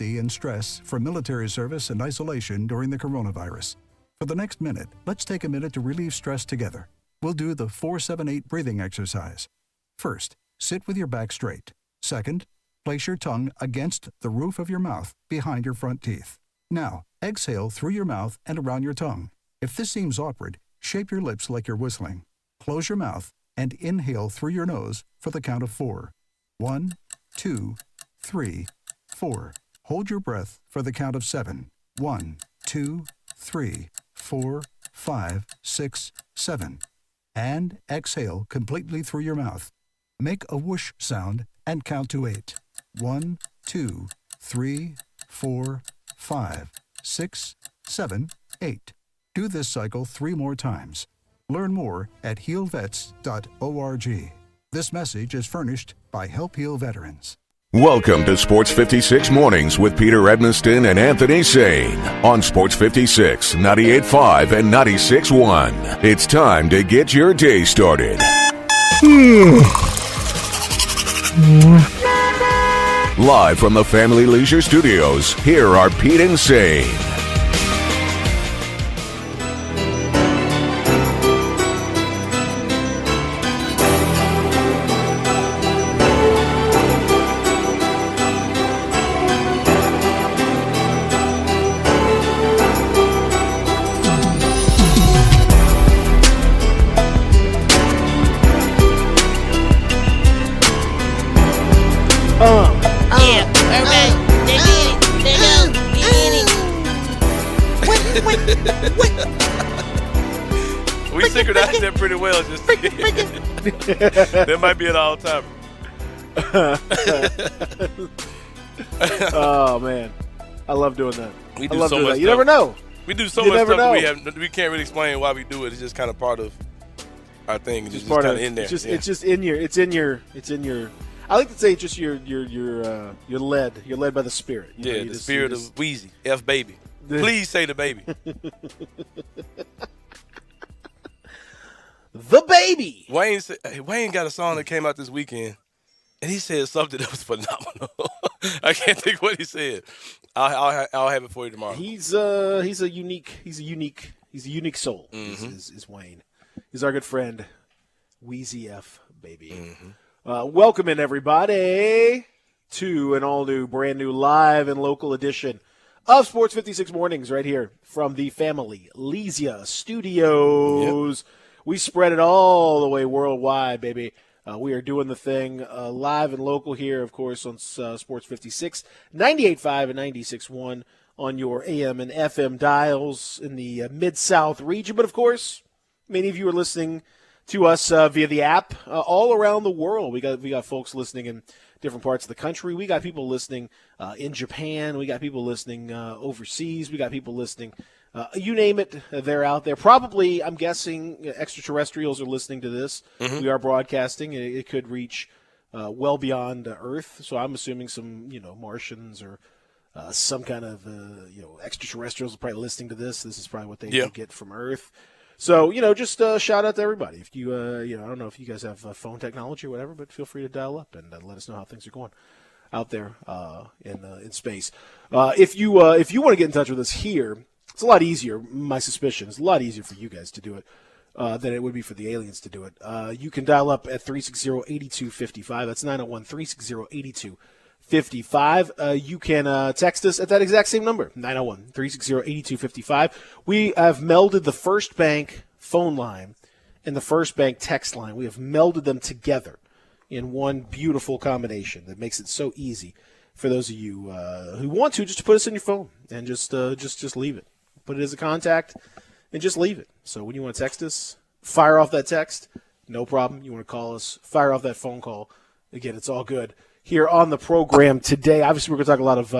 and stress from military service and isolation during the coronavirus. For the next minute, let's take a minute to relieve stress together. We'll do the 4-7-8 breathing exercise. First, sit with your back straight. Second, place your tongue against the roof of your mouth behind your front teeth. Now, exhale through your mouth and around your tongue. If this seems awkward, shape your lips like you're whistling. Close your mouth and inhale through your nose for the count of 4. 1, 2, 3, 4. Hold your breath for the count of 7. 1, 2, 3, 4, 5, 6, 7. And exhale completely through your mouth. Make a whoosh sound and count to 8. 1, 2, 3, 4, 5, 6, 7, 8. Do this cycle 3 more times. Learn more at healvets.org. This message is furnished by Help Heal Veterans. Welcome to Sports 56 Mornings with Peter Edmonston and Anthony Sane on Sports 56, 98.5 and 96.1. It's time to get your day started. Live from the Family Leisure Studios, here are Pete and Sane. We synchronized that pretty well. Just that might be an all-timer. Oh man, I love doing that. We do I love so doing much that. You stuff. never know. We do so You much never stuff know. that we can't really explain why we do it. It's just kind of part of our thing. It's just Part kind of of in there. It's just in your. It's in your. I like to say just you're led. You're led by the Spirit. You know, yeah, you the just- spirit you of Wheezy, F baby. Please say the baby. The baby. Wayne got a song that came out this weekend, and he said something that was phenomenal. I can't think what he said. I'll have it for you tomorrow. He's a unique soul. Is Wayne. He's our good friend, Wheezy F baby. Welcome in everybody to an all new, brand new, live and local edition of Sports 56 Mornings right here from the Family Leisure Studios. Yep. We spread it all the way worldwide, baby. We are doing the thing live and local here, of course, on Sports 56, 98.5 and 96.1 on your AM and FM dials in the Mid-South region. But, of course, many of you are listening to us via the app all around the world. We got folks listening in different parts of the country. We got people listening in Japan. We got people listening overseas. We got people listening you name it, they're out there. Probably, I'm guessing, extraterrestrials are listening to this. We are broadcasting. It could reach well beyond Earth. So I'm assuming some, Martians or some kind of, extraterrestrials are probably listening to this. This is probably what they get from Earth. So, just shout out to everybody. If you, I don't know if you guys have phone technology or whatever, but feel free to dial up and let us know how things are going out there in space. If you want to get in touch with us here, it's a lot easier. My suspicion is a lot easier for you guys to do it than it would be for the aliens to do it. You can dial up at 360-8255. That's 901-360-8255. You can text us at that exact same number, 901-360-8255. We have melded the First Bank phone line and the First Bank text line. We have melded them together in one beautiful combination that makes it so easy for those of you who want to just put us in your phone and just leave it. Put it as a contact and just leave it. So when you want to text us, fire off that text, no problem. You want to call us, fire off that phone call. Again, it's all good. Here on the program today, obviously we're going to talk a lot of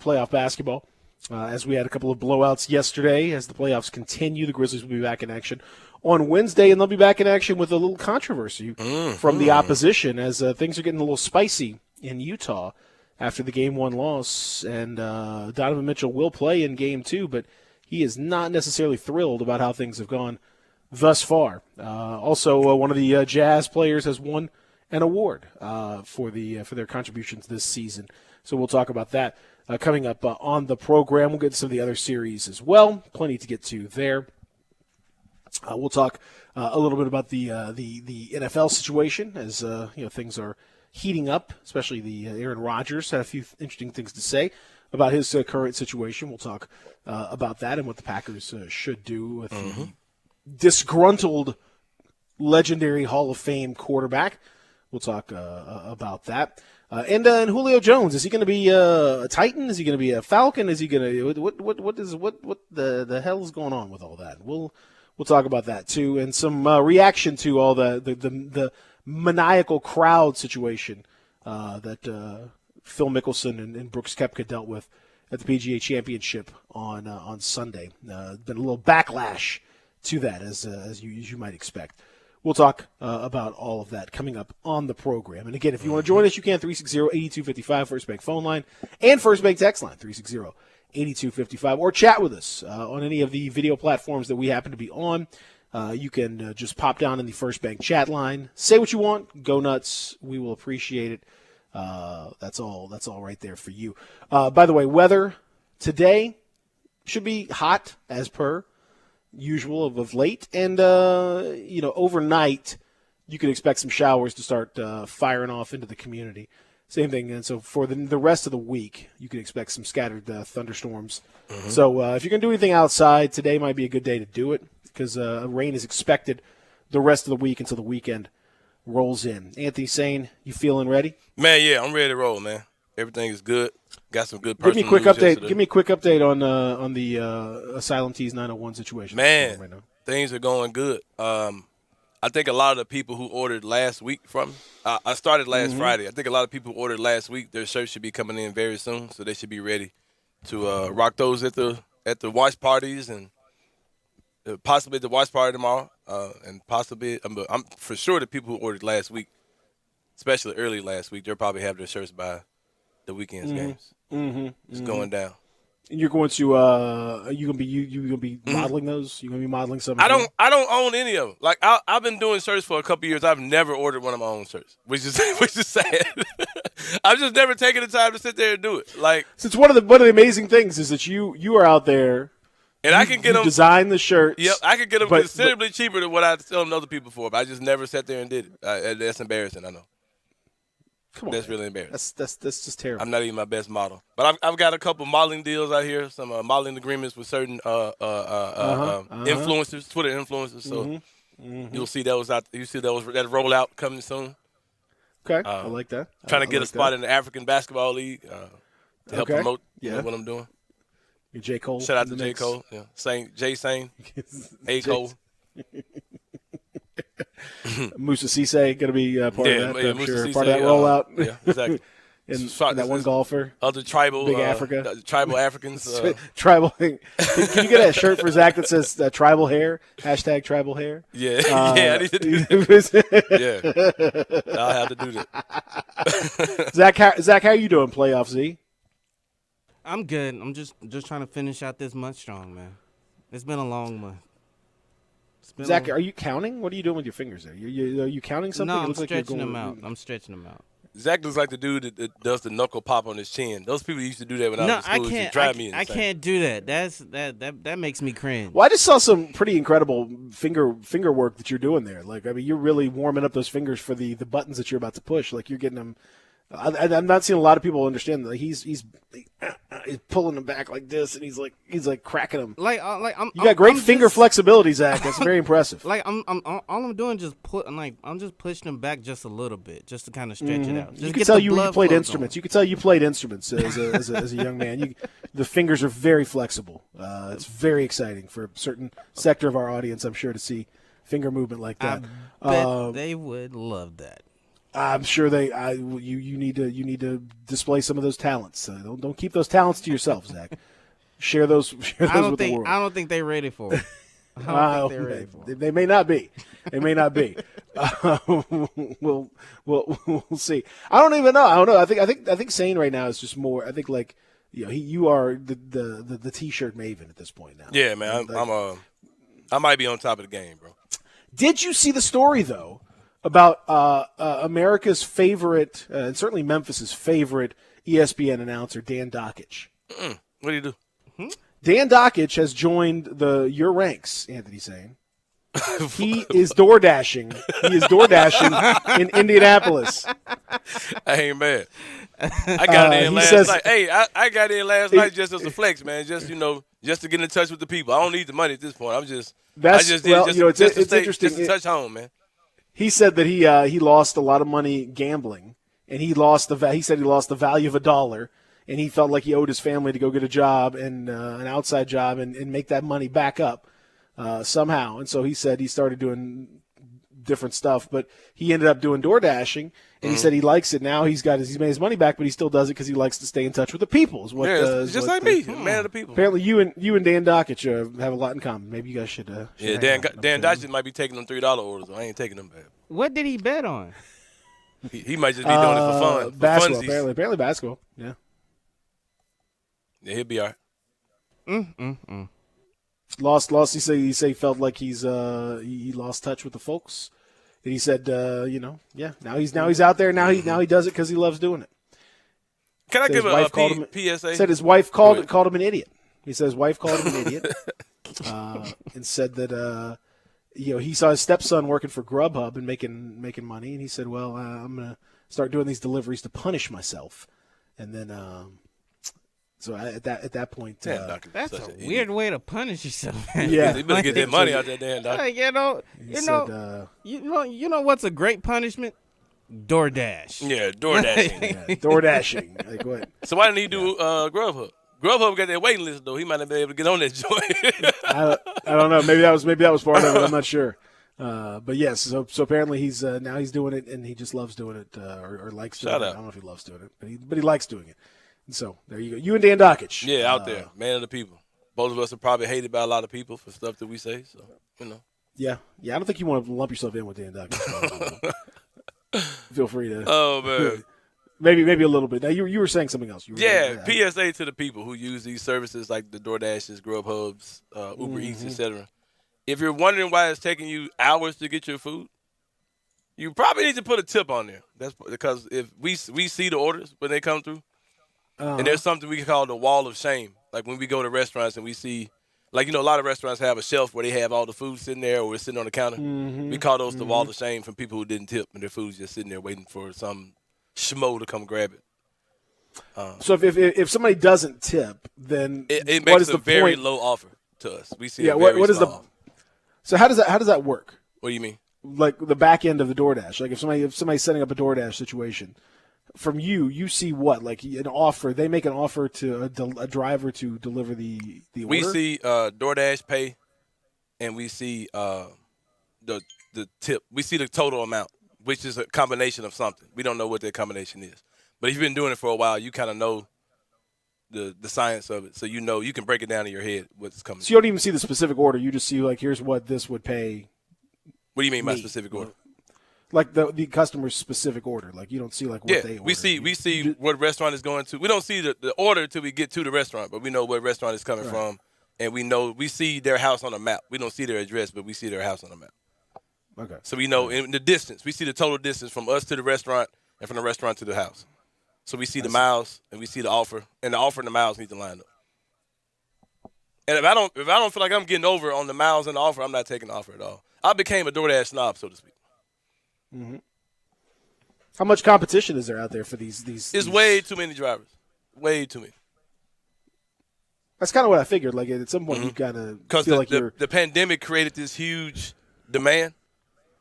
playoff basketball as we had a couple of blowouts yesterday. As the playoffs continue, the Grizzlies will be back in action on Wednesday, and they'll be back in action with a little controversy from the opposition as things are getting a little spicy in Utah after the Game 1 loss. And Donovan Mitchell will play in Game 2, but he is not necessarily thrilled about how things have gone thus far. Also, one of the Jazz players has won an award for their contributions this season. So we'll talk about that coming up on the program. We'll get to some of the other series as well. Plenty to get to there. We'll talk a little bit about the NFL situation as things are heating up. Especially the Aaron Rodgers had a few interesting things to say about his current situation. We'll talk about that and what the Packers should do with the disgruntled, legendary Hall of Fame quarterback. We'll talk about that. And Julio Jones, is he going to be a Titan? Is he going to be a Falcon? Is he going to what the hell is going on with all that? We'll talk about that too, and some reaction to all the maniacal crowd situation that Phil Mickelson and Brooks Koepka dealt with at the PGA Championship on Sunday. Been a little backlash to that, as you might expect. We'll talk about all of that coming up on the program. And again, if you want to join us, you can 360-8255 First Bank phone line and First Bank text line 360-8255, or chat with us on any of the video platforms that we happen to be on. You can just pop down in the First Bank chat line, say what you want, go nuts. We will appreciate it. That's all right there for you. By the way, weather today should be hot as per usual of late, and overnight you could expect some showers to start firing off into the community. Same thing, and so for the rest of the week, you can expect some scattered thunderstorms. Mm-hmm. So if you're going to do anything outside, today might be a good day to do it, because rain is expected the rest of the week until the weekend rolls in. Anthony Sane, you feeling ready? Man, yeah, I'm ready to roll, man. Everything is good. Got some good personal news yesterday. Give me a quick update on the Asylum Tees 901 situation. Man, right now. Things are going good. I think a lot of the people who ordered last week from me, I started last Friday. I think a lot of people who ordered last week, their shirts should be coming in very soon, so they should be ready to rock those at the watch parties, and possibly at the watch party tomorrow, and possibly I'm for sure the people who ordered last week, especially early last week, they'll probably have their shirts by the weekend's games. It's going down. And you're going to are you gonna be modeling those? You gonna be modeling something? I don't own any of them. Like I've been doing shirts for a couple years. I've never ordered one of my own shirts, which is sad. I've just never taken the time to sit there and do it. Like, so it's one of the amazing things is that you are out there, and I can get them design the shirts. Yep, I can get them considerably cheaper than what I sell them to other people for. But I just never sat there and did it. That's embarrassing. I know. Come on, that's really embarrassing. That's just terrible. I'm not even my best model, but I've got a couple modeling deals out here, some modeling agreements with certain influencers, Twitter influencers. So you'll see those out. You see those that roll out coming soon. Okay, I like that. Trying to get a spot in the African Basketball League to help promote what I'm doing. Your J. Cole. Shout out to J. Cole. Yeah, Jay Sane, A. Cole. Musa Cisse going to be part of that, I'm sure. Cisse, part of that rollout. Yeah, exactly. and that one golfer. Other tribal, Big Africa. Tribal Africans. Tribal. Can you get a shirt for Zach that says tribal hair? # tribal hair? Yeah. Yeah, I need to do that. Yeah. I'll have to do that. Zach, how are you doing, Playoff Z? I'm good. I'm just trying to finish out this month strong, man. It's been a long month. Zach, are you counting? What are you doing with your fingers there? Are you counting something? No, I'm stretching them out. I'm stretching them out. Zach looks like the dude that does the knuckle pop on his chin. Those people used to do that when I was in school. I can't. I can't do that. That makes me cringe. Well, I just saw some pretty incredible finger work that you're doing there. Like, I mean, you're really warming up those fingers for the buttons that you're about to push. Like, you're getting them. I'm not seeing a lot of people understand that he's pulling them back like this, and he's like cracking them. You got great finger flexibility, Zach. That's very impressive. Like all I'm doing is I'm just pushing them back just a little bit, just to kind of stretch it out. Just you can tell you played instruments. You can tell you played instruments as a young man. The fingers are very flexible. It's very exciting for a certain sector of our audience, I'm sure, to see finger movement like that. I bet they would love that. I'm sure you need to display some of those talents. Don't keep those talents to yourself, Zach. Share those with the world. I don't think they're ready for it. I don't think they're ready for it. They may not be. They may not be. We'll see. I don't even know. I don't know. I think Sane right now is just more. I think you are the T-shirt maven at this point now. Yeah, man. I might be on top of the game, bro. Did you see the story though? About America's favorite, and certainly Memphis's favorite ESPN announcer Dan Dockich. What do you do? Dan Dockich has joined your ranks, Anthony Sane. He is door dashing. He is door dashing in Indianapolis. I ain't mad. I got in last night. Hey, I got in last night just as a flex, man. Just just to get in touch with the people. I don't need the money at this point. It's interesting. Just to touch home, man. He said that he lost a lot of money gambling, and he said he lost the value of $1, and he felt like he owed his family to go get a job and an outside job and make that money back up somehow. And so he said he started doing different stuff, but he ended up doing door dashing, and he said he likes it now. He's made his money back, but he still does it because he likes to stay in touch with the people. Just like me, man of the people. Apparently, you and Dan Dockich have a lot in common. Maybe you guys should. Dan Dockich might be taking them $3 orders. I ain't taking them back. What did he bet on? He might just be doing it for fun. Basketball, apparently basketball. Yeah. Yeah, he'll be all right. Lost. He say he felt like he lost touch with the folks. And he said, now he's out there. Now he does it because he loves doing it. Can I give a PSA? Said his wife called him an idiot. He said his wife called him an idiot, and said that he saw his stepson working for Grubhub and making money, and he said, well, I'm gonna start doing these deliveries to punish myself, and then. So at that point, that's a weird way to punish yourself. Yeah, you better get that money out there, Dan. You know what's a great punishment? DoorDash. Yeah, DoorDashing. DoorDashing. Like what? So why didn't he do Grubhub? Grubhub got that waiting list though. He might not be able to get on that joint. I don't know. Maybe that was part of it. I'm not sure. But yes, so apparently he's now he's doing it, and he just loves doing it or likes doing it. I don't know if he loves doing it, but he likes doing it. And so there you go. You and Dan Dockich. Yeah, out there, man of the people. Both of us are probably hated by a lot of people for stuff that we say. So Yeah. I don't think you want to lump yourself in with Dan Dockich. Feel free to. Oh man. Maybe a little bit. Now you were saying something else. PSA to the people who use these services like the DoorDashes, Grubhubs, Uber Eats, etc. If you're wondering why it's taking you hours to get your food, you probably need to put a tip on there. That's because if we see the orders when they come through. And there's something we call the wall of shame. Like when we go to restaurants and we see, a lot of restaurants have a shelf where they have all the food sitting there or it's sitting on the counter. We call those the wall of shame from people who didn't tip and their food's just sitting there waiting for some schmo to come grab it. So if somebody doesn't tip, then it what makes is a the very point? low offer to us. We see what is the offer. So how does that work? What do you mean? Like the back end of the DoorDash. Like if somebody's setting up a DoorDash situation. From you see what? Like an offer. They make an offer to a driver to deliver the order? We see DoorDash pay, and we see the tip. We see the total amount, which is a combination of something. We don't know what that combination is. But if you've been doing it for a while, you kind of know the science of it. So you can break it down in your head what's coming. So you don't even see the specific order. You just see, like, here's what this would pay. What do you mean by specific order? Like the customer's specific order. Like you don't see like what they order. We see what restaurant is going to. We don't see the order till we get to the restaurant, but we know what restaurant is coming from, and we see their house on a map. We don't see their address, but we see their house on a map. Okay. So we know in the distance. We see the total distance from us to the restaurant and from the restaurant to the house. So we see the miles and we see the offer, and the offer and the miles need to line up. And if I don't feel like I'm getting over on the miles and the offer, I'm not taking the offer at all. I became a DoorDash snob, so to speak. Mm-hmm. How much competition is there out there for these? It's way too many drivers. Way too many. That's kind of what I figured. Like at some point, you gotta feel like the pandemic created this huge demand,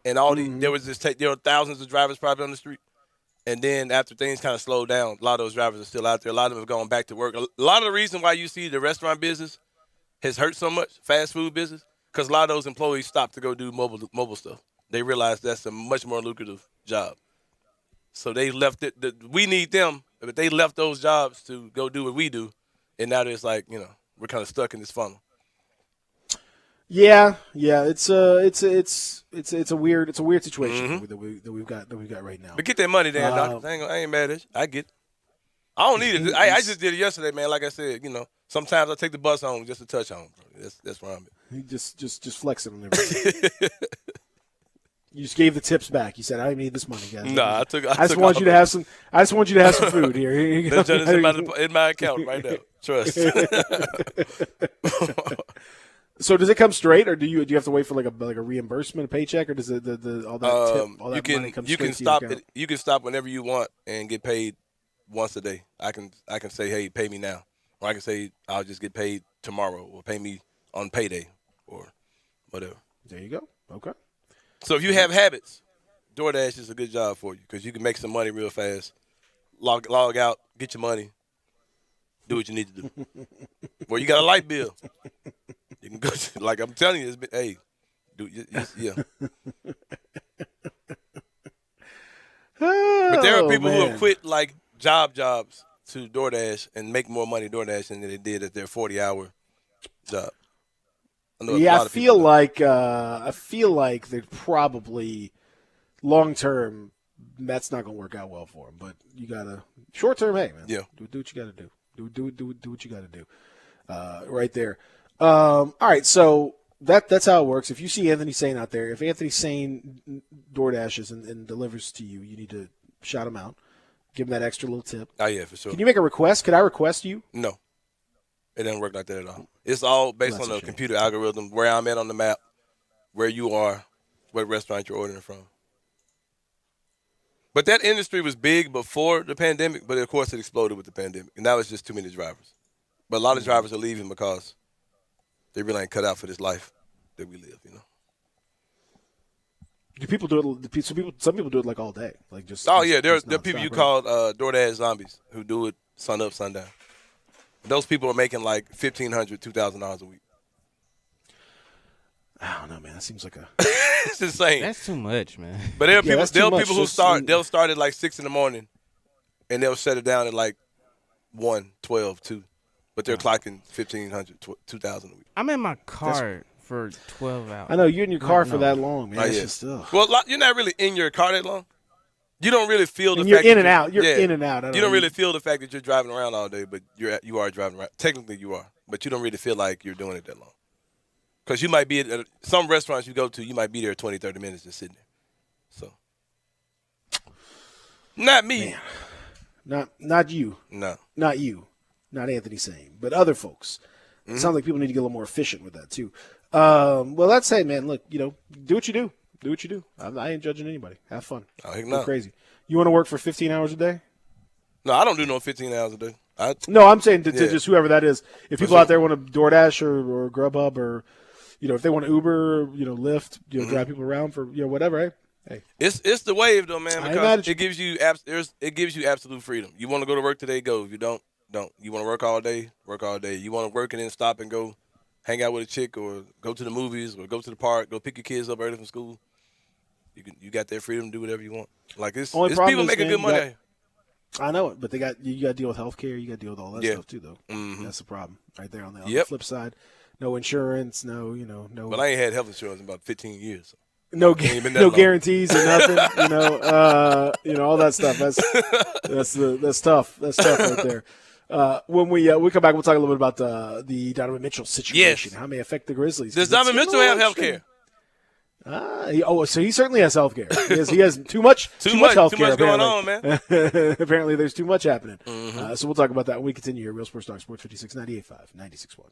and all there were thousands of drivers probably on the street. And then after things kind of slowed down, a lot of those drivers are still out there. A lot of them have gone back to work. A lot of the reason why you see the restaurant business has hurt so much, fast food business, because a lot of those employees stopped to go do mobile stuff. They realized that's a much more lucrative job. So they left it. We need them, but they left those jobs to go do what we do, and now it's like we're kind of stuck in this funnel. Yeah, it's a weird situation that we've got right now. But get that money, Dan. Doc. I ain't mad at you. I get it. I don't need it. I just did it yesterday, man. Like I said, sometimes I take the bus home just to touch home. That's where I'm at. He just flexing on everything. You just gave the tips back. You said, "I need this money, guys." Nah, I just want you to have some. I just want you to have some food here. Here you go. It's in my account right now. Trust. So does it come straight, or do you have to wait for like a reimbursement, a paycheck, or does all that tip, all that money come straight to your account? You can stop whenever you want and get paid once a day. I can say, hey, pay me now, or I can say I'll just get paid tomorrow, or pay me on payday, or whatever. There you go. Okay. So if you have habits, DoorDash is a good job for you because you can make some money real fast. Log out, get your money, do what you need to do. Or you got a light bill. You can go like I'm telling you, hey, yeah. But there are people who have quit like jobs to DoorDash and make more money DoorDash than they did at their 40-hour job. I feel like they're probably long term. That's not going to work out well for them. But you gotta short term. Hey man, yeah, do what you got to do. Do what you got to do. Right there. All right, so that's how it works. If you see Anthony Sane out there, if Anthony Sane DoorDashes and delivers to you, you need to shout him out, give him that extra little tip. Oh yeah, for sure. Can you make a request? Could I request you? No. It doesn't work like that at all. It's all based on the computer algorithm, where I'm at on the map, where you are, what restaurant you're ordering from. But that industry was big before the pandemic, but of course it exploded with the pandemic. And now it's just too many drivers. But a lot of drivers are leaving because they really ain't cut out for this life that we live, you know. Do people do it? Some people do it like all day, like just. Oh yeah, there are people you right? call DoorDash zombies who do it sun up, sundown. Those people are making like $1,500, $2,000 a week. I don't know, man. That seems like it's insane. That's too much, man. But there are people who they'll start at like 6 in the morning, and they'll shut it down at like 1, 12, 2. But they're clocking $1,500, $2,000 a week. I'm in my car for 12 hours. I know you're in your car for that long, man. Oh, yeah. Well, you're not really in your car that long. You don't really feel the fact you're in and out. You're in and out. You don't really feel the fact that you're driving around all day, but you are driving around. Technically, you are, but you don't really feel like you're doing it that long. Because you might be at some restaurants you go to, you might be there 20, 30 minutes just sitting there. So, not me. Man. Not you. No. Not you. Not Anthony Sane, but other folks. It sounds like people need to get a little more efficient with that too. Well, let's say, man, look, do what you do. Do what you do. I ain't judging anybody. Have fun. Oh, heck Go no. crazy. You want to work for 15 hours a day? No, I don't do no 15 hours a day. No, I'm saying to just whoever that is. If people out there want to DoorDash or Grubhub or, if they want to Uber, Lyft, drive people around for, whatever, hey. It's the wave though, man, because it gives you absolute freedom. You want to go to work today, go. If you don't. You want to work all day, work all day. You want to work and then stop and go hang out with a chick or go to the movies or go to the park, go pick your kids up early from school. You got that freedom to do whatever you want. Like it's people making good money. I know it, but you got to deal with healthcare. You got to deal with all that stuff too, though. Mm-hmm. That's the problem right there on the flip side. No insurance, no. But I ain't had health insurance in about 15 years. So. No guarantees or nothing. All that stuff. That's tough. That's tough right there. When we come back, we'll talk a little bit about the Donovan Mitchell situation. Yes. How it may affect the Grizzlies. Does Donovan Mitchell have health care? So he certainly has health care. He has too much health care going on, man. Apparently, there's too much happening. Mm-hmm. So we'll talk about that when we continue here. Real Sports Talk, Sports 56, 98.5, 96.1.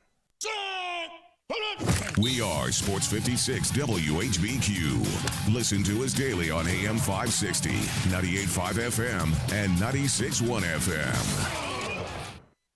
We are Sports 56 WHBQ. Listen to us daily on AM 560, 98.5 FM, and 96.1 FM.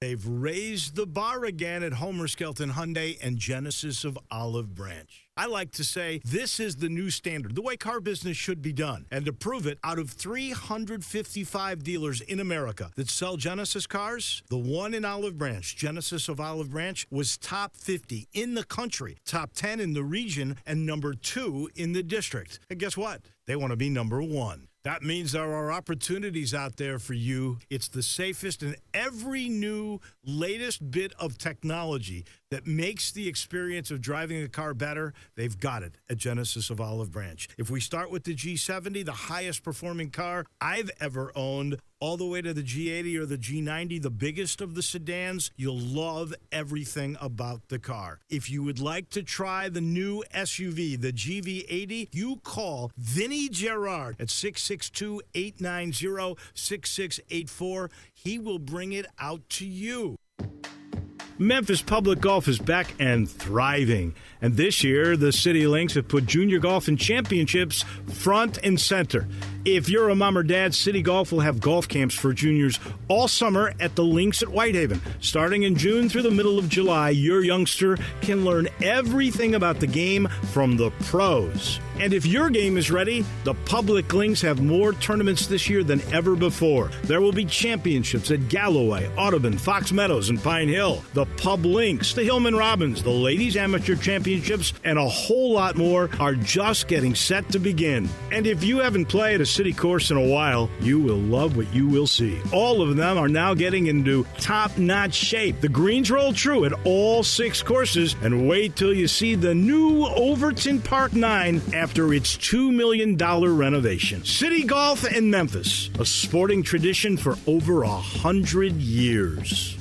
They've raised the bar again at Homer Skelton Hyundai and Genesis of Olive Branch. I like to say this is the new standard, the way car business should be done. And to prove it, out of 355 dealers in America that sell Genesis cars, the one in Olive Branch, Genesis of Olive Branch, was top 50 in the country, top 10 in the region, and number 2 in the district. And guess what? They want to be number 1. That means there are opportunities out there for you. It's the safest and every new latest bit of technology that makes the experience of driving a car better. They've got it at Genesis of Olive Branch. If we start with the G70, the highest performing car I've ever owned, all the way to the G80 or the G90, the biggest of the sedans, you'll love everything about the car. If you would like to try the new SUV, the GV80, you call Vinny Gerard at 662-890-6684. He will bring it out to you. Memphis Public Golf is back and thriving. And this year, the City Links have put junior golf and championships front and center. If you're a mom or dad, City Golf will have golf camps for juniors all summer at the Links at Whitehaven. Starting in June through the middle of July, your youngster can learn everything about the game from the pros. And if your game is ready, the Public Links have more tournaments this year than ever before. There will be championships at Galloway, Audubon, Fox Meadows, and Pine Hill. The Pub Links, the Hillman Robbins, the Ladies Amateur Championships, and a whole lot more are just getting set to begin. And if you haven't played a city course in a while, you will love what you will see. All of them are now getting into top-notch shape. The greens roll true at all 6 courses, and wait till you see the new Overton Park 9 after its $2 million renovation. City Golf in Memphis, a sporting tradition for over 100 years.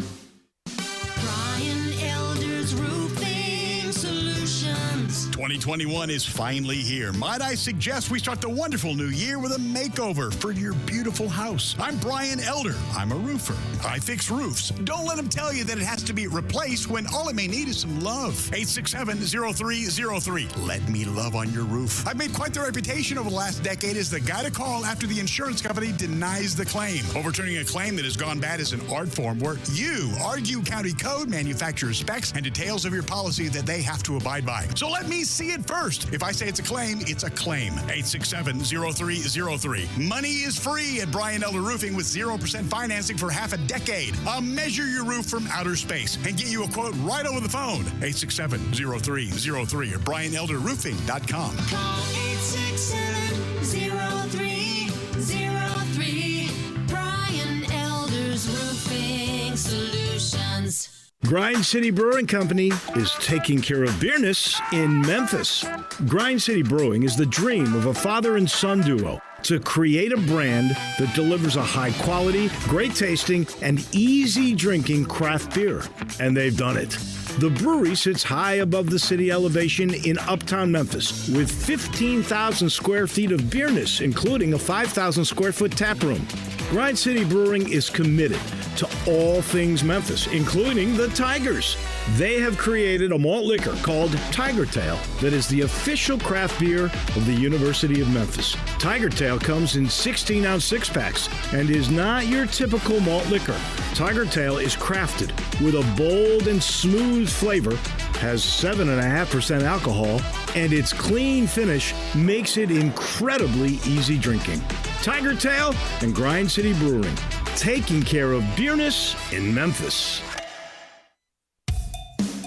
Brian Elder's Roofing Solutions. 2021 is finally here. Might I suggest we start the wonderful new year with a makeover for your beautiful house. I'm Brian Elder. I'm a roofer. I fix roofs. Don't let them tell you that it has to be replaced when all it may need is some love. 867-0303. Let me love on your roof. I've made quite the reputation over the last decade as the guy to call after the insurance company denies the claim. Overturning a claim that has gone bad is an art form where you argue county code, manufacturer specs, and details of your policy that they have to abide by. So let me see it first. If I say it's a claim, it's a claim. 867-0303. Money is free at Brian Elder Roofing with 0% financing for half a decade. I'll measure your roof from outer space and get you a quote right over the phone. 867-0303 or BrianElderRoofing.com. Call 867-0303. Brian Elder's Roofing Solutions. Grind City Brewing Company is taking care of beerness in Memphis. Grind City Brewing is the dream of a father and son duo to create a brand that delivers a high quality, great tasting, and easy drinking craft beer. And they've done it. The brewery sits high above the city elevation in uptown Memphis with 15,000 square feet of beerness, including a 5,000 square foot tap room. Grind City Brewing is committed to all things Memphis, including the Tigers. They have created a malt liquor called Tiger Tail that is the official craft beer of the University of Memphis. Tiger Tail comes in 16-ounce six-packs and is not your typical malt liquor. Tiger Tail is crafted with a bold and smooth flavor, has 7.5% alcohol, and its clean finish makes it incredibly easy drinking. Tiger Tail and Grind City Brewing, taking care of beerness in Memphis.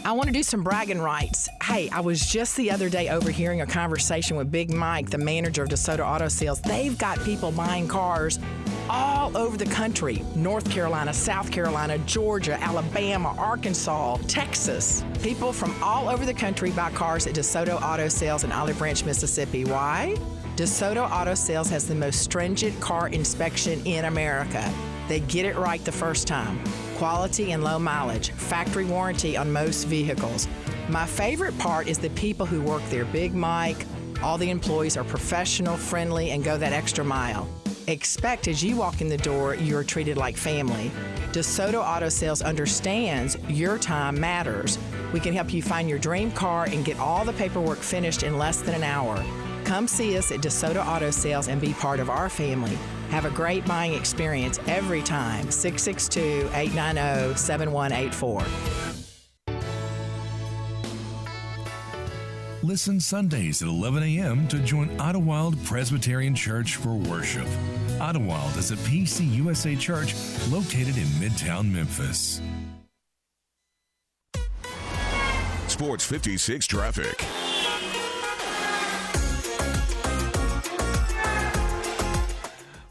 I want to do some bragging rights. Hey, I was just the other day overhearing a conversation with Big Mike, the manager of DeSoto Auto Sales. They've got people buying cars all over the country. North Carolina, South Carolina, Georgia, Alabama, Arkansas, Texas. People from all over the country buy cars at DeSoto Auto Sales in Olive Branch, Mississippi. Why? DeSoto Auto Sales has the most stringent car inspection in America. They get it right the first time. Quality and low mileage, factory warranty on most vehicles. My favorite part is the people who work there. Big Mike, all the employees are professional, friendly, and go that extra mile. Expect as you walk in the door, you're treated like family. DeSoto Auto Sales understands your time matters. We can help you find your dream car and get all the paperwork finished in less than an hour. Come see us at DeSoto Auto Sales and be part of our family. Have a great buying experience every time. 662-890-7184. Listen Sundays at 11 a.m. to join Idlewild Presbyterian Church for worship. Idlewild is a PCUSA church located in Midtown Memphis. Sports 56 traffic.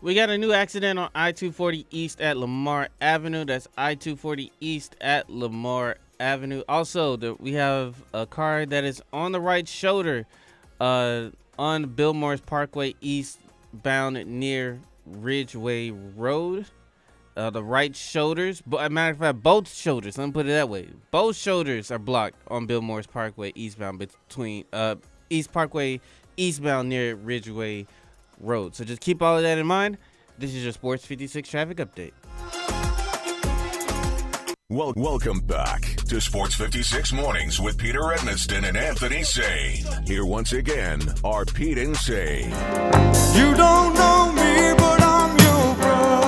We got a new accident on I-240 East at Lamar Avenue. That's I-240 East at Lamar Avenue. Also, we have a car that is on the right shoulder on Bill Morris Parkway eastbound near Ridgeway Road. The right shoulders, but matter of fact, both shoulders. Let me put it that way. Both shoulders are blocked on Bill Morris Parkway eastbound between East Parkway eastbound near Ridgeway Road. So just keep all of that in mind. This is your Sports 56 traffic update. Welcome back to Sports 56 Mornings with Peter Edmiston and Anthony Sane. Here once again are Pete and Sane. You don't know me, but I'm your brother.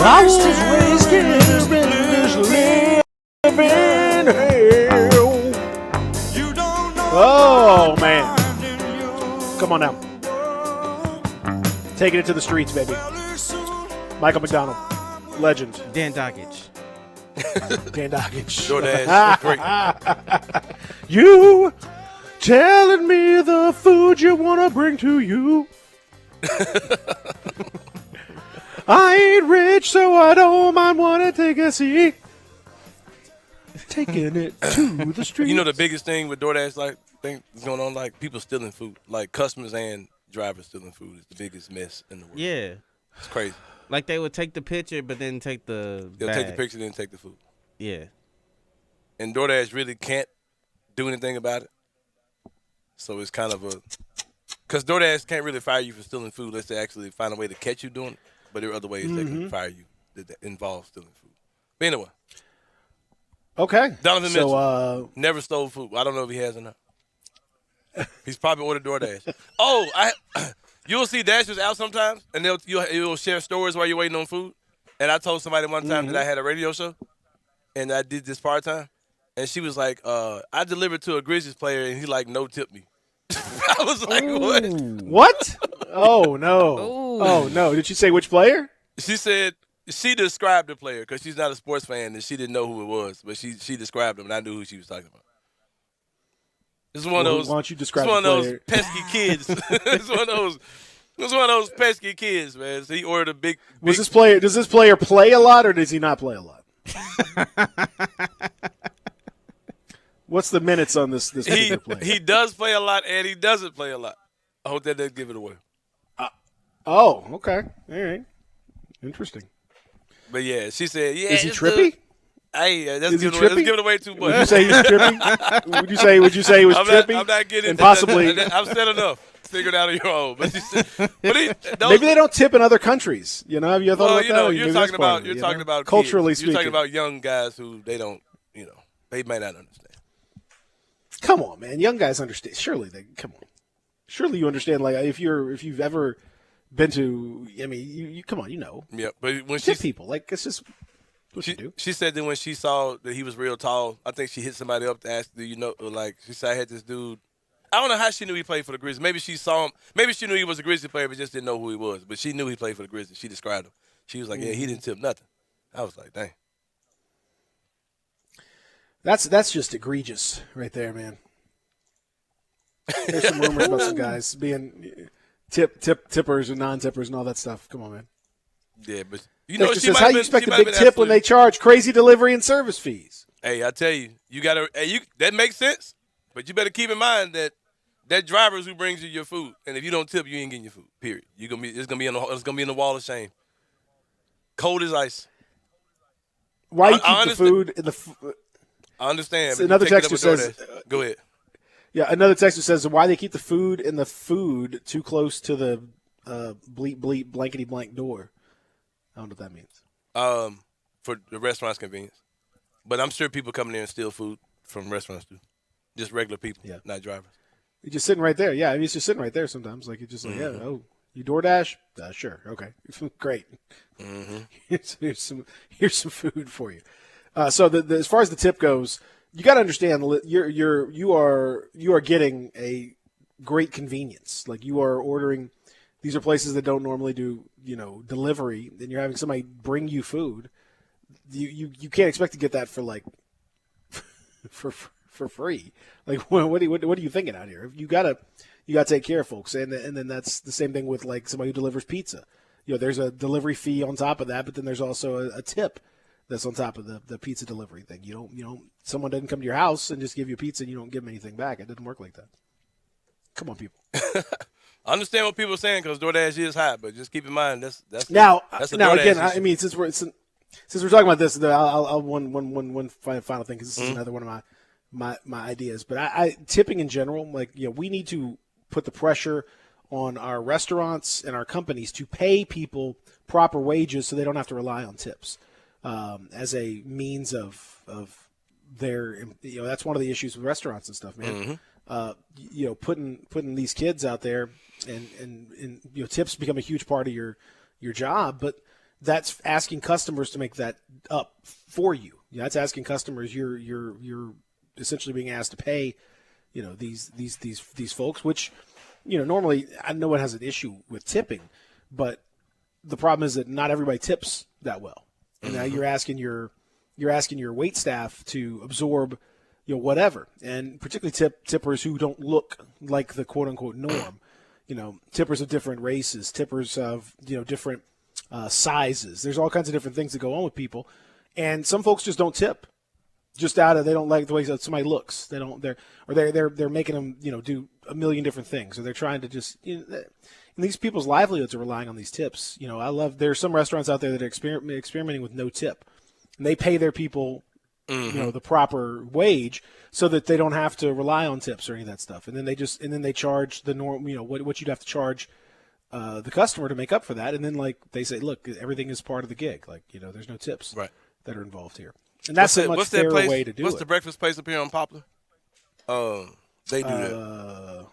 I was raised in this living hell. You don't know. Oh, man. Come on now. Taking it to the streets, baby. Michael McDonald, legend. Dan Dockage. Dan Dockage. DoorDash. Great. You telling me the food you want to bring to you. I ain't rich, so I don't mind want to take a seat. Taking it to the streets. You know the biggest thing with DoorDash, like, thing that's going on, like, people stealing food. Like, customers and drivers stealing food is the biggest mess in the world. Yeah. It's crazy. Like they would take the picture, but then take the They'll bag. take the picture, then take the food. Yeah. And DoorDash really can't do anything about it. So it's kind of a... Because DoorDash can't really fire you for stealing food unless they actually find a way to catch you doing it. But there are other ways they can fire you that involve stealing food. But anyway. Okay. Donovan So, Mitchell never stole food. I don't know if he has or not. He's probably ordered DoorDash. You'll see Dashers out sometimes, and you'll share stories while you're waiting on food. And I told somebody one time that I had a radio show, and I did this part-time. And she was like, I delivered to a Grizzlies player, and he, like, no-tipped me. I was like, what? What? Oh, no. Oh, no. Did she say which player? She said she described the player because she's not a sports fan, and she didn't know who it was. But she described him, and I knew who she was talking about. It's one of those. Why don't you describe it's one the of player? those pesky kids. It's one of those pesky kids, man. So he ordered a big. Does this player play a lot, or does he not play a lot? What's the minutes on this particular player? He does play a lot, and he doesn't play a lot. I hope that doesn't give it away. Oh, okay. All right. Interesting. But yeah, she said, yeah. Is he trippy? Hey, that's Is he giving trippy? it away too much. Would you say he's trippy? Would you say he was trippy? I'm not getting and into possibly. that. I've said enough. Figure it out on your own. But Maybe they don't tip in other countries. You know, have you thought about that? Or you're maybe talking that's part about of it, talking about culturally kids. speaking. You're talking about young guys who they don't, they might not understand. Come on, man. Young guys understand. Surely come on. Surely you understand. Like if you've ever been to, I mean, you come on, you know. Yeah, but when tip people, like it's just what you do. She said that when she saw that he was real tall, I think she hit somebody up to ask, do you know? Like she said, I had this dude. I don't know how she knew he played for the Grizzlies. Maybe she saw him. Maybe she knew he was a Grizzlies player, but just didn't know who he was. But she knew he played for the Grizzlies. She described him. She was like, yeah, he didn't tip nothing. I was like, dang. That's just egregious right there, man. There's some rumors about some guys being tippers and non-tippers and all that stuff. Come on, man. Yeah, but she says, how you expect a big tip when they charge crazy delivery and service fees? Hey, I tell you, you gotta. That makes sense, but you better keep in mind that driver's who brings you your food, and if you don't tip, you ain't getting your food. Period. It's gonna be in the wall of shame. Cold as ice. Why you keep the food in the? I understand. So another texter says, "Go ahead." Yeah, another texter says why they keep the food in the food too close to the bleep bleep blankety blank door. I don't know what that means. For the restaurant's convenience, but I'm sure people come in there and steal food from restaurants too. Just regular people, not drivers. You're just sitting right there. Yeah, I mean, it's just sitting right there sometimes. Like, you're just like, you DoorDash? Sure. Okay. Great. Here's some food for you. So as far as the tip goes, you got to understand you are getting a great convenience. Like, you are ordering. These are places that don't normally do, delivery, and you're having somebody bring you food. You can't expect to get that for like for free. Like, what are you thinking out here? You gotta take care of folks, and then that's the same thing with like somebody who delivers pizza. There's a delivery fee on top of that, but then there's also a tip that's on top of the pizza delivery thing. You don't someone doesn't come to your house and just give you pizza and you don't give them anything back. It doesn't work like that. Come on, people. I understand what people are saying because DoorDash is high, but just keep in mind that's a Now DoorDash again, issue. I mean, since we're talking about this, I'll one final thing because this is another one of my ideas. But I tipping in general, like we need to put the pressure on our restaurants and our companies to pay people proper wages so they don't have to rely on tips as a means of their. That's one of the issues with restaurants and stuff, man. Putting these kids out there and tips become a huge part of your job, but that's asking customers to make that up for you. That's asking customers you're essentially being asked to pay, these folks, which, normally no one has an issue with tipping, but the problem is that not everybody tips that well. And now you're asking your wait staff to absorb whatever, and particularly tippers who don't look like the quote unquote norm. Tippers of different races, tippers of different sizes. There's all kinds of different things that go on with people, and some folks just don't tip, just they don't like the way somebody looks. They're making them do a million different things, or they're trying to just and these people's livelihoods are relying on these tips. There's some restaurants out there that are experimenting with no tip, and they pay their people the proper wage so that they don't have to rely on tips or any of that stuff. And then they charge the norm, what you'd have to charge the customer to make up for that. And then they say, look, everything is part of the gig. There's no tips that are involved here. And that's a much fairer way to do it. What's the breakfast place up here on Poplar? They do that.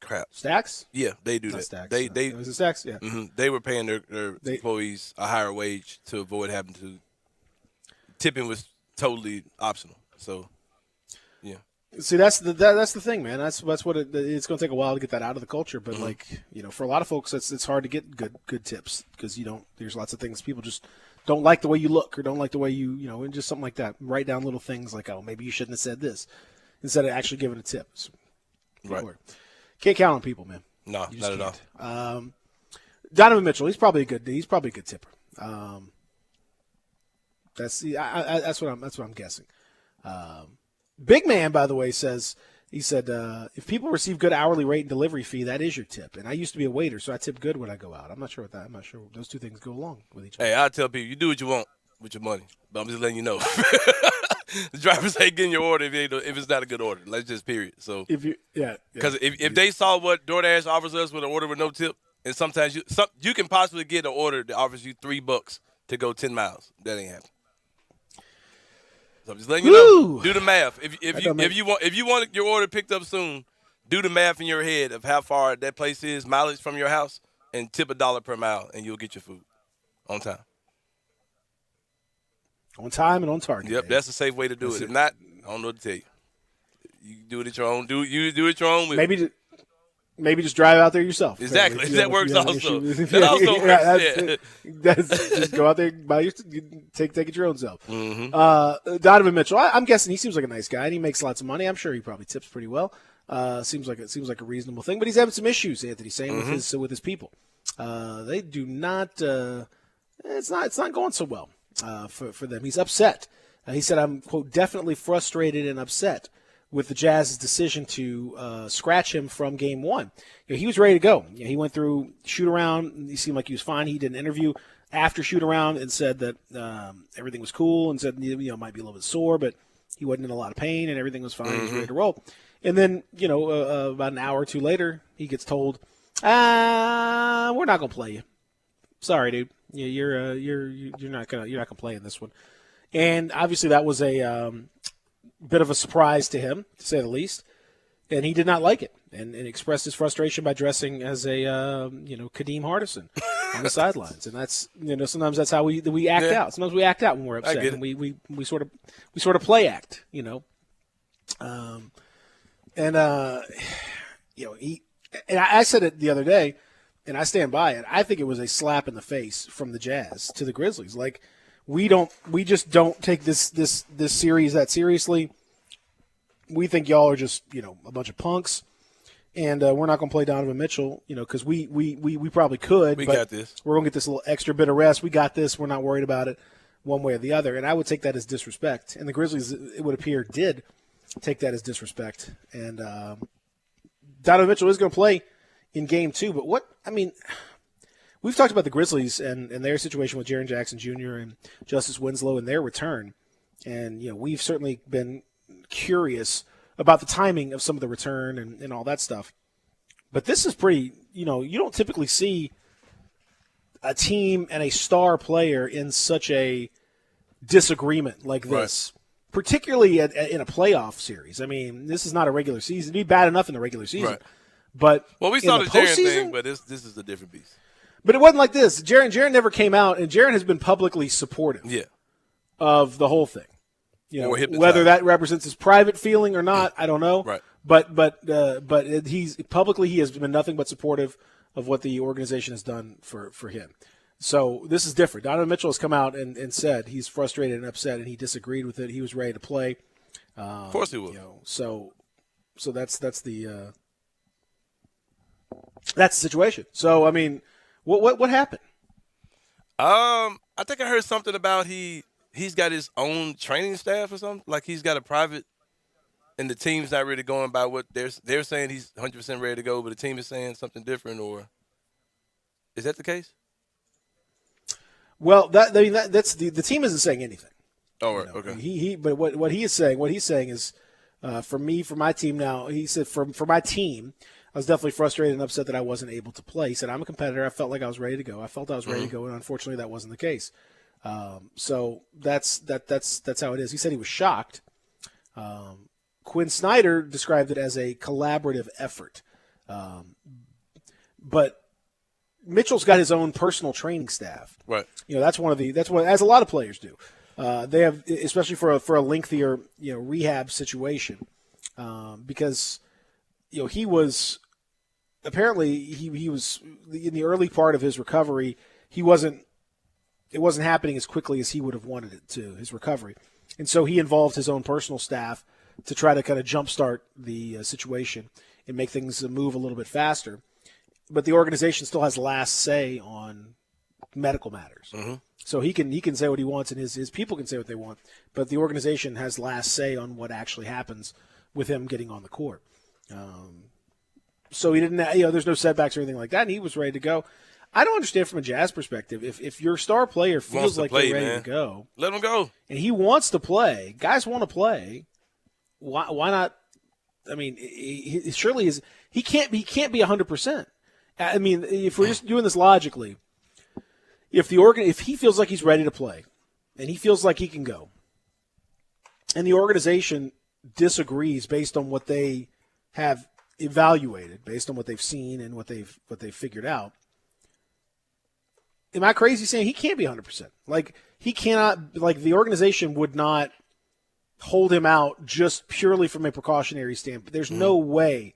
Crap. Stacks? Yeah, they do Not that. Stacks. Was it Stacks? Yeah. They were paying their employees a higher wage to avoid having to. Tipping was totally optional. So, yeah. See, that's the thing, man. That's what it's going to take a while to get that out of the culture. But for a lot of folks, it's hard to get good tips because there's lots of things people just don't like the way you look or don't like the way and just something like that. Write down little things like, oh, maybe you shouldn't have said this instead of actually giving a tip. So, right. Can't count on people, man. No, not at all. Donovan Mitchell, he's probably a good tipper. That's what I'm guessing. Big Man, by the way, said if people receive good hourly rate and delivery fee, that is your tip. And I used to be a waiter, so I tip good when I go out. I'm not sure those two things go along with each other. Hey, I tell people you do what you want with your money, but I'm just letting you know. The drivers ain't getting your order if it's not a good order. Let's just period. So because if they saw what DoorDash offers us with an order with no tip, and sometimes you can possibly get an order that offers you $3 to go 10 miles. That ain't happening. So I'm just letting you know. Do the math. If you want your order picked up soon, do the math in your head of how far that place is, mileage from your house, and tip $1 per mile, and you'll get your food on time. On time and on target. Yep, that's a safe way to do it. If not, I don't know what to tell you. You do it at your own. Do it your own way. Maybe just drive out there yourself. Exactly. That works also. That also works. That's just go out there by take it your own self. Donovan Mitchell. I'm guessing he seems like a nice guy and he makes lots of money. I'm sure he probably tips pretty well. Seems like a reasonable thing, but he's having some issues. Anthony saying with his people. They do not. It's not going so well for them. He's upset. He said, "I'm quote definitely frustrated and upset with the Jazz's decision to scratch him from Game 1. He was ready to go. He went through shoot around. He seemed like he was fine. He did an interview after shoot around and said that everything was cool and said might be a little bit sore, but he wasn't in a lot of pain and everything was fine. He was ready to roll. And then about an hour or two later, he gets told, "We're not gonna play you. Sorry, dude. You're not gonna play in this one." And obviously that was a bit of a surprise to him, to say the least, and he did not like it, and expressed his frustration by dressing as a Kadeem Hardison on the sidelines, and that's sometimes that's how we act out. Sometimes we act out when we're upset, and we sort of play act, I said it the other day, and I stand by it. I think it was a slap in the face from the Jazz to the Grizzlies, like. We just don't take this series that seriously. We think y'all are just a bunch of punks, and we're not going to play Donovan Mitchell, because we probably could. We but got this. We're going to get this little extra bit of rest. We got this. We're not worried about it one way or the other. And I would take that as disrespect. And the Grizzlies, it would appear, did take that as disrespect and Donovan Mitchell is going to play in Game 2, but we've talked about the Grizzlies and their situation with Jaren Jackson Jr. and Justice Winslow and their return, and we've certainly been curious about the timing of some of the return and all that stuff. But this is pretty, you don't typically see a team and a star player in such a disagreement like this, particularly in a playoff series. I mean, this is not a regular season. It'd be bad enough in the regular season. Right. But we saw the Jaren thing, but this is a different beast. But it wasn't like this. Jaren never came out, and Jaren has been publicly supportive of the whole thing. Whether that represents his private feeling or not, I don't know. Right. But he's publicly he has been nothing but supportive of what the organization has done for him. So this is different. Donovan Mitchell has come out and said he's frustrated and upset, and he disagreed with it. He was ready to play. Of course he will. So that's the situation. So I mean, what happened? I think I heard something about he's got his own training staff or something. Like he's got a private, and the team's not really going by what they're saying. He's 100% ready to go, but the team is saying something different. Or is that the case? Well, that's the team isn't saying anything. Oh, right. Okay. But what he's saying is, for my team now, he said for my team, I was definitely frustrated and upset that I wasn't able to play. He said, I'm a competitor. I felt like I was ready to go. I felt I was ready to go, and unfortunately that wasn't the case. So that's how it is. He said he was shocked. Quinn Snyder described it as a collaborative effort. But Mitchell's got his own personal training staff. Right. That's what as a lot of players do. They have, especially for a lengthier rehab situation, because he was apparently he was in the early part of his recovery. It wasn't happening as quickly as he would have wanted it to, his recovery, and so he involved his own personal staff to try to kind of jumpstart the situation and make things move a little bit faster. But the organization still has last say on medical matters. Mm-hmm. So he can say what he wants, and his people can say what they want. But the organization has last say on what actually happens with him getting on the court. So he didn't, there's no setbacks or anything like that, and he was ready to go. I don't understand from a Jazz perspective. If your star player feels like they're ready to go, let him go. And he wants to play. Guys want to play. Why not? I mean, he surely is. He can't be 100%. I mean, if we're just doing this logically, if he feels like he's ready to play, and he feels like he can go, and the organization disagrees based on what they have evaluated, based on what they've seen and what they've figured out, am I crazy saying he can't be 100%? Like he cannot. Like the organization would not hold him out just purely from a precautionary standpoint. There's no way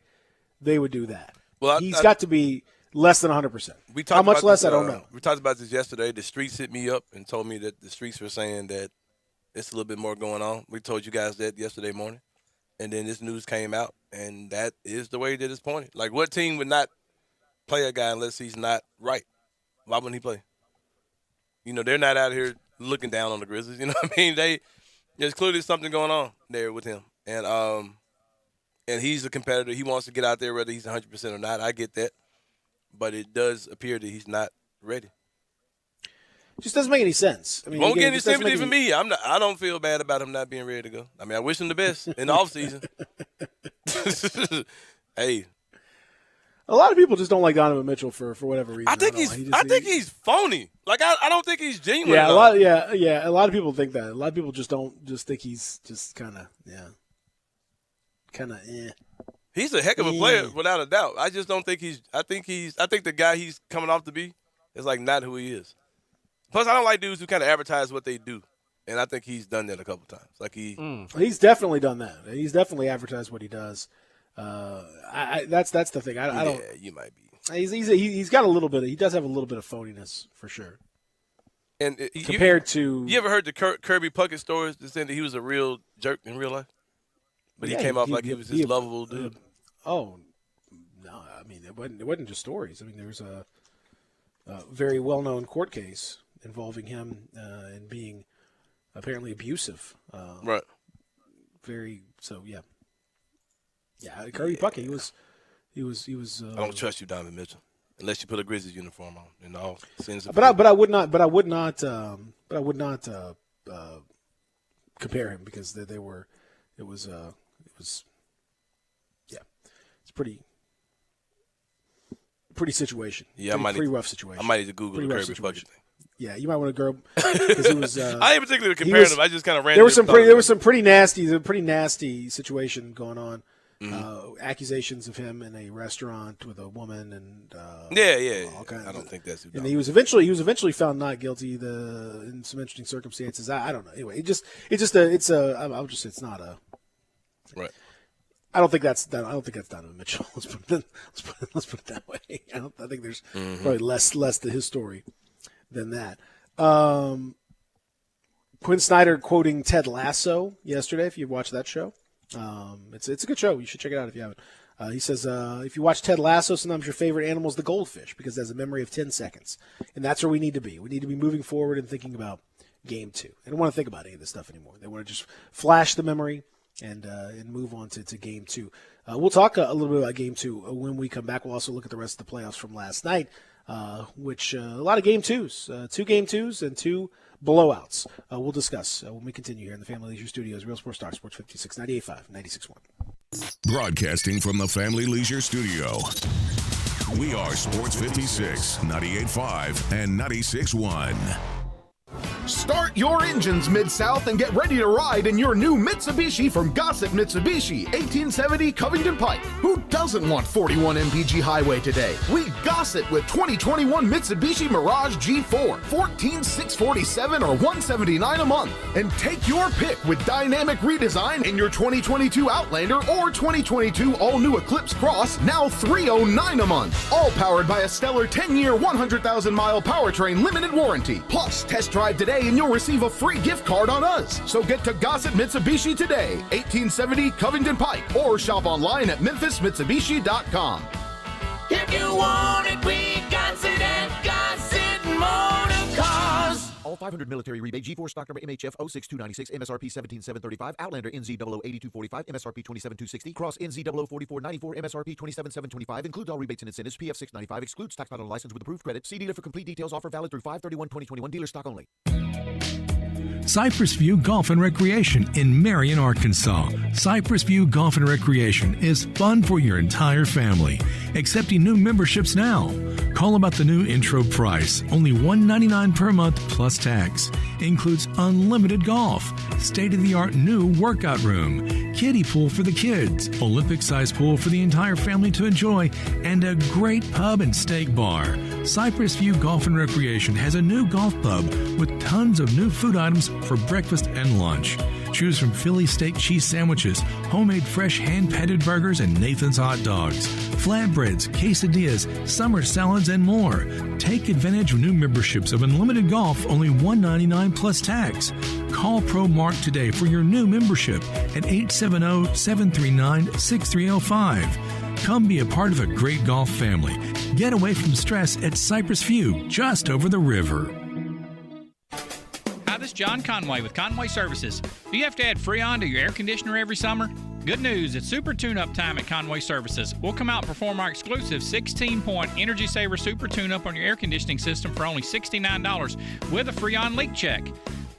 they would do that. Well, he's got to be less than 100%. How much less, I don't know. We talked about this yesterday. The streets hit me up and told me that the streets were saying that it's a little bit more going on. We told you guys that yesterday morning. And then this news came out, and that is the way that it's pointed. Like, what team would not play a guy unless he's not right? Why wouldn't he play? They're not out here looking down on the Grizzlies. You know what I mean? There's clearly something going on there with him. And he's a competitor. He wants to get out there whether he's 100% or not. I get that. But it does appear that he's not ready. Just doesn't make any sense. I mean, won't get any sympathy from me. I don't feel bad about him not being ready to go. I mean, I wish him the best in the offseason. Hey. A lot of people just don't like Donovan Mitchell for whatever reason. I think he's phony. Like I don't think he's genuine. Yeah, a lot of people think that. A lot of people just think he's just kind of eh. He's a heck of a player, without a doubt. I just don't think I think the guy he's coming off to be is like not who he is. Plus, I don't like dudes who kind of advertise what they do, and I think he's done that a couple times. Like he's definitely done that. He's definitely advertised what he does. That's the thing. I don't. Yeah, you might be. He's got a little bit. He does have a little bit of phoniness for sure. And compared to, you ever heard the Kirby Puckett stories that saying that he was a real jerk in real life, but he came off like he was this lovable dude? No, I mean it wasn't just stories. I mean there was a very well-known court case involving him and being apparently abusive. Right. Very so yeah. Yeah, Kirby Puckett. He was. I don't trust you, Donovan Mitchell, unless you put a Grizzlies uniform on. And all sins. But I would not compare him because they were. It was. Yeah, it's pretty situation. Yeah, pretty rough situation. I might need to Google the Kirby bucket thing. Yeah, you might want to go because it was. I ain't particularly comparing them. I just kind of ran. There was some pretty nasty situation going on. Accusations of him in a restaurant with a woman and all kinds I don't think that's. And he was eventually found not guilty. In some interesting circumstances. I don't know. Anyway, it's not a. Right. I don't think that's Donovan Mitchell. Let's put it that way. I think there's probably less to his story than that. Quinn Snyder quoting Ted Lasso yesterday. If you watched that show, it's a good show. You should check it out if you haven't. He says if you watch Ted Lasso, sometimes your favorite animal is the goldfish because it has a memory of 10 seconds, and that's where we need to be. We need to be moving forward and thinking about Game 2. They don't want to think about any of this stuff anymore. They want to just flash the memory and move on to Game 2. We'll talk a little bit about Game 2 when we come back. We'll also look at the rest of the playoffs from last night, which a lot of Game 2s, 2 Game 2s and 2 blowouts. We'll discuss when we continue here in the Family Leisure Studios, Real Sports Talk, Sports 56, 98.5, 96.1. Broadcasting from the Family Leisure Studio. We are Sports 56, 98.5, and 96.1. Start your engines Mid-South and get ready to ride in your new Mitsubishi from Gossett Mitsubishi, 1870 Covington Pike. Who doesn't want 41 MPG highway today? We Gossett with 2021 Mitsubishi Mirage G4, $14,647 or $179 a month. And take your pick with dynamic redesign in your 2022 Outlander or 2022 all-new Eclipse Cross, now $309 a month. All powered by a stellar 10-year, 100,000-mile powertrain limited warranty. Plus, test drive today and you'll receive a free gift card on us. So get to Gossett Mitsubishi today, 1870 Covington Pike, or shop online at memphismitsubishi.com. If you want it, we got it at Gossett Motor Cars. All 500 military rebate, G4 stock number MHF 06296, MSRP 17735, Outlander NZ00 8245, MSRP 27260, Cross NZ00 4494, MSRP 27725, includes all rebates and incentives, PF 695, excludes tax not on license with approved credit. See dealer for complete details. Offer valid through 5/31/2021, dealer stock only. Cypress View Golf and Recreation in Marion, Arkansas. Cypress View Golf and Recreation is fun for your entire family. Accepting new memberships now. Call about the new intro price, only $199 per month plus tax. Includes unlimited golf, state-of-the-art new workout room, kiddie pool for the kids, Olympic-sized pool for the entire family to enjoy, and a great pub and steak bar. Cypress View Golf and Recreation has a new golf pub with tons of new food items for breakfast and lunch. Choose from Philly steak cheese sandwiches, homemade fresh hand-patted burgers, and Nathan's hot dogs, flatbreads, quesadillas, summer salads, and more. Take advantage of new memberships of unlimited golf, only $199 plus tax. Call Pro Mark today for your new membership at 870-739-6305. Come be a part of a great golf family. Get away from stress at Cypress View, just over the river. Hi, this is John Conway with Conway Services. Do you have to add Freon to your air conditioner every summer? Good news, it's super tune-up time at Conway Services. We'll come out and perform our exclusive 16-point Energy Saver Super Tune-Up on your air conditioning system for only $69 with a Freon leak check.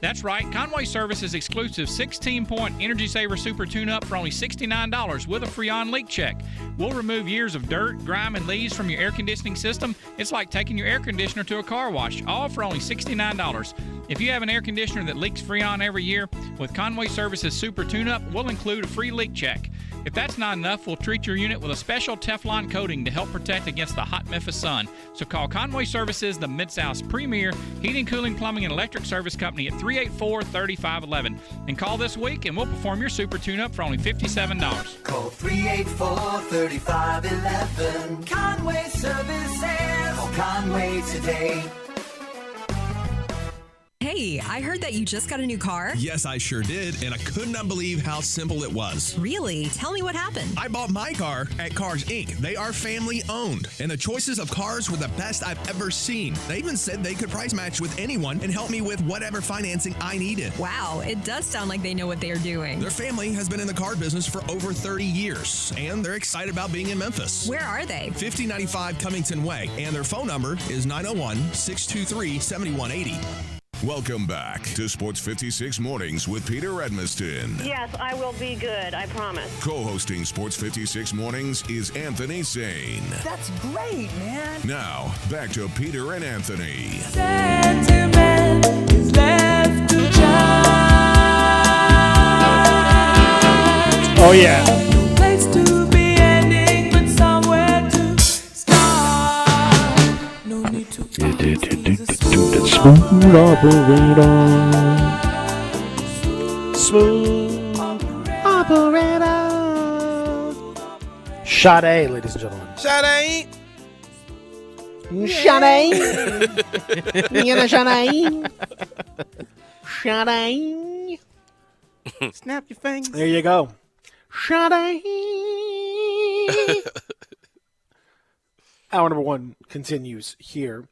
That's right, Conway Services exclusive 16-point Energy Saver Super Tune-Up for only $69 with a Freon leak check. We'll remove years of dirt, grime, and leaves from your air conditioning system. It's like taking your air conditioner to a car wash, all for only $69. If you have an air conditioner that leaks Freon every year, with Conway Services Super Tune-Up, we'll include a free leak check. If that's not enough, we'll treat your unit with a special Teflon coating to help protect against the hot Memphis sun. So call Conway Services, the Mid-South's premier heating, cooling, plumbing, and electric service company at 384-3511. And call this week and we'll perform your super tune-up for only $57. Call 384-3511. Conway Services. Call Conway today. Hey, I heard that you just got a new car. Yes, I sure did, and I could not believe how simple it was. Really? Tell me what happened. I bought my car at Cars Inc. They are family owned, and the choices of cars were the best I've ever seen. They even said they could price match with anyone and help me with whatever financing I needed. Wow, it does sound like they know what they are doing. Their family has been in the car business for over 30 years, and they're excited about being in Memphis. Where are they? 5095 Cummington Way, and their phone number is 901-623-7180. Welcome back to Sports 56 Mornings with Peter Edmiston. Yes, I will be good, I promise. Co-hosting Sports 56 Mornings is Anthony Sane. That's great, man. Now, back to Peter and Anthony. Sentiment is left to child. Oh, yeah. No place to be ending, but somewhere to start. No need to Smooth operator. Smooth operator. Sade, ladies and gentlemen. Sade. Sade. You know Sade. Sade. Snap your fingers. There you go. Sade. Hour number one continues here.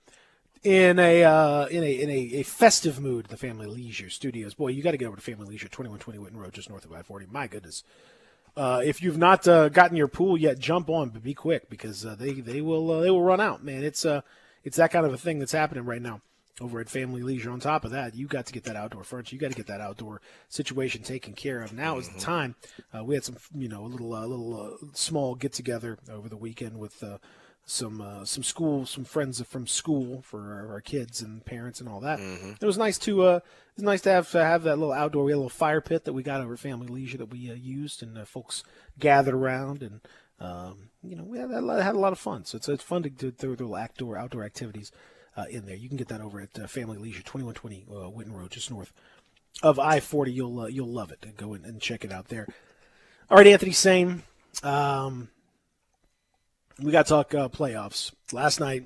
In a festive mood, the Family Leisure Studios. Boy, you got to get over to Family Leisure, 2120 Whitten Road, just north of I-40. My goodness, if you've not gotten your pool yet, jump on, but be quick because they will run out. Man, it's that kind of a thing that's happening right now over at Family Leisure. On top of that, you got to get that outdoor furniture. You got to get that outdoor situation taken care of. Now is the time. We had some a little small get together over the weekend with. Some friends from school for our kids and parents and all that. It was nice to have that little outdoor. We had a little fire pit that we got over Family Leisure that we used, and folks gathered around, and we had a lot of fun. So it's fun to do little outdoor activities in there. You can get that over at Family Leisure, 2120 Whitten Road, just north of I-40. You'll love it. Go in and check it out there. All right, Anthony Sane. We got to talk playoffs. Last night,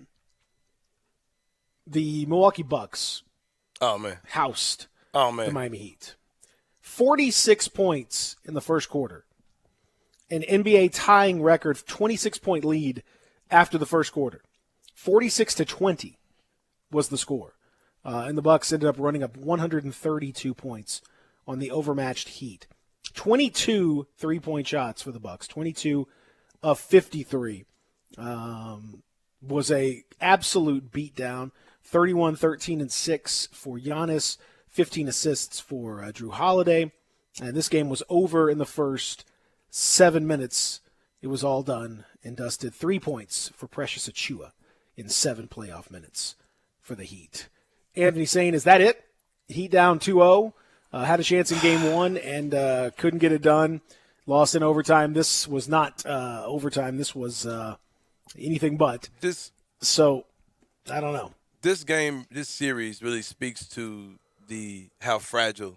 the Milwaukee Bucks housed the Miami Heat. 46 points in the first quarter. An NBA tying record 26-point lead after the first quarter. 46-20 was the score. And the Bucks ended up running up 132 points on the overmatched Heat. 22 three-point shots for the Bucks. 22 of 53. Was a absolute beatdown. 31, 13, and 6 for Giannis. 15 assists for Drew Holiday. And this game was over in the first 7 minutes. It was all done and dusted. 3 points for Precious Achiuwa in 7 playoff minutes for the Heat. Anthony Sane, is that it? Heat down 2-0. Had a chance in game one and couldn't get it done. Lost in overtime. This was not overtime. This was anything but. So, I don't know. This series really speaks to how fragile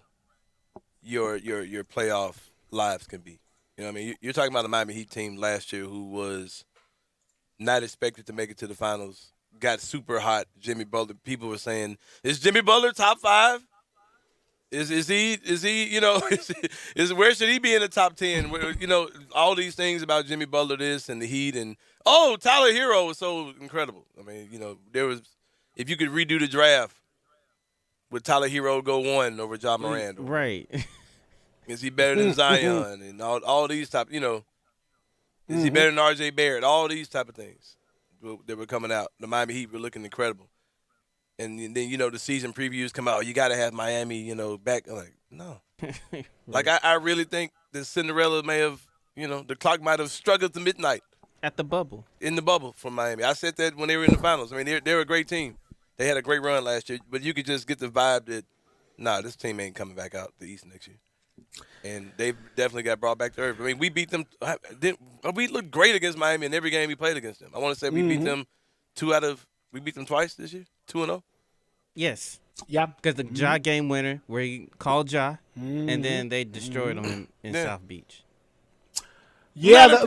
your playoff lives can be. You know what I mean? You're talking about the Miami Heat team last year who was not expected to make it to the finals, got super hot. Jimmy Butler, people were saying, is Jimmy Butler top 5? Is he where should he be in the top 10? All these things about Jimmy Butler, this and the Heat, and Tyler Hero was so incredible. I mean, there was, if you could redo the draft, would Tyler Hero go 1 over John Morant? Right. Is he better than Zion and all these type? Is he better than R.J. Barrett? All these type of things that were coming out. The Miami Heat were looking incredible. And then, the season previews come out. You got to have Miami, back. I'm like, no. Right. Like, I really think that Cinderella may have, the clock might have struck at the midnight. At the bubble. In the bubble from Miami. I said that when they were in the finals. I mean, they're a great team. They had a great run last year. But you could just get the vibe that, this team ain't coming back out the East next year. And they definitely got brought back to earth. I mean, we beat them. We looked great against Miami in every game we played against them. I want to say we beat them we beat them twice this year, 2-0. Yes. Yeah. Because the Ja game winner, where he called Ja, and then they destroyed him in South Beach. Yeah, that's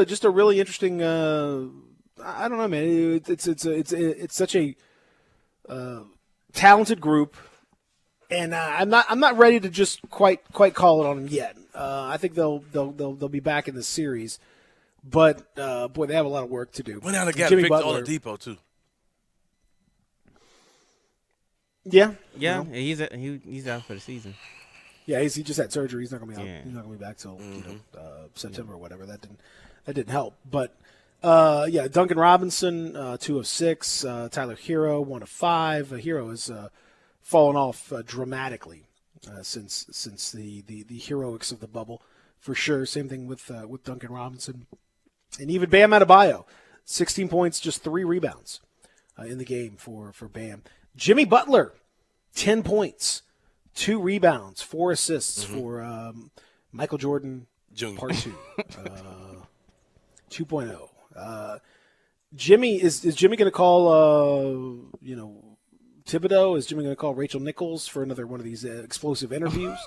just a really interesting. I don't know, man. It's such a talented group, and I'm not ready to just quite call it on them yet. I think they'll be back in the series, but boy, they have a lot of work to do. Went down and got Jimmy Victor Butler, Oladipo too. Yeah, Yeah, he's out for the season. Yeah, he just had surgery. He's not going to be out. Yeah. He's not going to be back till September or whatever. That didn't help. But Duncan Robinson, 2 of 6. Tyler Hero, 1 of 5. Hero has fallen off dramatically since the heroics of the bubble, for sure. Same thing with Duncan Robinson, and even Bam Adebayo, 16 points, just 3 rebounds in the game for Bam. Jimmy Butler, 10 points. 2 rebounds, 4 assists for Michael Jordan Jr. Part 2, 2.0. Jimmy is Jimmy going to call Thibodeau? Is Jimmy going to call Rachel Nichols for another one of these explosive interviews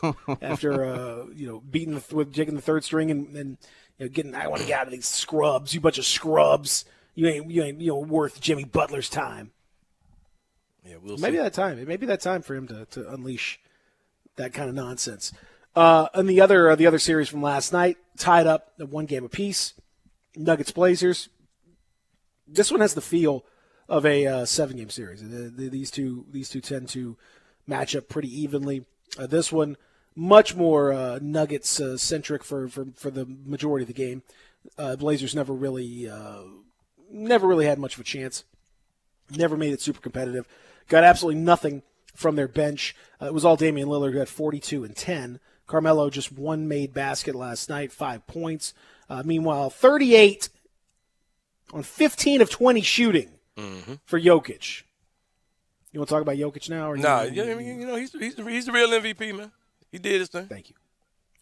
after beating taking the third string and getting, I want to get out of these scrubs, you bunch of scrubs, you ain't worth Jimmy Butler's time. Yeah, we'll Maybe see. that time. It may be that time for him to unleash that kind of nonsense. And the other series from last night, tied up at 1 game apiece. Nuggets Blazers. This one has the feel of a 7-game series. These two tend to match up pretty evenly. This one much more Nuggets centric for the majority of the game. Blazers never really had much of a chance. Never made it super competitive. Got absolutely nothing from their bench. It was all Damian Lillard, who had 42 and 10. Carmelo just 1 made basket last night, 5 points. Meanwhile, 38 on 15 of 20 shooting for Jokic. You want to talk about Jokic now? Or Nah, he's the real MVP, man. He did his thing. Thank you.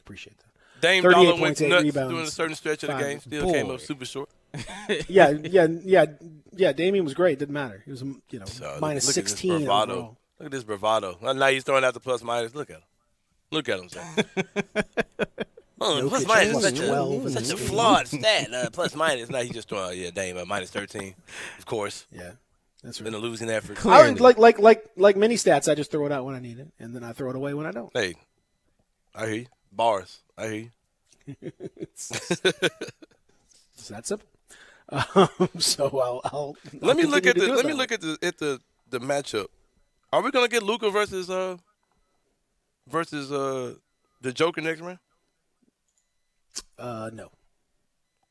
Appreciate that. Dame 38 Dollar went points, 8 nuts rebounds, during a certain stretch of the 5 game. Still came up super short. Yeah. Damian was great. Didn't matter. He was minus Look at this 16 bravado. overall. Look at this bravado. Now he's throwing out the plus minus. Look at him. Look at him, Zach. Plus minus is such a flawed stat. Plus minus. Now he's just throwing Dame minus 13, of course. Yeah, that's right. Been a losing effort. I would, like mini stats, I just throw it out when I need it, and then I throw it away when I don't. Hey, I hear you. Bars. I hear you. It's that simple. So I'll let me look at continue to do it let me that look at the matchup. Are we gonna get Luka versus the Joker next round? No.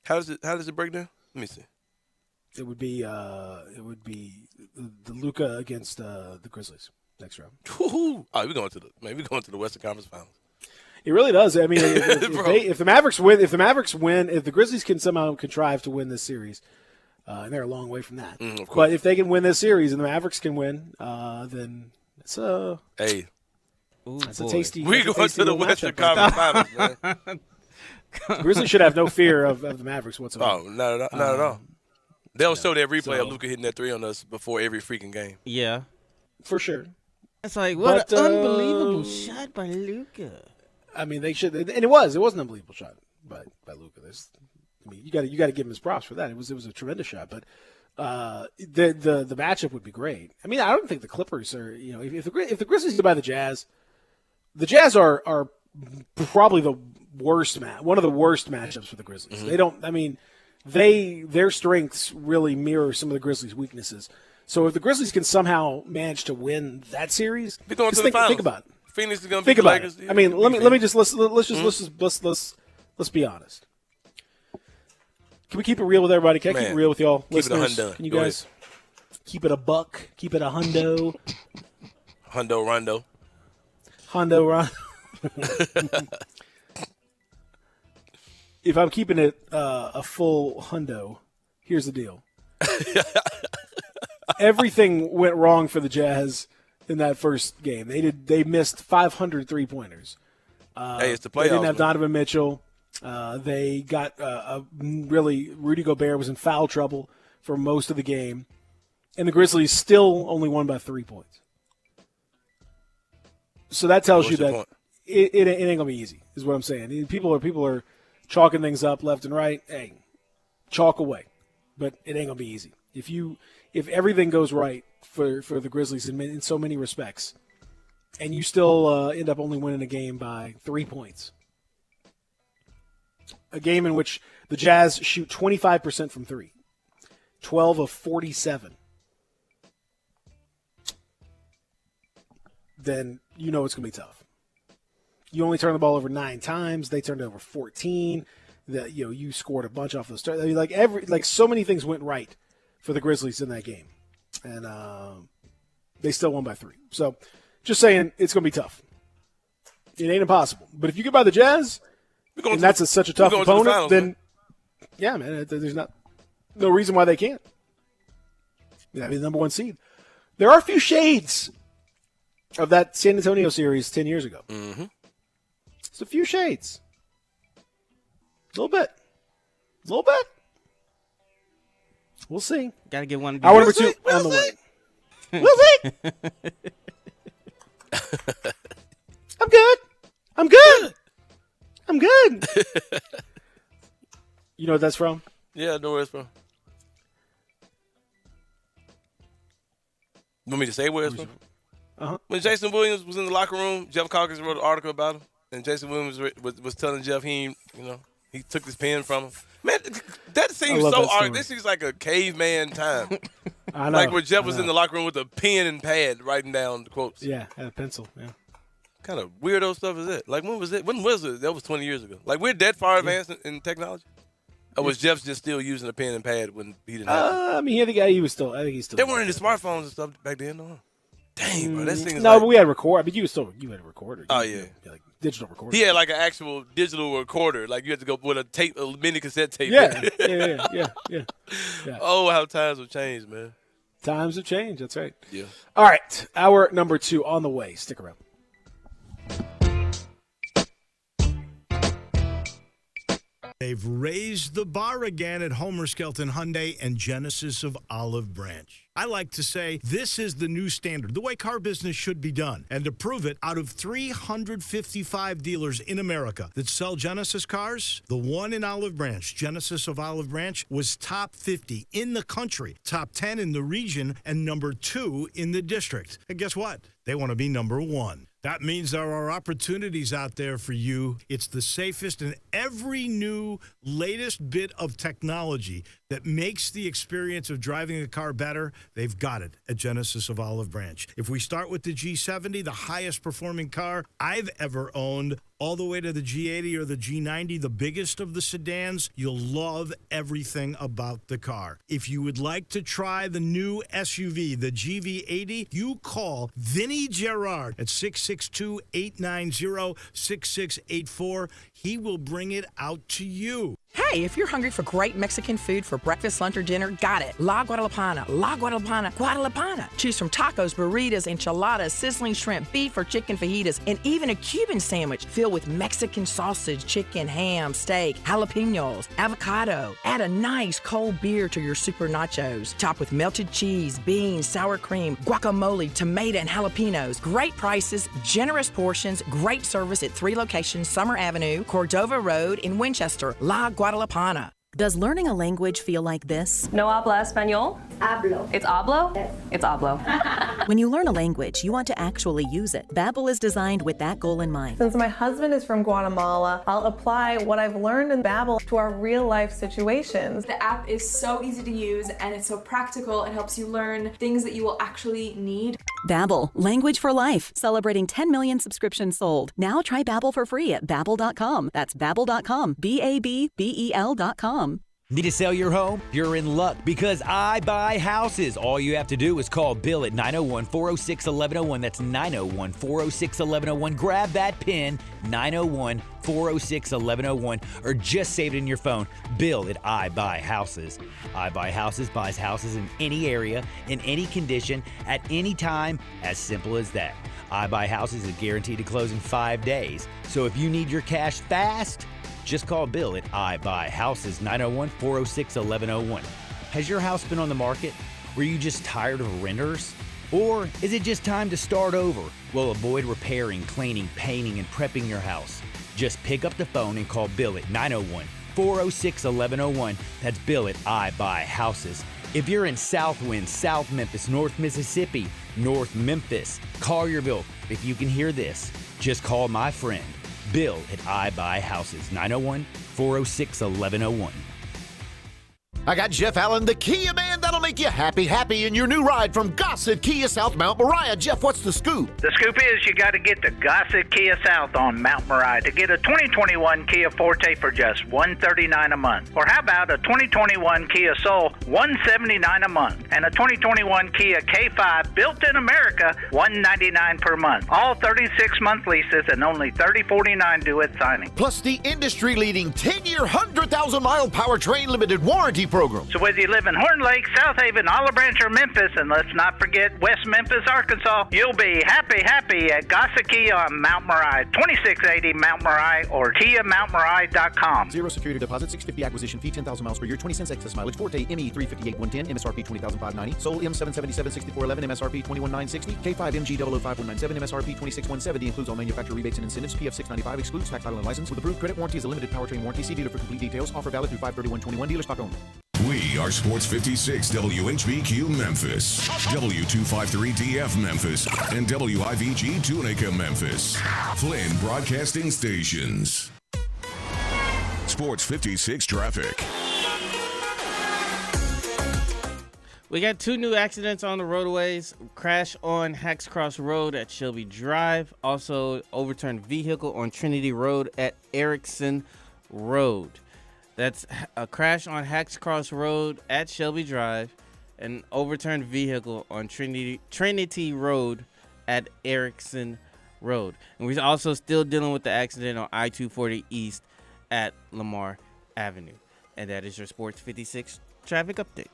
How does it break down? Let me see. It would be the Luka against the Grizzlies next round. Woo-hoo. All right, we're going to the Western Conference Finals. It really does. I mean, if the Mavericks win, if the Grizzlies can somehow contrive to win this series, and they're a long way from that. But if they can win this series and the Mavericks can win, then it's a that's a tasty. We going to the Western Conference Finals, man. Grizzlies should have no fear of the Mavericks whatsoever. Oh, not at all. They'll show that replay of Luka hitting that 3 on us before every freaking game. Yeah, for sure. It's like what an unbelievable shot by Luka. I mean, they should, and it was an unbelievable shot by Luka. You got to give him his props for that. It was a tremendous shot, but the matchup would be great. I mean, I don't think the Clippers are, if the Grizzlies get by the Jazz are probably the worst one of the worst matchups for the Grizzlies. They don't. I mean, their strengths really mirror some of the Grizzlies' weaknesses. So if the Grizzlies can somehow manage to win that series, They're going to the finals. Think about it. Phoenix is going to Think beat the about Lakers. it. I mean, let's be honest. Can we keep it real with everybody? Can I keep it real with y'all, keep listeners? it a hundo. Can you Go guys keep it a buck? Keep it a hundo. Hundo Rondo. Hondo Rondo. If I'm keeping it a full hundo, here's the deal. Everything went wrong for the Jazz in that first game. They missed 500 3-pointers. Hey, it's the playoffs. They didn't have man. Donovan Mitchell. They got Rudy Gobert was in foul trouble for most of the game, and the Grizzlies still only won by 3 points. So that tells you that it ain't gonna be easy, is what I'm saying. People are chalking things up left and right. Hey, chalk away, but it ain't gonna be easy. If you if everything goes right for the Grizzlies in so many respects, and you still end up only winning a game by 3 points. A game in which the Jazz shoot 25% from three, 12 of 47. Then you know it's going to be tough. You only turn the ball over 9 times. They turned it over 14. You scored a bunch off the start. I mean, so many things went right for the Grizzlies in that game, and they still won by 3. So, just saying, it's going to be tough. It ain't impossible, but if you get by the Jazz, and that's such a tough opponent, finals, then yeah, man, there's no reason why they can't. That'd be the number 1 seed. There are a few shades of that San Antonio series 10 years ago. Mm-hmm. It's a few shades. A little bit. We'll see. Got to get one. Hour number 2 on the way. We'll see. I'm good. You know what that's from? Yeah, I know where it's from. You want me to say where it's from? Uh-huh. When Jason Williams was in the locker room, Jeff Calkins wrote an article about him, and Jason Williams was telling Jeff he took his pen from him. Man, that seems so odd. This seems like a caveman time. I know. Like where Jeff was in the locker room with a pen and pad writing down the quotes. Yeah, and a pencil. Yeah. Kind of weirdo stuff is it? Like when was it? When was it? That was 20 years ago. Like we're that far advanced in technology. Or was Jeff just still using a pen and pad when he didn't have it? I mean, I think he's still. They weren't into smartphones and stuff back then, though. Dang, bro, that thing. No, but we had a recorder. But you had a recorder. Oh yeah, like digital recorder. He had like an actual digital recorder. Like you had to go with a mini cassette tape. Yeah. Oh, how times have changed, man. Times have changed. That's right. Yeah. All right, hour number 2 on the way. Stick around. They've raised the bar again at Homer Skelton Hyundai and Genesis of Olive Branch. I like to say this is the new standard, the way car business should be done. And to prove it, out of 355 dealers in America that sell Genesis cars, the one in Olive Branch, Genesis of Olive Branch, was top 50 in the country, top 10 in the region, and number 2 in the district. And guess what? They want to be number 1. That means there are opportunities out there for you. It's the safest, and every new, latest bit of technology that makes the experience of driving a car better, they've got it at Genesis of Olive Branch. If we start with the G70, the highest performing car I've ever owned, all the way to the G80 or the G90, the biggest of the sedans, you'll love everything about the car. If you would like to try the new SUV, the GV80, you call Vinny Gerard at 662-890-6684. He will bring it out to you. Hey, if you're hungry for great Mexican food for breakfast, lunch, or dinner, got it. La Guadalupana, La Guadalupana, Guadalupana. Choose from tacos, burritos, enchiladas, sizzling shrimp, beef or chicken fajitas, and even a Cuban sandwich filled with Mexican sausage, chicken, ham, steak, jalapenos, avocado. Add a nice cold beer to your super nachos. Top with melted cheese, beans, sour cream, guacamole, tomato, and jalapenos. Great prices, generous portions, great service at 3 locations, Summer Avenue, Cordova Road in Winchester, La Guadalupana. Does learning a language feel like this? No habla español? Hablo. It's hablo? Yes. It's hablo. When you learn a language, you want to actually use it. Babbel is designed with that goal in mind. Since my husband is from Guatemala, I'll apply what I've learned in Babbel to our real-life situations. The app is so easy to use and it's so practical. It helps you learn things that you will actually need. Babbel, language for life, celebrating 10 million subscriptions sold. Now try Babbel for free at babbel.com. That's babbel.com, BABBEL.com. Need to sell your home? You're in luck because I Buy Houses. All you have to do is call Bill at 901-406-1101. That's 901-406-1101. Grab that PIN, 901-406-1101, or just save it in your phone. Bill at I Buy Houses. I Buy Houses buys houses in any area, in any condition, at any time, as simple as that. I Buy Houses is guaranteed to close in 5 days. So if you need your cash fast, just call Bill at I Buy Houses, 901-406-1101. Has your house been on the market? Were you just tired of renters? Or is it just time to start over? Well, avoid repairing, cleaning, painting, and prepping your house. Just pick up the phone and call Bill at 901-406-1101. That's Bill at I Buy Houses. If you're in Southwind, South Memphis, North Mississippi, North Memphis, Collierville, if you can hear this, just call my friend Bill at I Buy Houses, 901-406-1101. I got Jeff Allen, the Kia man that'll make you happy in your new ride from Gossett Kia South Mount Moriah. Jeff, what's the scoop? The scoop is you got to get to Gossett Kia South on Mount Moriah to get a 2021 Kia Forte for just $139 a month. Or how about a 2021 Kia Soul, $179 a month, and a 2021 Kia K5 built in America, $199 per month. All 36-month leases and only $30.49 due at signing. Plus the industry-leading 10-year, 100,000-mile powertrain limited warranty program. So whether you live in Horn Lake, South Haven, Olive Branch, or Memphis, and let's not forget West Memphis, Arkansas, you'll be happy at Gossett Kia on Mount Moriah, 2680 Mount Moriah, or KiaMountMoriah.com. Zero security deposit, $650 acquisition fee, 10,000 miles per year, 20 cents excess mileage. Forte ME 358 110, MSRP 20,590. Soul M777 6411, MSRP 21960. K5 MG 005197, MSRP 26170. Includes all manufacturer rebates and incentives. PF 695 excludes tax, title, and license. With approved credit warranty is a limited powertrain warranty. See dealer for complete details. Offer valid through 5/31/21. Dealer stock only. We are Sports 56 WHBQ Memphis, W253DF Memphis, and WIVG Tunica Memphis. Flynn Broadcasting Stations. Sports 56 traffic. We got 2 new accidents on the roadways. Crash on Hacks Cross Road at Shelby Drive. Also, overturned vehicle on Trinity Road at Erickson Road. That's a crash on Hacks Cross Road at Shelby Drive. An overturned vehicle on Trinity Road at Erickson Road. And we're also still dealing with the accident on I-240 East at Lamar Avenue. And that is your Sports 56 traffic update.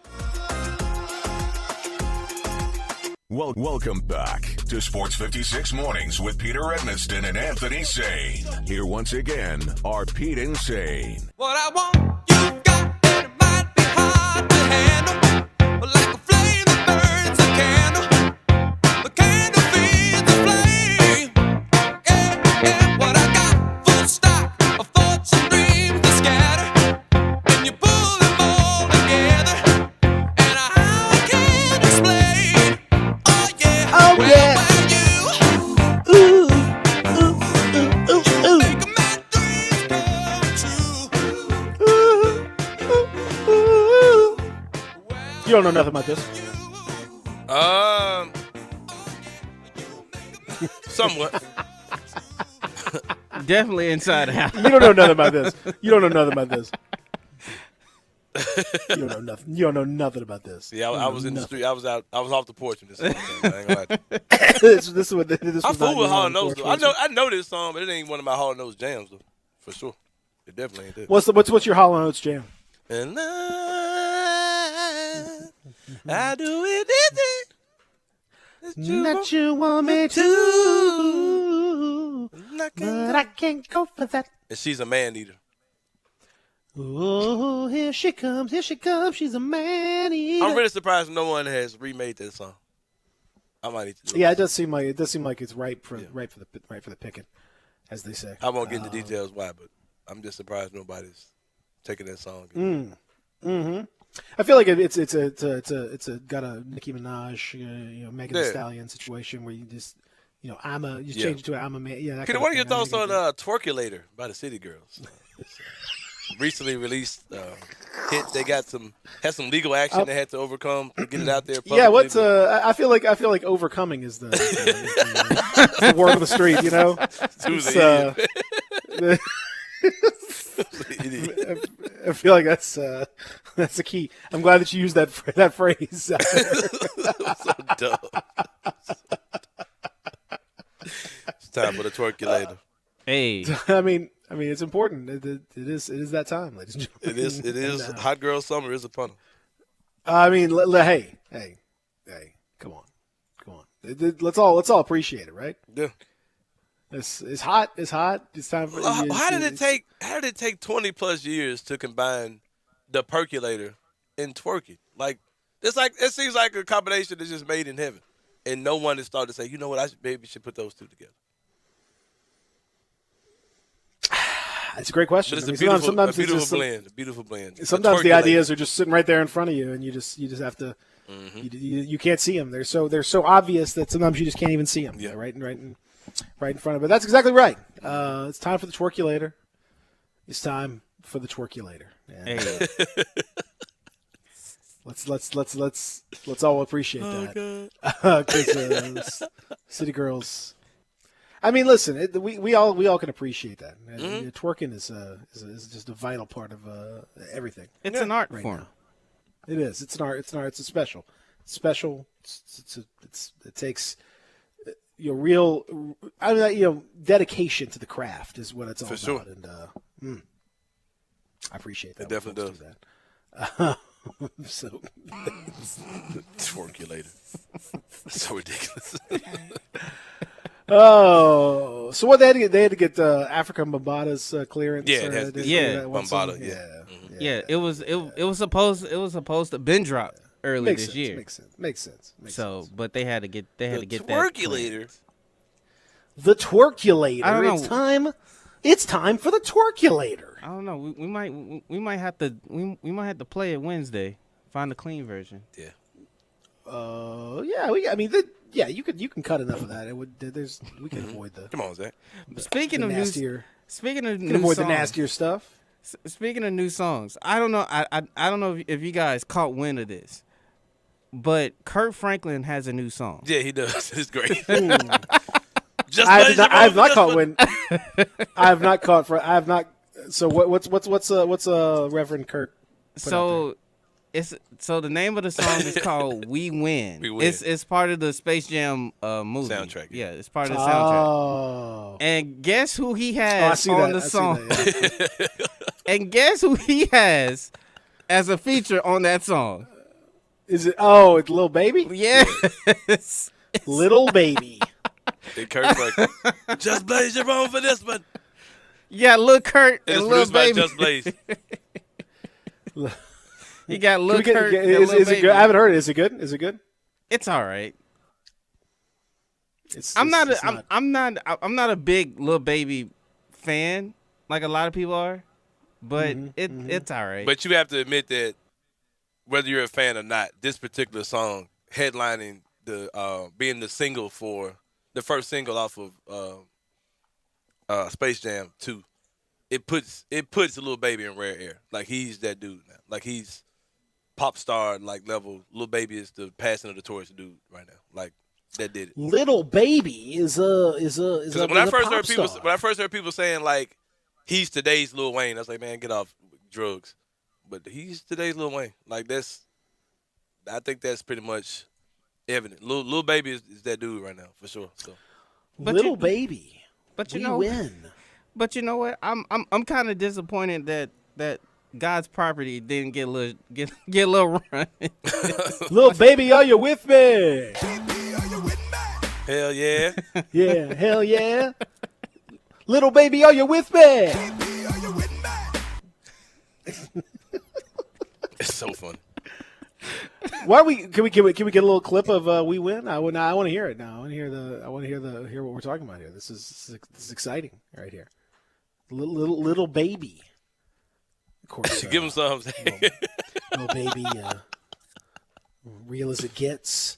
Welcome back to Sports 56 Mornings with Peter Edmiston and Anthony Sane. Here once again are Pete and Sane. What I want, you got, and it might be hard to handle. But like a flame that burns a candle, the candle feeds the flame. Yeah, what I got, full stock of thoughts and dreams that scatter. And you pull them all together, and how I can't explain. Oh yeah, well, You don't know nothing about this. Somewhat. Definitely inside out. You don't know nothing about this. You don't know nothing about this. You don't know nothing. You don't know nothing about this. Yeah, I was in the street. I was off the porch when this song came. I ain't gonna lie to you. this is what this I was fool not with your Hall on Nose porch, though. was it? I know this song, but it ain't one of my Hall Nose jams though, for sure. It definitely ain't that. What's your Hall & Oates jam? And I do it easy. That you want me to, but I can't go for that. And she's a man eater. Oh, here she comes, she's a man eater. I'm really surprised no one has remade that song. I might need to do Yeah, it does seem like it's ripe for the picking, as they say. I won't get into details why, but I'm just surprised nobody's taking that song. Mm-hmm. I feel like it's got a Nicki Minaj, Megan Thee Stallion situation where you just, change it to I'm a man. Yeah. Peter, what are your thoughts on Twerkulator by the City Girls? Recently released hit. They had some legal action they had to overcome to get it out there publicly. Yeah, I feel like overcoming is the word of the street, I feel like that's the key. I'm glad that you used that phrase. So dumb. It's time for the Twerkulator. Hey, I mean, it's important. It is that time, ladies and gentlemen. It is. Hot girl summer is upon us. I mean, hey, come on. Let's all appreciate it, right? Yeah. It's hot. It's time for. How did it take 20+ years to combine the percolator and twerking? Like it seems like a combination that's just made in heaven, and no one has started to say, you know what, maybe should put those two together. It's a great question. But it's I mean, a sometimes beautiful it's just blend. A beautiful blend. Sometimes the ideas are just sitting right there in front of you, and you just have to. You can't see them. They're so obvious that sometimes you just can't even see them. Yeah. Right in front of it. That's exactly right. It's time for the twerkulator. It's time for the twerkulator. And, Hey. let's all appreciate that. 'Cause, City Girls. I mean, listen, we all can appreciate that. Twerking is just a vital part of everything. It's an art right form. now. It is. It's an art. It's an art. It's a special. It's special. It takes real. I mean, dedication to the craft is what it's all For about. sure. And I appreciate that. It definitely does. That. So twerkulator. So ridiculous. Oh, so what they had to get African Bambaata's clearance. Yeah, it has to be. Bambaataa. Yeah. It was supposed to been dropped early Makes this year. Makes sense. But they had to get that twerkulator. The twerkulator. I don't know. It's time for the twerkulator. I don't know. We might have to play it Wednesday. Find the clean version. Yeah. Yeah. You can cut enough of that. We can avoid the. Come on, Zach. Speaking of nastier. Speaking of You new can avoid songs, the nastier stuff. Speaking of new songs, I don't know. I don't know if you guys caught wind of this, but Kirk Franklin has a new song. Yeah, he does. It's great. I have not caught wind. I have not caught. I have not. So what's Reverend Kirk? So the name of the song is called "We Win." We Win. It's part of the Space Jam movie soundtrack. Yeah, it's part of the soundtrack. And guess who he has on the song? And guess who he has as a feature on that song? Is it? Oh, it's Lil Baby. Yes, Little Baby. Hey, Kirk Franklin. Just Blaze, you're wrong for this one. Yeah, Lil Kurt and Lil produced by Baby. Just Blaze. You got Lil Kurt. Is it good? I haven't heard it. Is it good? Is it good? It's all right. I'm not a big Lil Baby fan like a lot of people are, but it's all right. But you have to admit that whether you're a fan or not, this particular song headlining the being the single for the first single off of Space Jam 2, it puts Lil Baby in rare air. Like he's that dude now. Like he's pop star like level. Lil Baby is the passing of the torch dude right now. Like that did it. Little Baby is a when I first heard people saying like he's today's Lil Wayne, I was like, man, get off drugs. But he's today's Lil Wayne. Like I think that's pretty much evident. Lil Baby is that dude right now for sure. So Little Baby. But we win. But you know what? I'm kind of disappointed that God's Property didn't get a little run. Little Baby, are you with me? Hell yeah. Yeah, hell yeah. Little Baby, are you with me? It's so funny. Why can we get a little clip of "We Win"? I want to hear it now. I want to hear what we're talking about here. This is exciting right here. Little Baby. Of course, give him some. Little Baby, Real as It Gets,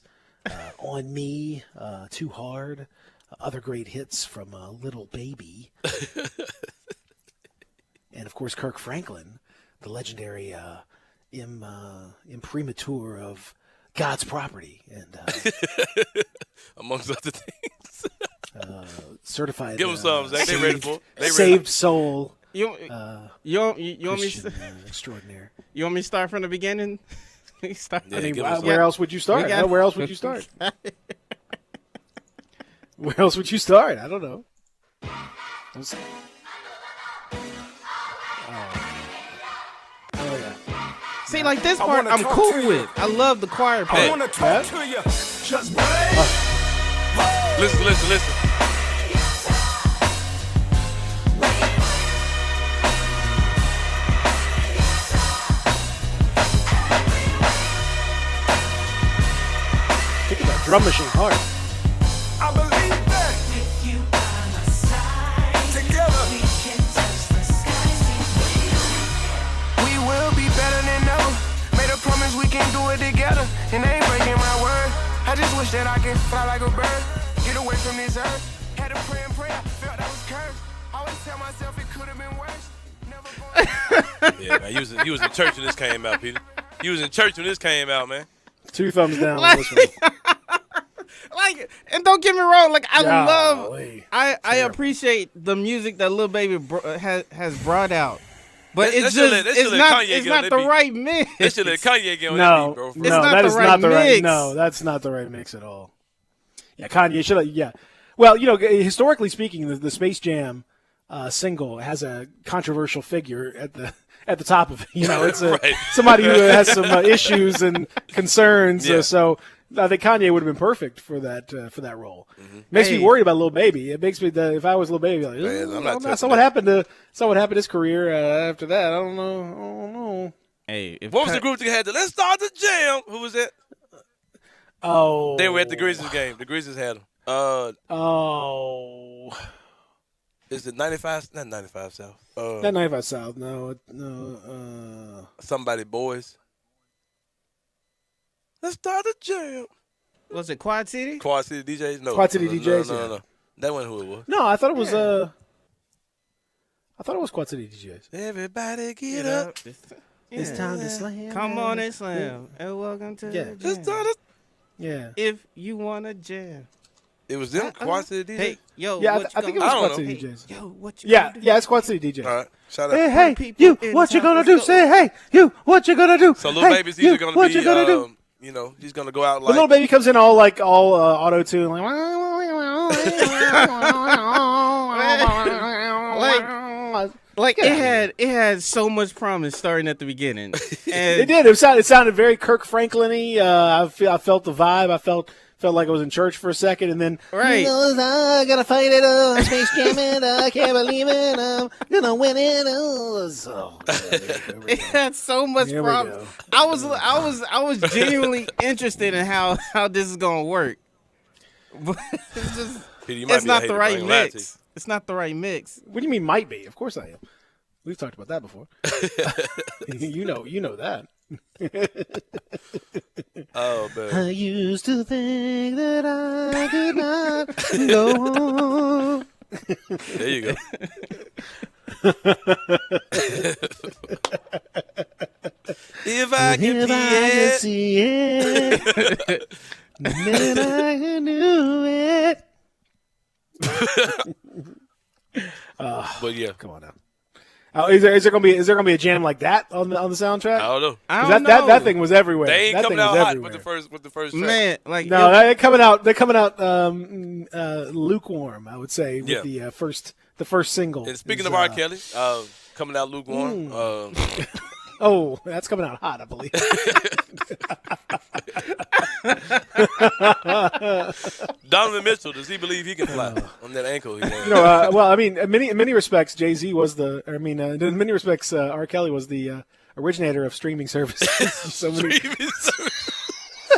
On Me, Too Hard, other great hits from Little Baby, and of course Kirk Franklin, the legendary imprimatur of God's Property, and amongst other things, certified. Give them some, Zach. They ready for it. Saved soul. You want me extraordinaire. You want me to start from the beginning? Where else would you start? Where else would you start? Where else would you start? I don't know. Oh yeah. See, like this part, I'm cool with. I love the choir part. I want to talk to you. Just Listen. Think about drum machine hard. I believe that with you by my side, together we can touch the sky. and they ain't breaking my word. I just wish that I could fly like a bird, get away from this earth. Had to pray and pray, I felt I was cursed. Always tell myself it could have been worse. Yeah, man. You was in church when this came out, Peter. You was in church when this came out, man. 2 thumbs down on this one. Like, and don't get me wrong, like Golly. I appreciate the music that Lil Baby has brought out, but it's not the right mix. They should let Kanye get on No, that beat, bro. no, that is not the right. No, that's not the right mix at all. Yeah, Kanye should. Yeah, well, historically speaking, the Space Jam single has a controversial figure at the top of it. It's Right. somebody who has some issues and concerns. Yeah. So I think Kanye would have been perfect for that role. Mm-hmm. Makes me worried about Lil Baby. It makes me if I was Lil Baby, like, Man, I'm not so what happened to his career after that? I don't know. Hey, What was the group that had the Let's Start the Jam? Who was that? Oh, They were at the Grizzlies game. The Grizzlies had them. Is it 95? Not 95 South. Not 95 South. No. Somebody Boys. Let's start the jam. Was it Quad City? Quad City DJs? No. Quad City DJs, No. That wasn't who it was. No, I thought it was Quad City DJs. Everybody get up. It's time to slam. Come on and slam. And welcome to the Let's jam. start it. Yeah. If you want to jam. It was them, Quad City DJs? Hey, yo, Yeah, what I you think it gonna was do? Quad City Hey, DJs. yo, what you Yeah, gonna do? yeah, it's Quad City DJs. All right. Shout out. Hey, people you, in what you town, gonna let's do? go. Say, hey, you, what you gonna do? So Lil Hey, Baby's you, either going to what be, you gonna do? he's going to go out The like. Little Baby comes in all auto tune, like, Like it had so much promise starting at the beginning. And it did. It sounded very Kirk Franklin-y. I felt the vibe. I felt like I was in church for a second, and then Right. I gotta fight it up, Space Jam it, I can't believe it, I'm gonna win it. it had so much Here we promise. go. I was genuinely interested in how this is gonna work. But it's just Peter, you might it's be a not hater, the but I right ain't gonna lie to mix. It's not the right mix. What do you mean might be? Of course I am. We've talked about that before. you know that. Oh, man. I used to think that I could not go on. There you go. If I can see it, then I can do it. But yeah, come on now. Is there gonna be a jam like that on the soundtrack? I don't know. 'Cause that thing was everywhere. They ain't that coming thing out was hot everywhere. with the first track. Man, like No, they're coming out lukewarm. I would say with Yeah. the first single. And speaking is, of R. Kelly, coming out lukewarm. Oh, that's coming out hot, I believe. Donovan Mitchell, does he believe he can fly on that ankle? He has? Well, I mean, in many respects, Jay-Z was in many respects, R. Kelly was the originator of streaming services. So many.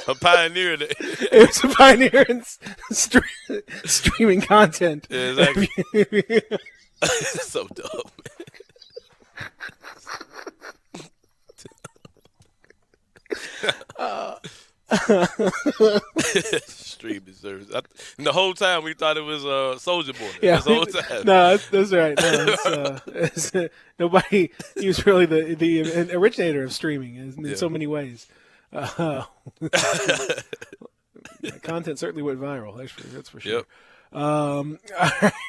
A pioneer. It was a pioneer in streaming content. Yeah, exactly. So dumb. Streaming service. And the whole time we thought it was Soulja Boy. Yeah, the whole time. No, that's right. No, nobody. He was really the originator of streaming in so many ways. Content certainly went viral. That's for sure. Yep. All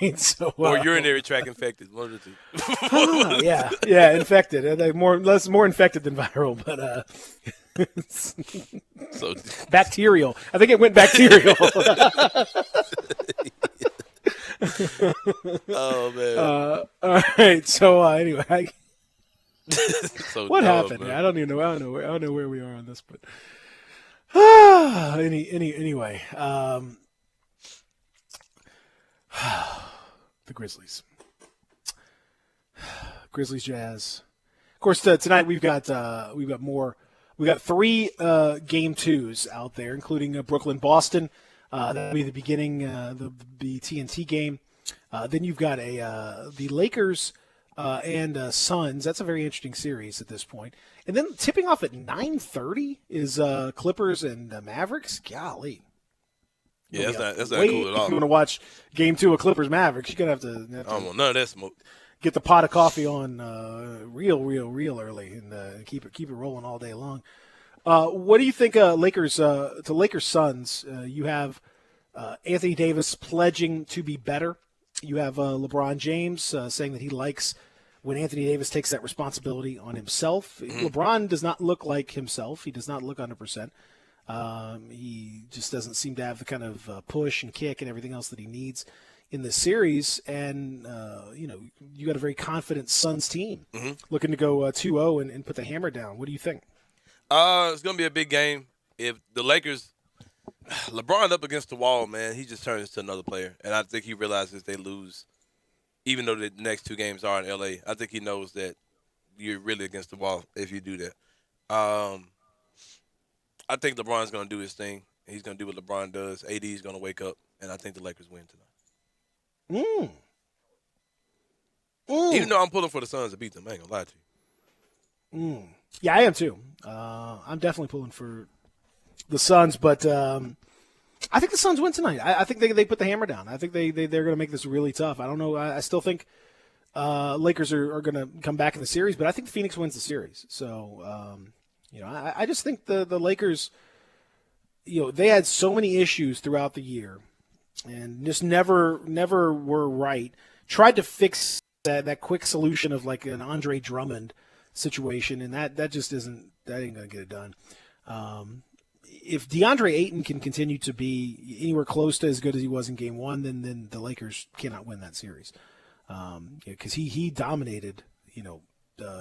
right, so Or urinary tract infected. One of the two. yeah, infected. They're more infected than viral, but so bacterial. I think it went bacterial. Oh man. All right. So anyway, so what dumb, happened? man. I don't even know. I don't know where we are on this, but anyway. The Grizzlies. Grizzlies Jazz. Of course, tonight we've got more. We got 3 game 2s out there, including Brooklyn Boston. That'll be the beginning, the TNT game. Then you've got the Lakers and Suns. That's a very interesting series at this point. And then tipping off at 9:30 is Clippers and Mavericks. Golly. Yeah, that's not cool at all. If you want to watch Game 2 of Clippers Mavericks, you're going to have to. I don't want none of that smoke. Get the pot of coffee on real early and keep it rolling all day long. What do you think, Lakers Suns? You have Anthony Davis pledging to be better. You have LeBron James saying that he likes when Anthony Davis takes that responsibility on himself. LeBron does not look like himself. He does not look 100%. He just doesn't seem to have the kind of push and kick and everything else that he needs in this series. And, you got a very confident Suns team looking to go 2-0 and put the hammer down. What do you think? It's going to be a big game. If the Lakers – LeBron up against the wall, man, he just turns to another player. And I think he realizes they lose, even though the next 2 games are in L.A. I think he knows that you're really against the wall if you do that. I think LeBron's going to do his thing. He's going to do what LeBron does. AD is going to wake up, and I think the Lakers win tonight. Even though I'm pulling for the Suns to beat them, I ain't going to lie to you. Yeah, I am too. I'm definitely pulling for the Suns, but I think the Suns win tonight. I think they put the hammer down. I think they're going to make this really tough. I don't know. I still think Lakers are going to come back in the series, but I think Phoenix wins the series. So, I just think the Lakers, they had so many issues throughout the year and just never were right. Tried to fix that quick solution of like an Andre Drummond situation, and that ain't going to get it done. If DeAndre Ayton can continue to be anywhere close to as good as he was in Game 1, then the Lakers cannot win that series. Because he dominated,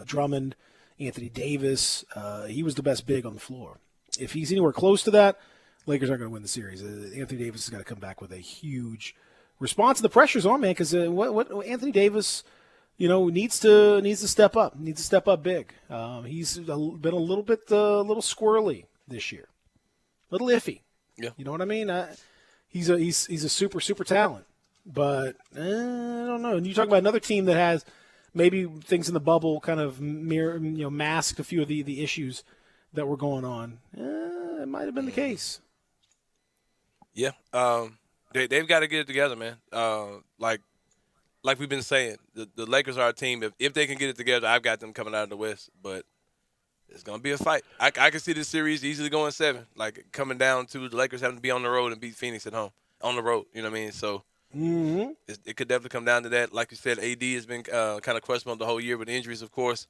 Drummond, Anthony Davis. He was the best big on the floor. If he's anywhere close to that, Lakers aren't going to win the series. Anthony Davis has got to come back with a huge response. The pressure's on, man, because what Anthony Davis, needs to step up. Needs to step up big. He's been a little squirrely this year. Little iffy. Yeah. You know what I mean? He's a super talent, but I don't know. And you talk about another team that has maybe things in the bubble kind of masked a few of the issues that were going on. It might have been the case. Yeah. They've got to get it together, man. Like we've been saying, the Lakers are a team. If they can get it together, I've got them coming out of the West, but it's going to be a fight. I can see this series easily going 7, like coming down to the Lakers having to be on the road and beat Phoenix at home. On the road, you know what I mean? So it could definitely come down to that. Like you said, AD has been kind of questionable the whole year with injuries, of course.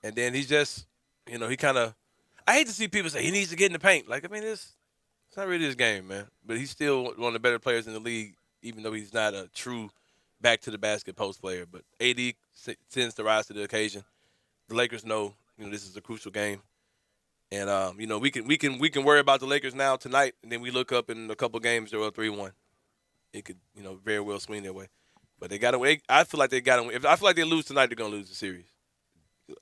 And then he's just, he kind of – I hate to see people say he needs to get in the paint. Like, I mean, it's not really his game, man. But he's still one of the better players in the league, even though he's not a true back-to-the-basket post player. But AD tends to rise to the occasion. The Lakers know – this is a crucial game, and we can worry about the Lakers now tonight, and then we look up in a couple games they're up 3-1. It could very well swing their way, but they got to win. I feel like they got to win. If I feel like they lose tonight, they're gonna lose the series.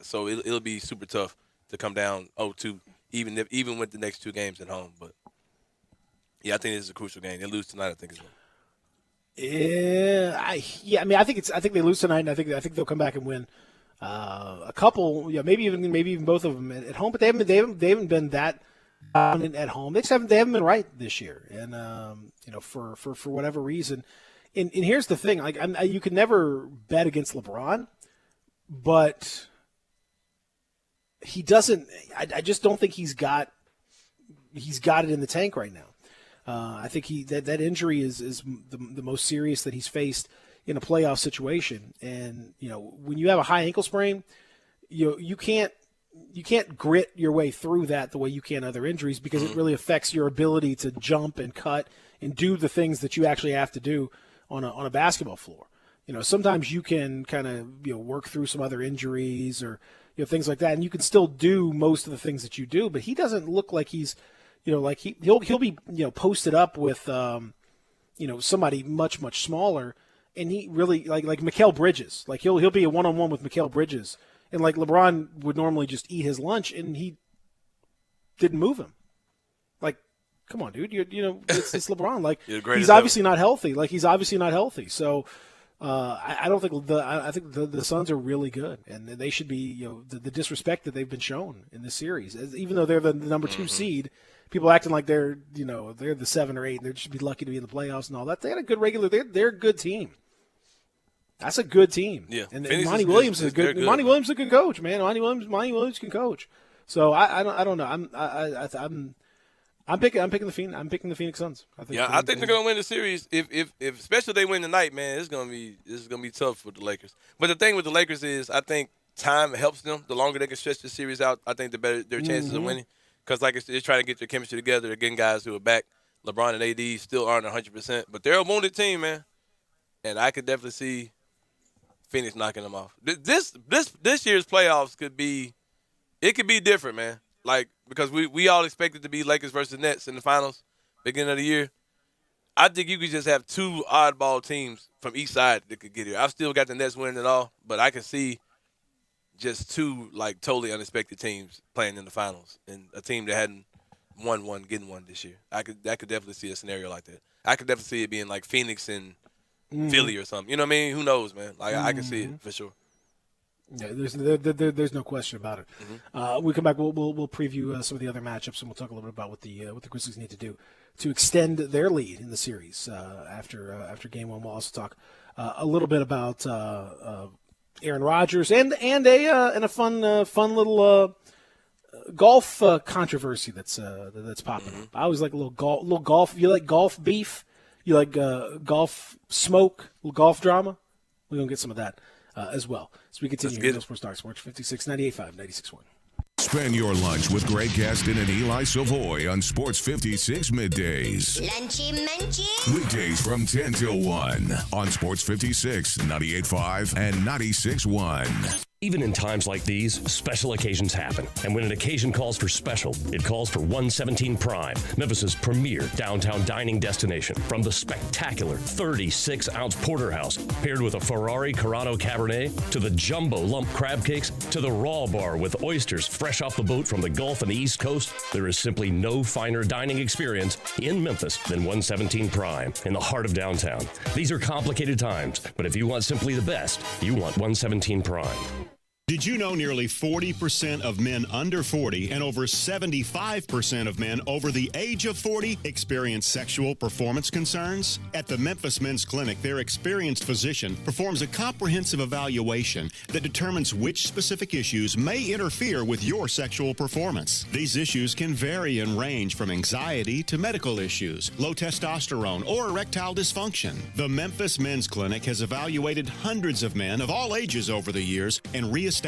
So it'll be super tough to come down 0-2, even with the next 2 games at home. But yeah, I think this is a crucial game. They lose tonight, I think as well. I think they lose tonight, and I think they'll come back and win. A couple, maybe even both of them at home, but they haven't been that dominant at home. They haven't been right this year, and for whatever reason. And here's the thing: you can never bet against LeBron, but he doesn't. I just don't think he's got it in the tank right now. I think that injury is the most serious that he's faced in a playoff situation. And, when you have a high ankle sprain, you can't grit your way through that the way you can other injuries, because it really affects your ability to jump and cut and do the things that you actually have to do on a basketball floor. Sometimes you can kind of, work through some other injuries or, things like that, and you can still do most of the things that you do, but he doesn't look like he's, he'll be, posted up with, somebody much, much smaller. And he really like Mikal Bridges. Like he'll be a one-on-one with Mikal Bridges, and like LeBron would normally just eat his lunch, and he didn't move him. Like, come on, dude, it's LeBron. Like he's obviously not healthy. So I don't think I think the Suns are really good, and they should be. The disrespect that they've been shown in this series, even though they're the number 2 seed, people acting like they're the 7 or 8, and they should be lucky to be in the playoffs and all that. They had a good regular. They're a good team. That's a good team. Yeah, and Monty Williams is a good. Monty Williams is a good coach, man. Monty Williams can coach. So I don't know. I'm picking the Phoenix Suns. I think they're gonna win the series. If especially if they win tonight, man, this is gonna be tough for the Lakers. But the thing with the Lakers is, I think time helps them. The longer they can stretch the series out, I think the better their chances of winning. Because they're trying to get their chemistry together. They're getting guys who are back. LeBron and AD still aren't 100%, but they're a wounded team, man. And I could definitely see Phoenix knocking them off. This year's playoffs could be different, man. Like, because we all expect it to be Lakers versus Nets in the finals, beginning of the year. I think you could just have 2 oddball teams from each side that could get here. I've still got the Nets winning it all, but I can see just 2 like totally unexpected teams playing in the finals, and a team that hadn't won one getting one this year. I could definitely see a scenario like that. I could definitely see it being like Phoenix and Philly or something. You know what I mean? Who knows, man? Like I can see it for sure. Yeah, there's no question about it. We come back. We'll preview some of the other matchups, and we'll talk a little bit about what the Grizzlies need to do to extend their lead in the series after Game 1. We'll also talk a little bit about Aaron Rodgers and a fun little golf controversy that's popping up. I always like a little golf. You like golf beef? You like golf smoke? Little golf drama? We're gonna get some of that as well. So we continue here. Sports Talk, Sports 56, 98.5, 96.1. Spend your lunch with Greg Gaston and Eli Savoy on Sports 56 Middays. Lunchy munchy. Weekdays from 10 till 1 on Sports 56, 98.5, and 96.1. Even in times like these, special occasions happen. And when an occasion calls for special, it calls for 117 Prime, Memphis's premier downtown dining destination. From the spectacular 36-ounce porterhouse paired with a Ferrari Corrado Cabernet, to the jumbo lump crab cakes, to the raw bar with oysters fresh off the boat from the Gulf and the East Coast, there is simply no finer dining experience in Memphis than 117 Prime in the heart of downtown. These are complicated times, but if you want simply the best, you want 117 Prime. Did you know nearly 40% of men under 40 and over 75% of men over the age of 40 experience sexual performance concerns? At the Memphis Men's Clinic, their experienced physician performs a comprehensive evaluation that determines which specific issues may interfere with your sexual performance. These issues can vary and range from anxiety to medical issues, low testosterone, or erectile dysfunction. The Memphis Men's Clinic has evaluated hundreds of men of all ages over the years and reestablished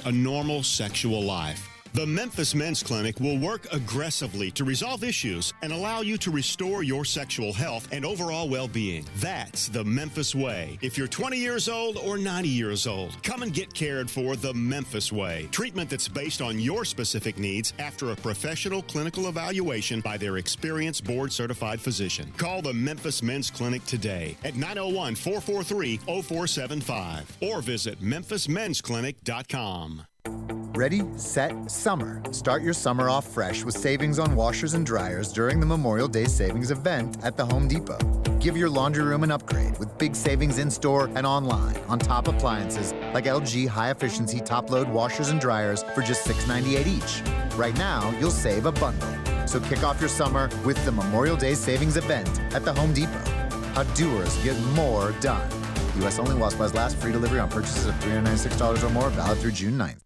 a normal sexual life. The Memphis Men's Clinic will work aggressively to resolve issues and allow you to restore your sexual health and overall well-being. That's the Memphis way. If you're 20 years old or 90 years old, come and get cared for the Memphis way. Treatment that's based on your specific needs after a professional clinical evaluation by their experienced board-certified physician. Call the Memphis Men's Clinic today at 901-443-0475 or visit memphismensclinic.com. Ready, set, summer. Start your summer off fresh with savings on washers and dryers during the Memorial Day savings event at the Home Depot. Give your laundry room an upgrade with big savings in-store and online on top appliances like LG high-efficiency top-load washers and dryers for just $6.98 each. Right now, you'll save a bundle. So kick off your summer with the Memorial Day savings event at the Home Depot. How doers get more done. U.S. only while supplies last. Free delivery on purchases of $396 or more. Valid through June 9th.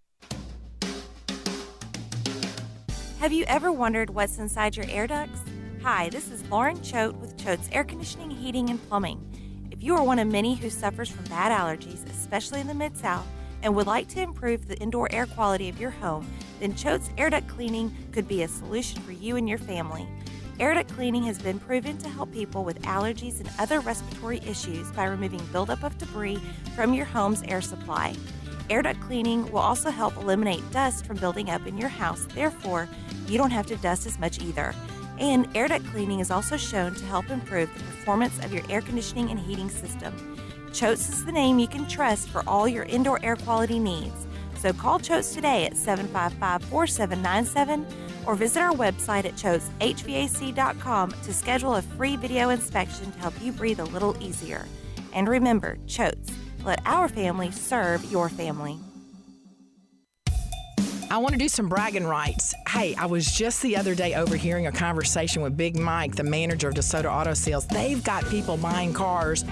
Have you ever wondered what's inside your air ducts? Hi, this is Lauren Choate with Choate's Air Conditioning, Heating, and Plumbing. If you are one of many who suffers from bad allergies, especially in the Mid-South, and would like to improve the indoor air quality of your home, then Choate's Air Duct Cleaning could be a solution for you and your family. Air duct cleaning has been proven to help people with allergies and other respiratory issues by removing buildup of debris from your home's air supply. Air duct cleaning will also help eliminate dust from building up in your house. Therefore, you don't have to dust as much either. And air duct cleaning is also shown to help improve the performance of your air conditioning and heating system. Choates is the name you can trust for all your indoor air quality needs. So call Choates today at 755-4797 or visit our website at choateshvac.com to schedule a free video inspection to help you breathe a little easier. And remember, Choates, let our family serve your family. I want to do some bragging rights. Hey, I was just the other day overhearing a conversation with Big Mike, the manager of DeSoto Auto Sales. They've got people buying cars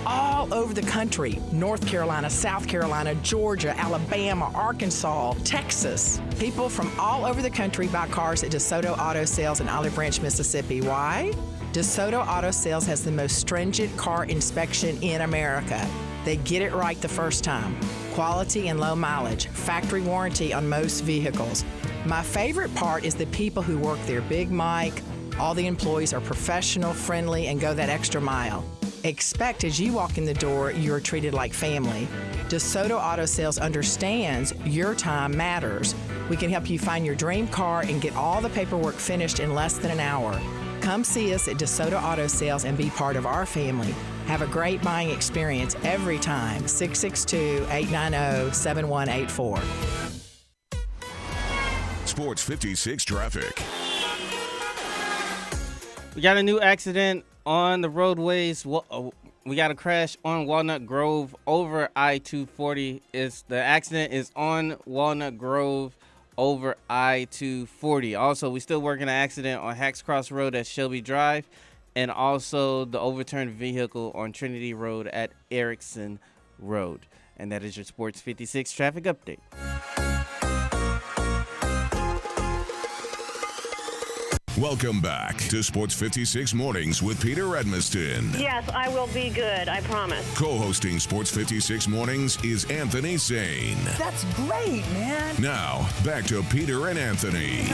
all over the country. North Carolina, South Carolina, Georgia, Alabama, Arkansas, Texas. People from all over the country buy cars at DeSoto Auto Sales in Olive Branch, Mississippi. Why? DeSoto Auto Sales has the most stringent car inspection in America. They get it right the first time. Quality and low mileage, factory warranty on most vehicles. My favorite part is the people who work there. Big Mike, all the employees are professional, friendly, and go that extra mile. Expect as you walk in the door, you're treated like family. DeSoto Auto Sales understands your time matters. We can help you find your dream car and get all the paperwork finished in less than an hour. Come see us at DeSoto Auto Sales and be part of our family. Have a great buying experience every time. 662-890-7184. Sports 56 traffic. We got a new accident on the roadways. We got a crash on Walnut Grove over I-240. The accident is on Walnut Grove over I-240. Also, we still working an accident on Hacks Cross Road at Shelby Drive, and also the overturned vehicle on Trinity Road at Erickson Road. And that is your Sports 56 traffic update. Welcome back to Sports 56 Mornings with Peter Edmiston. Yes, I will be good, I promise. Co-hosting Sports 56 Mornings is Anthony Sane. That's great, man. Now, back to Peter and Anthony.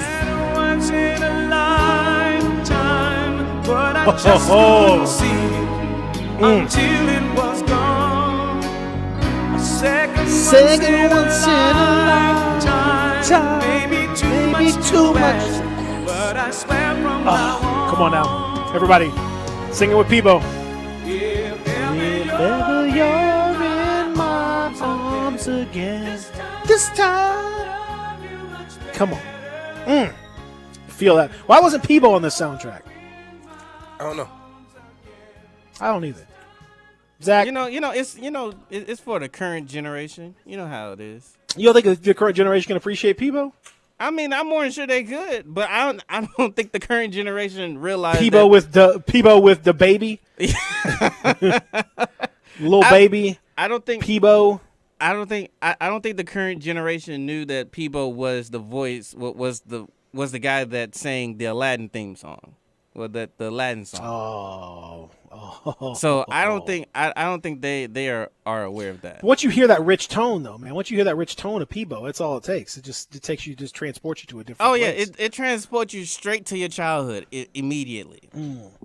Once in a lifetime, but I just couldn't see it until it was gone. A second once in a lifetime, maybe too much. But I swear from now on. Come on now. Everybody, sing it with Peebo. If ever you're in my arms again, this time. Come on. Feel that. Why wasn't Peebo on this soundtrack? I don't know. I don't either. Zach, it's for the current generation. You know how it is. You don't think the current generation can appreciate Peebo? I mean, I'm more than sure they could, but I don't think the current generation realized Peebo with the baby, little baby. I don't think Peebo. I don't think the current generation knew that Peebo was the voice. Was the guy that sang the Aladdin theme song, or the Aladdin song. So I don't think they are aware of that. Once you hear that rich tone, though, man. Once you hear that rich tone of Peebo, that's all it takes. It transports you to a different. Oh yeah, place. it transports you straight to your childhood immediately.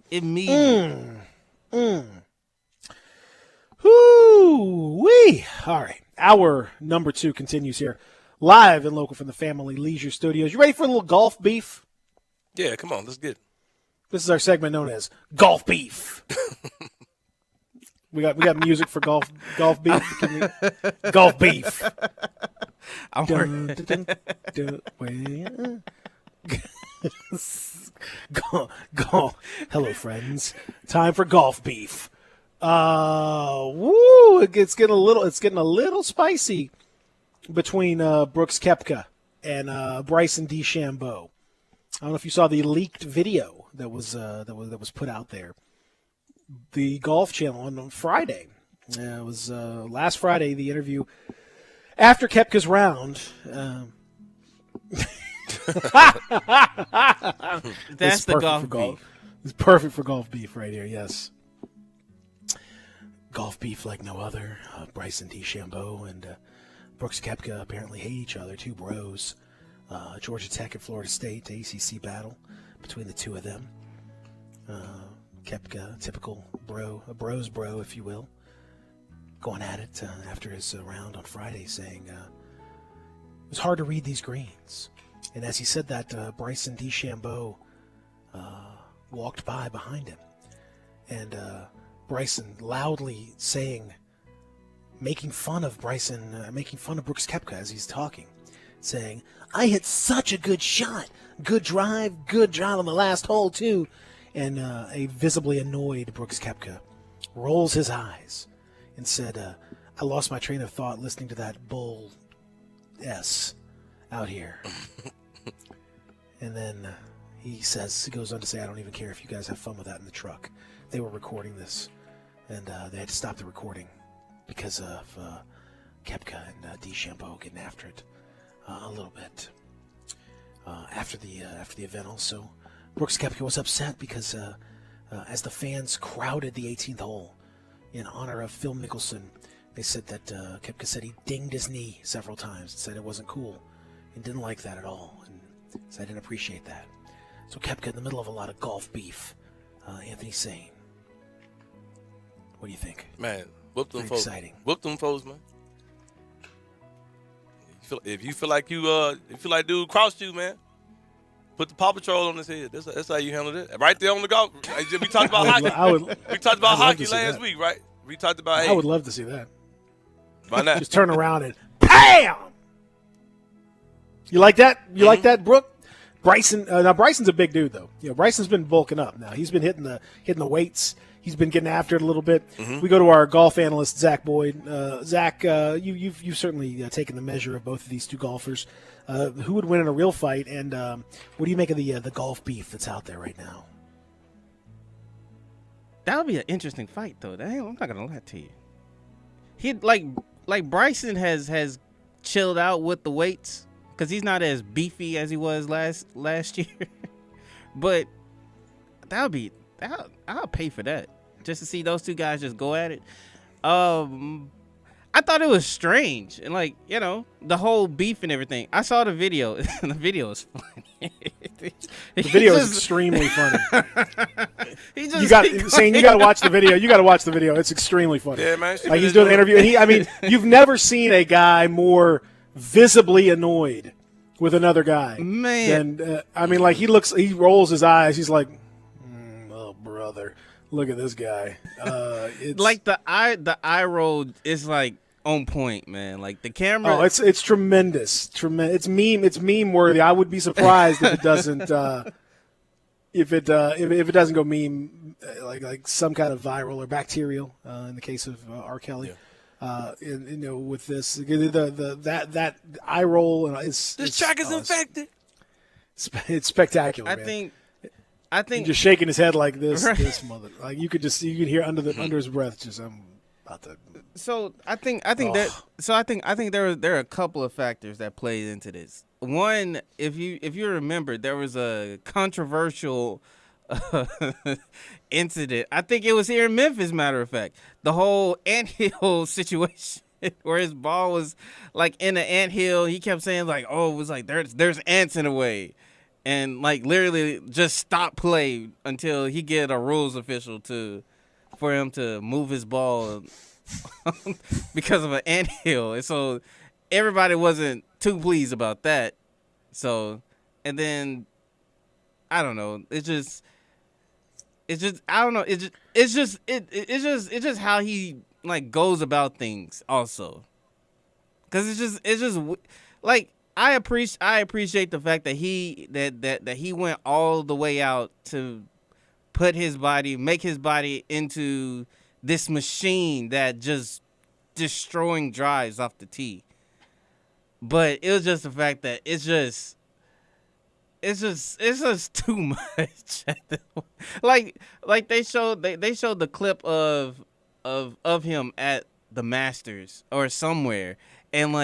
Immediately. Woo-wee. All right, hour number 2 continues here, live and local from the Family Leisure Studios. You ready for a little golf beef? Yeah, come on, let's get it. This is our segment known as Golf Beef. we got music for golf beef. Golf beef. Go. Hello, friends. Time for golf beef. It's getting a little spicy between Brooks Koepka and Bryson DeChambeau. I don't know if you saw the leaked video that was put out there. The Golf Channel on Friday. It was last Friday, the interview after Koepka's round. That's the golf beef. It's perfect for golf beef right here, yes. Golf beef like no other. Bryson DeChambeau and Brooks Koepka apparently hate each other, two bros. Georgia Tech and Florida State, ACC battle between the two of them. Koepka, typical bro, a bro's bro, if you will, going at it after his round on Friday, saying it was hard to read these greens. And as he said that, Bryson DeChambeau walked by behind him. And Bryson loudly saying, making fun of Brooks Koepka as he's talking, saying, I hit such a good shot. Good drive on the last hole, too. And a visibly annoyed Brooks Koepka rolls his eyes and said, I lost my train of thought listening to that bull S out here. And then he goes on to say, I don't even care if you guys have fun with that in the truck. They were recording this, and they had to stop the recording because of Koepka and DeChambeau getting after it a little bit after the event. Also, Brooks Koepka was upset because as the fans crowded the 18th hole in honor of Phil Mickelson, they said that Koepka said he dinged his knee several times and said it wasn't cool and didn't like that at all, and said I didn't appreciate that. So Koepka in the middle of a lot of golf beef. Anthony Sane, what do you think? Man, whoop them Pretty foes. exciting. Whoop them foes, man. If you feel like dude crossed you, man, put the Paw Patrol on his head. That's how you handle it. Right there on the golf. We talked about hockey. We talked about hockey last week, right? We talked about. I would love to see that. Why not? Just turn around and bam! You like that? You like that, Brooke? Bryson. Now Bryson's a big dude, though. Bryson's been bulking up. Now he's been hitting the weights. He's been getting after it a little bit. We go to our golf analyst, Zach Boyd. Zach, you've certainly taken the measure of both of these two golfers. Who would win in a real fight? And what do you make of the golf beef that's out there right now? That would be an interesting fight, though. I'm not gonna lie to you. He like Bryson has chilled out with the weights because he's not as beefy as he was last year. But I'll pay for that just to see those two guys just go at it. I thought it was strange and the whole beef and everything. I saw the video. The video is funny. The video is extremely funny. You got to watch the video. You got to watch the video. It's extremely funny. Yeah, man. Like he's doing the interview, and you've never seen a guy more visibly annoyed with another guy. Man, he rolls his eyes. He's like, oh brother, look at this guy. It's like the eye roll is like on point, man. Like the camera. Oh, it's tremendous. It's meme worthy. I would be surprised if it doesn't if it doesn't go meme like some kind of viral or bacterial in the case of R. Kelly. Yeah. With this that eye roll this track is infected. It's spectacular. I think he's just shaking his head like this. Right. This mother, like you could hear under his breath, just I'm about to. So I think there are a couple of factors that played into this. One, if you remember, there was a controversial incident. I think it was here in Memphis. Matter of fact, the whole anthill situation where his ball was like in the anthill. He kept saying like, "Oh, it was like there's ants in the way." And like literally just stop play until he get a rules official for him to move his ball because of an anthill. And so everybody wasn't too pleased about that. So, and then I don't know. It's just I don't know. It's just how he like goes about things also. Cause it's just like. I appreciate the fact that he went all the way out to make his body into this machine that just destroying drives off the tee. But it was just the fact that it's just too much. like they showed the clip of him at the Masters or somewhere. And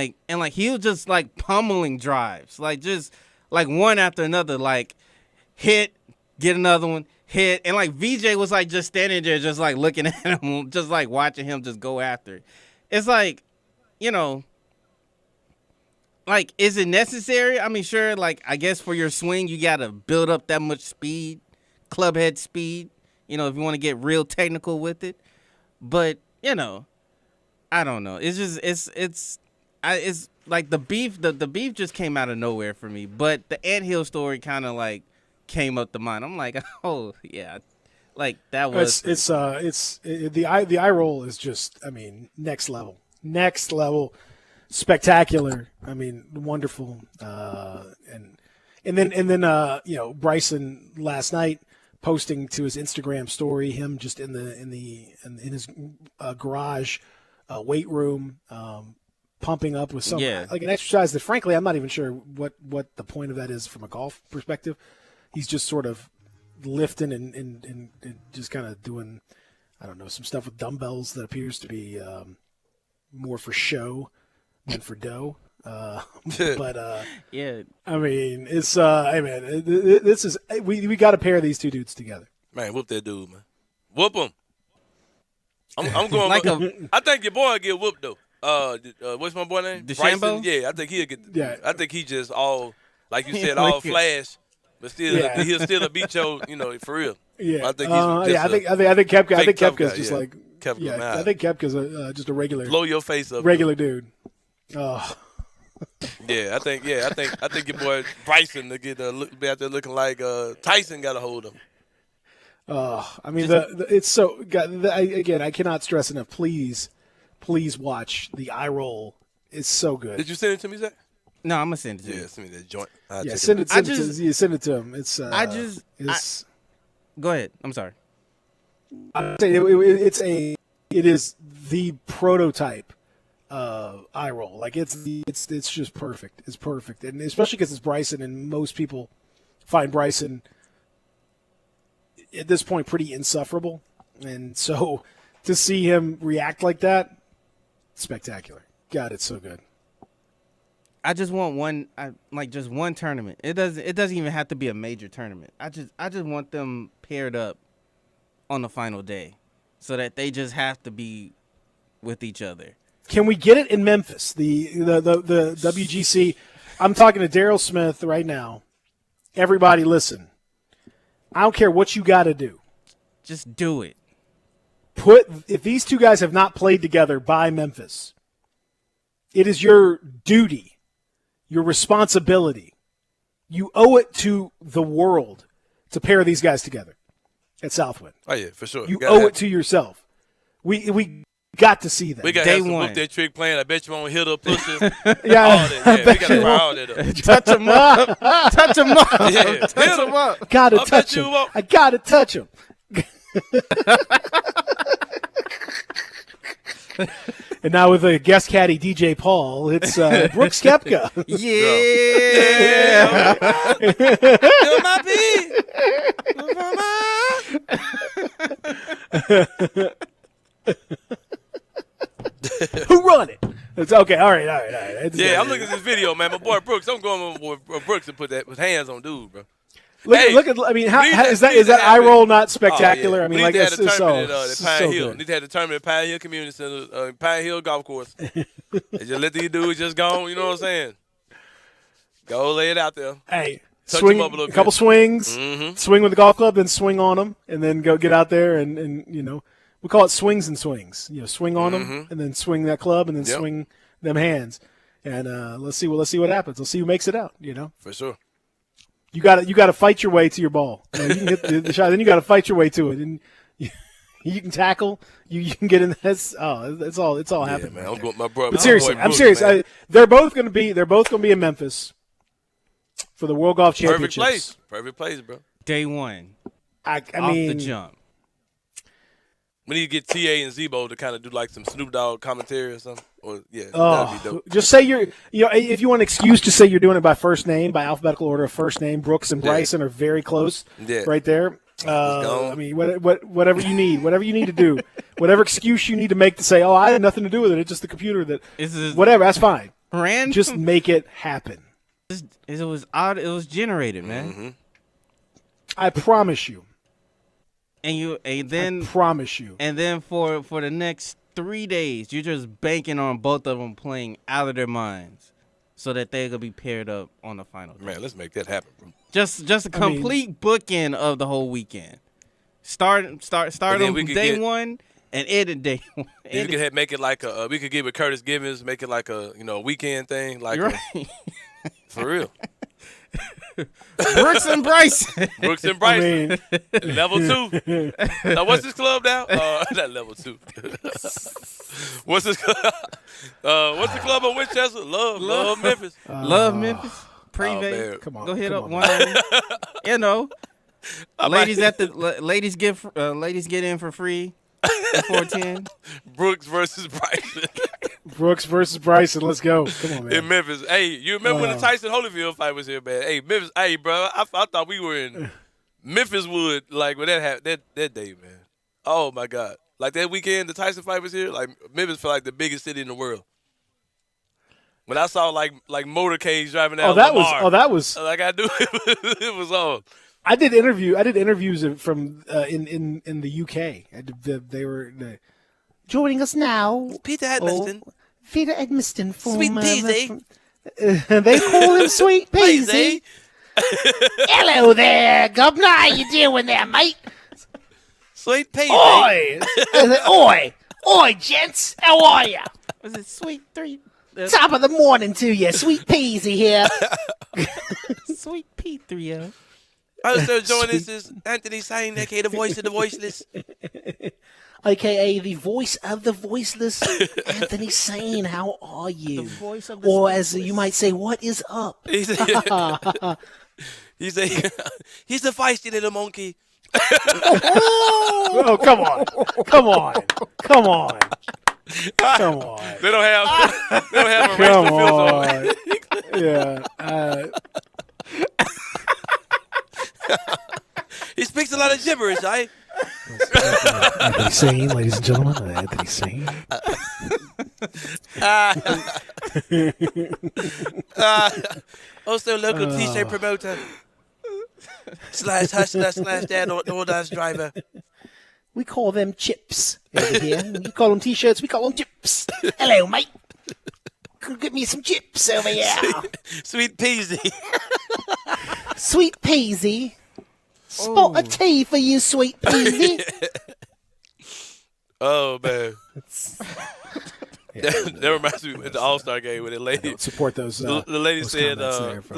he was just like pummeling drives, like just like one after another, like hit, get another one, hit, and like VJ was like just standing there, just like looking at him, just like watching him just go after it. It's like, like is it necessary? I mean, sure, like I guess for your swing you gotta build up that much speed, club head speed, if you want to get real technical with it. But I don't know. It's just it's like the beef. The beef just came out of nowhere for me. But the anthill story kind of like came up to mind. I'm like, oh yeah, like that was. The eye roll is just, next level, spectacular. Wonderful. And then Bryson last night posting to his Instagram story him just in his garage weight room, pumping up with some Yeah. like an exercise that, frankly, I'm not even sure what the point of that is from a golf perspective. He's just sort of lifting and just kind of doing, I don't know, some stuff with dumbbells that appears to be more for show than for dough. But yeah, I mean, it's hey man, this is we got to pair these two dudes together. Man, whoop that dude, man. Whoop him. I'm going. Like I think your boy will get whooped though. What's my boy name? DeChambeau? Bryson? Yeah, I think he'll get. Yeah. I think he just all, like you said, all flash, but still he'll still beat your, for real. Yeah, I think he's I think Koepka. I think tough Koepka's guy, just yeah. like Koepka, yeah. man. I think Koepka's just a regular blow your face up. regular dude. Oh. Yeah, I think your boy Bryson to get be out there looking like Tyson got a hold of him. I mean, it's so. Again, I cannot stress enough. Please watch the eye roll. It's so good. Did you send it to me, Zach? No, I'm gonna send it to you. Yeah, send me that joint. Yeah, send it to him. It's. Go ahead. I'm sorry. It is the prototype eye roll. Like it's just perfect. It's perfect, and especially because it's Bryson, and most people find Bryson at this point pretty insufferable, and so to see him react like that, spectacular. God, it's so good. I just want one tournament. It doesn't even have to be a major tournament. I just want them paired up on the final day, so that they just have to be with each other. Can we get it in Memphis? The WGC. I'm talking to Daryl Smith right now. Everybody, listen. I don't care what you got to do. Just do it. If these two guys have not played together by Memphis, it is your duty, your responsibility. You owe it to the world to pair these guys together at Southwind. Oh yeah, for sure. You owe it to yourself. We got to see that. We got to have some whoop that trick playing. I bet you won't hit her, push her. Yeah, all that. Yeah, we got to try all that up. Touch him up. Touch him up. Yeah, Touch him up. Gotta touch him. I gotta touch him. And now with a guest caddy, DJ Paul, it's Brooks Koepka. Yeah. Do my Who run it? It's okay. All right. Yeah, I'm looking at this video, man. My boy Brooks. I'm going with Brooks to put his hands on dude, bro. Look at. I mean, how is that eye roll not spectacular? I mean, like it's so good. Need to have the tournament at Pine Hill Community Center, Pine Hill Golf Course. And just let these dudes just go. You know what I'm saying? Go lay it out there. Hey, touch swing them up a little a couple bit. swings, Mm-hmm. swing with the golf club, then swing on them, and then go get out there and we call it swings and swings. Swing on them, and then swing that club, and then swing them hands, and let's see what happens. Let's see who makes it out. For sure. You got to fight your way to your ball. You can hit the shot, then you got to fight your way to it, and you can tackle. You can get in. It's all happening. Man, I'm going, my brother. But seriously, I'm serious. They're both going to be in Memphis for the World Golf Championships. Perfect place, bro. Day one. I off mean, the jump. We need to get TA and Zebo to kind of do like some Snoop Dogg commentary or something. Or that'd be dope. Just say if you want an excuse, just say you're doing it by first name, by alphabetical order of first name. Brooks and Bryson are very close, right there. I mean, whatever you need to do, whatever excuse you need to make to say, I had nothing to do with it. It's just the computer whatever. That's fine. Random. Just make it happen. It was odd. It was generated, man. Mm-hmm. I promise you. And then I promise you. And then for the next 3 days, you're just banking on both of them playing out of their minds, so that they could be paired up on the final day. Man, let's make that happen, bro. Just a complete bookend of the whole weekend. Start on day one and end at day one. We could make it like we could give it Curtis Givens, make it like a weekend thing, like for real. Brooks and Bryson. Level 2. Now, what's this club now? Not level 2. What's this club? What's the club on Winchester? Love Memphis. Love Memphis. Privé. Come on. Go hit up one of them. Ladies get in for free. for 410. Brooks versus Bryson Brooks versus Bryson. Let's go. Come on, man. in Memphis. Hey, you remember when the Tyson Holyfield fight was here, man? Hey, Memphis. Hey, bro, I thought we were in Memphis Wood like when that happened that day, man. Oh my God! Like that weekend, the Tyson fight was here. Like Memphis felt like the biggest city in the world. When I saw like motorcades driving out, that Lamar, was like I do. It was on. I did interviews from in the UK. They were joining us now. Peter Edmiston. Peter Edmiston from Sweet Peasy. They call him Sweet Peasy. Hello there, Governor. How you doing there, mate? Sweet Peasy. Oi, gents. How are you? Was it Sweet 3? Top of the morning to you. Sweet Peasy here. Sweet P3O. Also joining us is Anthony Sain, aka the voice of the voiceless. AKA the voice of the voiceless, Anthony Sain. How are you? The voice of the or as you might say, what is up? He's a feisty little monkey. Oh, come on. They don't have a racial filter on it. Yeah. He speaks a lot of gibberish, eh? Anthony Sain, ladies and gentlemen. Anthony Sain. Also local T-shirt promoter. Slash hustler, slash dad DoorDash driver. We call them chips over here. You call them T-shirts, we call them chips. Hello, mate. Get me some chips over here. Sweet Peasy. Sweet Peasy. Spot a T for you, Sweet Peasy. Oh, man. That reminds me of the All-Star game with the lady. Support those. The lady those said, comments there from,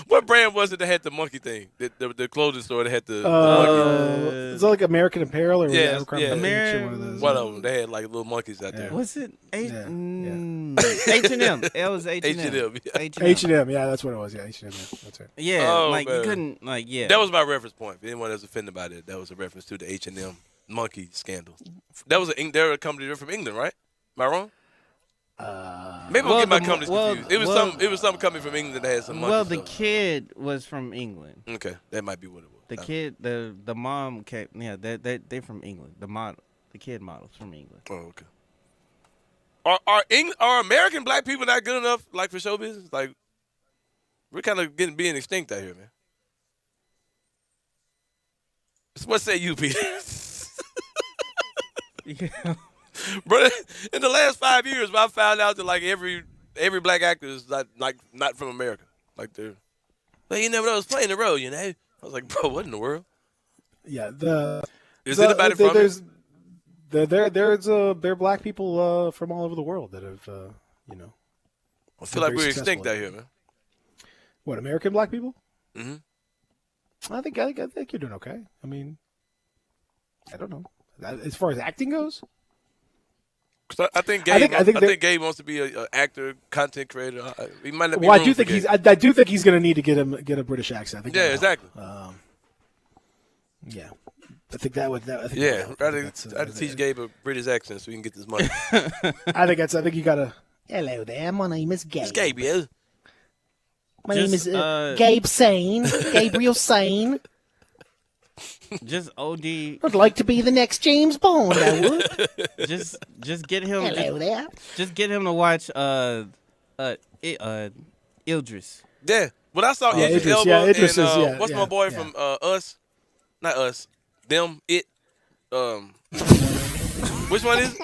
what brand was it that had the monkey thing? The clothing store that had the monkey. Is that like American Apparel or Yeah, One of those? One of them. They had like little monkeys out there. Was it H&M? It was H&M. H&M. Yeah, that's what it was. Yeah, H&M. Yeah, that's right. Yeah, man. you couldn't yeah. That was my reference point. If anyone was offended by that, that was a reference to the H&M monkey scandal. That was they're a company from England, right? Am I wrong? Maybe I'll get my companies confused. It was some company from England that had some monkeys. Well, the kid was from England. Okay, that might be what it was. The kid, the mom came. Yeah, they from England. The kid model's from England. Oh, okay. Are American black people not good enough, like for show business? Like, we're kind of being extinct out here, man. So what say you, Peter? Yeah. Bro, in the last 5 years, I found out that like every black actor is not from America. Like they're, but you never know, was playing the role, you know. I was like, bro, what in the world? Yeah, anybody from there are black people from all over the world that have I feel like we're extinct out here, man. What, American black people? Mm-hmm. I think you're doing okay. I mean, I don't know. As far as acting goes. I think Gabe wants to be an actor, content creator. He might not be. Well, I do think he's going to need to get a British accent. I think exactly. Yeah, I think that would. Try to teach Gabe a British accent so we can get this money. I think you got to. Hello there. My name is Gabe. It's Gabriel. My name is Gabe Sane. Gabriel Sane. Just OD. I'd like to be the next James Bond. I would. Just get him. Hello there. Just get him to watch Idris. Yeah. When I saw Idris Elba and what's my boy from Us? Not Us. Them. It. Which one is it?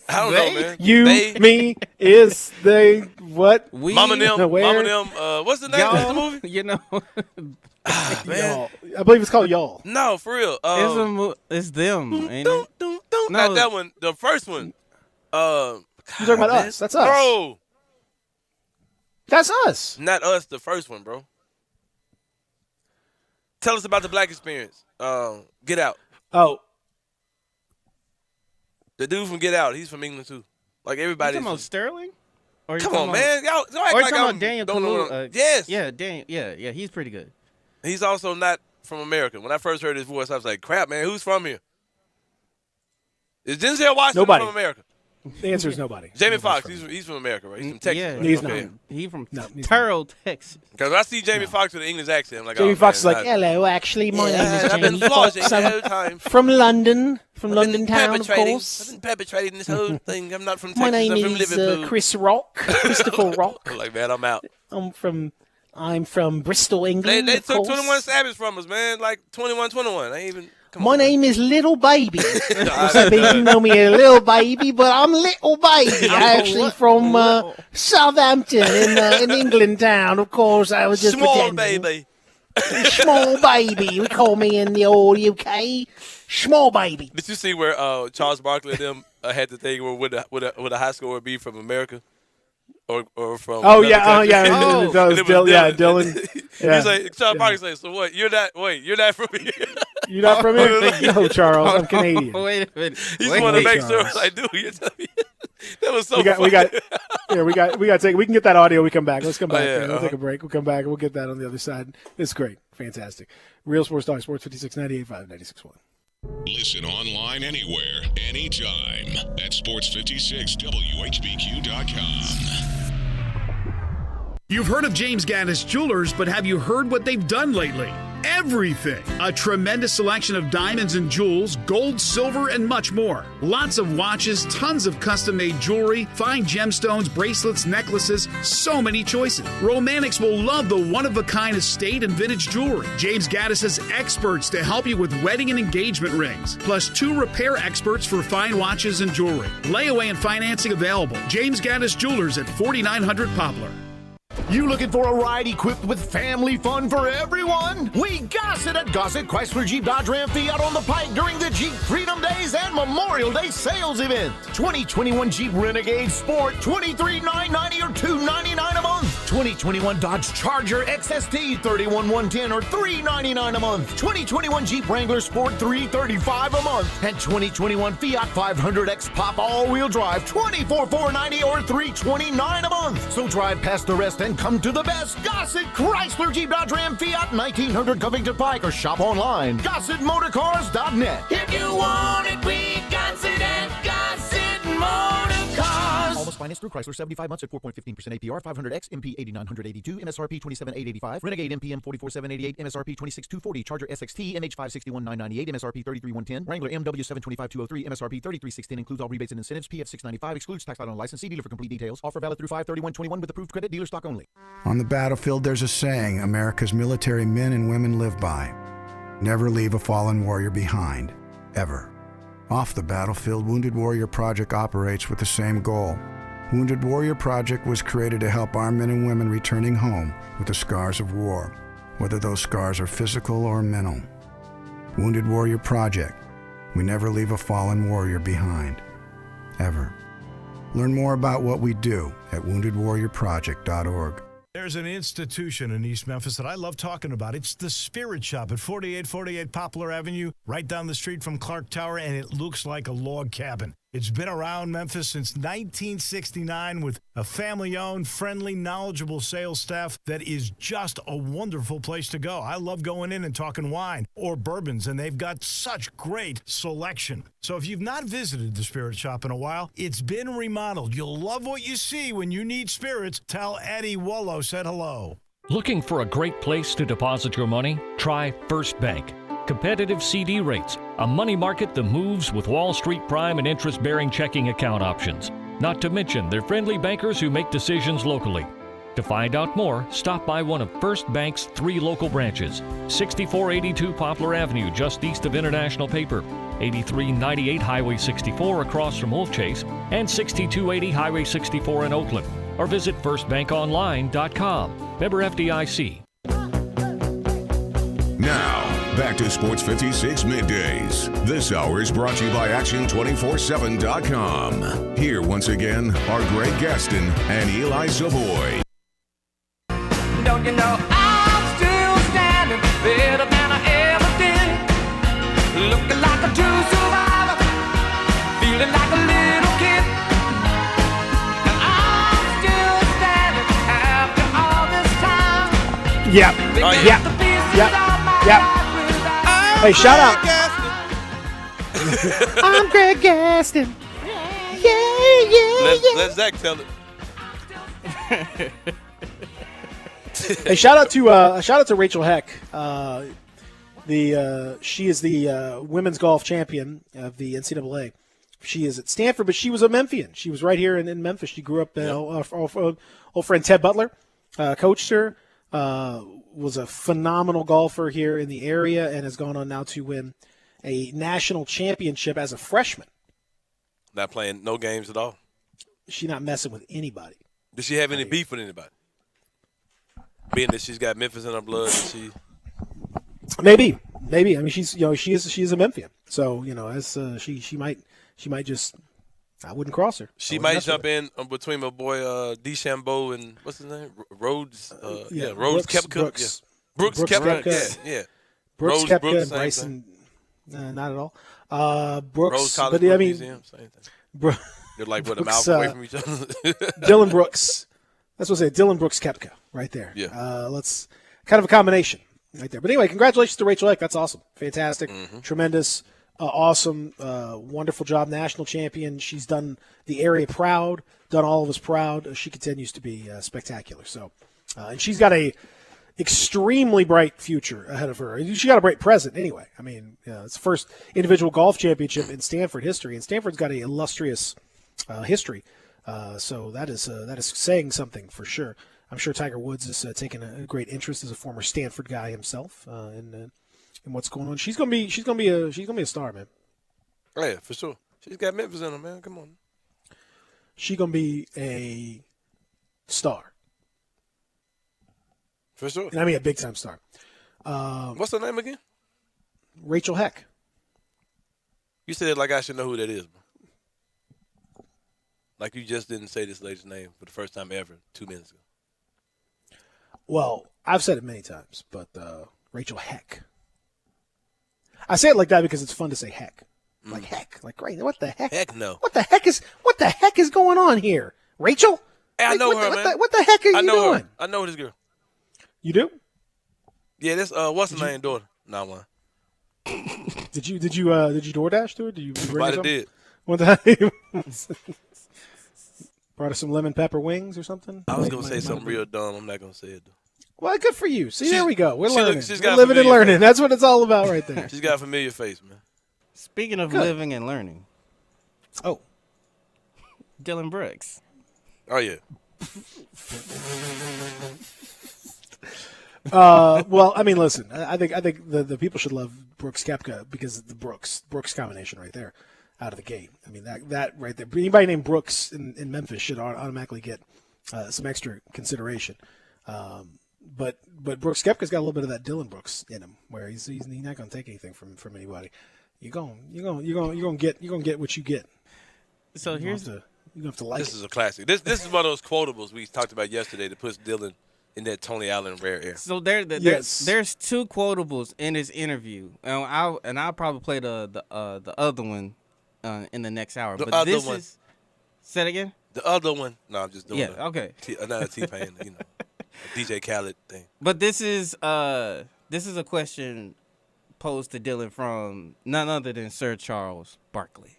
I don't know, man. You, me, is, they, what? We, Mama them. Where? Mama them. What's the name of the movie? You know. Man. Y'all. I believe it's called Y'all. No, for real. It's them, ain't it? No, not that one. The first one. You're talking about Us. That's us. Bro. That's us. Not Us, the first one, bro. Tell us about the black experience. Get Out. Oh. The dude from Get Out, he's from England too. Like everybody. You talking about Sterling? Or come on, man. Y'all act like about Daniel Kaluuya. Yes. Yeah, yeah, he's pretty good. He's also not from America? When I first heard his voice, I was like, crap, man, who's from here? Is Denzel Washington Nobody. from America? The answer is nobody. Jamie Foxx, he's from America, right? He's from Texas. Yeah, right? he's okay. not. He from Terrell, Texas. Because I see Jamie Foxx with an English accent, I'm like, Jamie oh, Foxx is man, like, Hello, actually, my name is I've been Jamie flossing Foxx. the I'm whole time. from London, I've town, of been course. perpetrating this whole thing. I'm not from Texas. My name I'm from is Liverpool. Chris Rock, Christopher Rock. I'm like, man, I'm out. I'm from Bristol, England. They of took course. 21 Savage from us, man. Like 21. I ain't even. My name is Little Baby. Some people know me as Little Baby, but I'm Little Baby. I'm actually from Southampton in England town. Of course, I was just Small pretending. baby. Small baby. We call me in the old UK. Small baby. Did you see where Charles Barkley and them had the thing where would a high score be from America? Or from Oh another yeah, country? that was And it Dylan. Yeah. He's like, Charles Barkley said, so what? You're not from here. You're not from here? No, Charles, I'm Canadian. Wait a minute. He's Wait, want to make sure. Charles. Like, dude, you're telling me that was so. We got, we got to take. We can get that audio. We come back. Let's come back. yeah, man. We'll take a break. We'll come back. We'll get that on the other side. It's great, fantastic. Real Sports Talk, Sports 56, 98.5, 96.1. Listen online anywhere, anytime at sports56whbq.com. You've heard of James Gaddis Jewelers, but have you heard what they've done lately? Everything. A tremendous selection of diamonds and jewels, gold, silver, and much more. Lots of watches, tons of custom-made jewelry, fine gemstones, bracelets, necklaces, so many choices. Romantics will love the one-of-a-kind estate and vintage jewelry. James Gaddis has experts to help you with wedding and engagement rings, plus 2 repair experts for fine watches and jewelry. Layaway and financing available. James Gaddis Jewelers at 4900 Poplar. You looking for a ride equipped with family fun for everyone? We got it at Gossett Chrysler Jeep Dodge Ram Fiat on the Pike during the Jeep Freedom Days and Memorial Day sales event. 2021 Jeep Renegade Sport, $23,990 or $299 a month. 2021 Dodge Charger XST, $31,110 or $399 a month. 2021 Jeep Wrangler Sport, $335 a month. And 2021 Fiat 500X Pop All-Wheel Drive, $24,490 or $329 a month. So drive past the rest and come to the best. Gossett Chrysler Jeep Dodge Ram Fiat 1900 Covington Pike or shop online. GossettMotorCars.net. If you want it, we got it at Gossett Motorcars. Almost financed through Chrysler, 75 months at 4.15% APR, 500X, MP 8982, MSRP 27885, Renegade MPM 44788, MSRP 26240, Charger SXT, MH 561998, MSRP 33110, Wrangler MW 725203, MSRP 33610, includes all rebates and incentives, PF 695, excludes tax on license, see dealer for complete details. Offer valid through 5/31/21 with approved credit, dealer stock only. On the battlefield, there's a saying America's military men and women live by. Never leave a fallen warrior behind, ever. Off the battlefield, Wounded Warrior Project operates with the same goal. Wounded Warrior Project was created to help our men and women returning home with the scars of war, whether those scars are physical or mental. Wounded Warrior Project. We never leave a fallen warrior behind, ever. Learn more about what we do at woundedwarriorproject.org. There's an institution in East Memphis that I love talking about. It's the Spirit Shop at 4848 Poplar Avenue, right down the street from Clark Tower, and it looks like a log cabin. It's been around Memphis since 1969 with a family-owned, friendly, knowledgeable sales staff that is just a wonderful place to go. I love going in and talking wine or bourbons, and they've got such great selection. So if you've not visited the Spirit Shop in a while, it's been remodeled. You'll love what you see when you need spirits. Tell Eddie Wollo said hello. Looking for a great place to deposit your money? Try First Bank. Competitive CD rates, a money market that moves with Wall Street prime and interest-bearing checking account options. Not to mention their friendly bankers who make decisions locally. To find out more, stop by one of First Bank's 3 local branches. 6482 Poplar Avenue, just east of International Paper. 8398 Highway 64 across from Wolf Chase. And 6280 Highway 64 in Oakland. Or visit firstbankonline.com. Member FDIC. Now, back to Sports 56 Middays. This hour is brought to you by Action247.com. Here once again are Greg Gaston and Eli Savoy. Don't you know I'm still standing better than I ever did, looking like a true survivor, feeling like a little kid, and I'm still standing after all this time. Yep. Yep. Hey, shout out. I'm Greg Gaston. Let Zach tell it. Hey, shout out to Rachel Heck. She is the women's golf champion of the NCAA. She is at Stanford, but she was a Memphian. She was right here in Memphis. She grew up. Old friend Ted Butler coached her. Was a phenomenal golfer here in the area and has gone on now to win a national championship as a freshman. Not playing no games at all. She's not messing with anybody. Does she have any beef with anybody? Being that she's got Memphis in her blood, and she maybe. I mean, she is a Memphian, so as she might just. I wouldn't cross her. She might jump in between my boy DeChambeau and what's his name, Rhodes. Rhodes Koepka. Brooks Koepka. Yeah. Brooks Koepka, Bryson. Not at all. Brooks, Rose College but I mean, Museum, same thing. They're like what a Brooks, mouth away from each other. Dylan Brooks. That's what I say. Dylan Brooks Koepka, right there. Yeah. Let's kind of a combination right there. But anyway, congratulations to Rachel Heck. That's awesome. Fantastic. Tremendous. Awesome. Wonderful job. National champion. She's done the area proud. Done all of us proud. She continues to be spectacular. So, and she's got a extremely bright future ahead of her. She got a bright present anyway. I mean, it's the first individual golf championship in Stanford history, and Stanford's got an illustrious history. So that is saying something for sure. I'm sure Tiger Woods is taking a great interest as a former Stanford guy himself in what's going on. She's gonna be a star, man. Oh, yeah, for sure. She's got Memphis in her, man. Come on. She's gonna be a star. For sure. And I mean a big time star. What's her name again? Rachel Heck. You said it like I should know who that is, bro. Like you just didn't say this lady's name for the first time ever 2 minutes ago. Well, I've said it many times, but Rachel Heck. I say it like that because it's fun to say heck. Like heck. Like, great. What the heck? Heck no. What the heck is going on here? Rachel? Hey, I know her, man. What the heck are you doing? Her. I know this girl. You do? Yeah, that's what's her name, daughter? Nah, one. Did you DoorDash to her? Did you bring her did. One time? Brought her some lemon pepper wings or something? I was gonna say something real dumb. I'm not gonna say it though. Well, good for you. See, there we go. We're learning. She's We're living and learning. That's what it's all about right there. She's got a familiar face, man. Speaking of living and learning. Oh. Dylan Brooks. Oh, yeah. Well, I mean, listen. I think the people should love Brooks Koepka because of the Brooks combination right there out of the gate. I mean, that right there. Anybody named Brooks in Memphis should automatically get some extra consideration. But Brooks Koepka's got a little bit of that Dylan Brooks in him, where he's not going to take anything from anybody. You're going to get what you get. So you have to like this. Is a classic. This is one of those quotables we talked about yesterday that puts Dylan in that Tony Allen rare air. So there's two quotables in this interview, and I'll probably play the other one in the next hour. The but other this one. is say it again. The other one. No, I'm just doing it. Okay. Another T-Pain, a DJ Khaled thing. But this is a question posed to Dylan from none other than Sir Charles Barkley.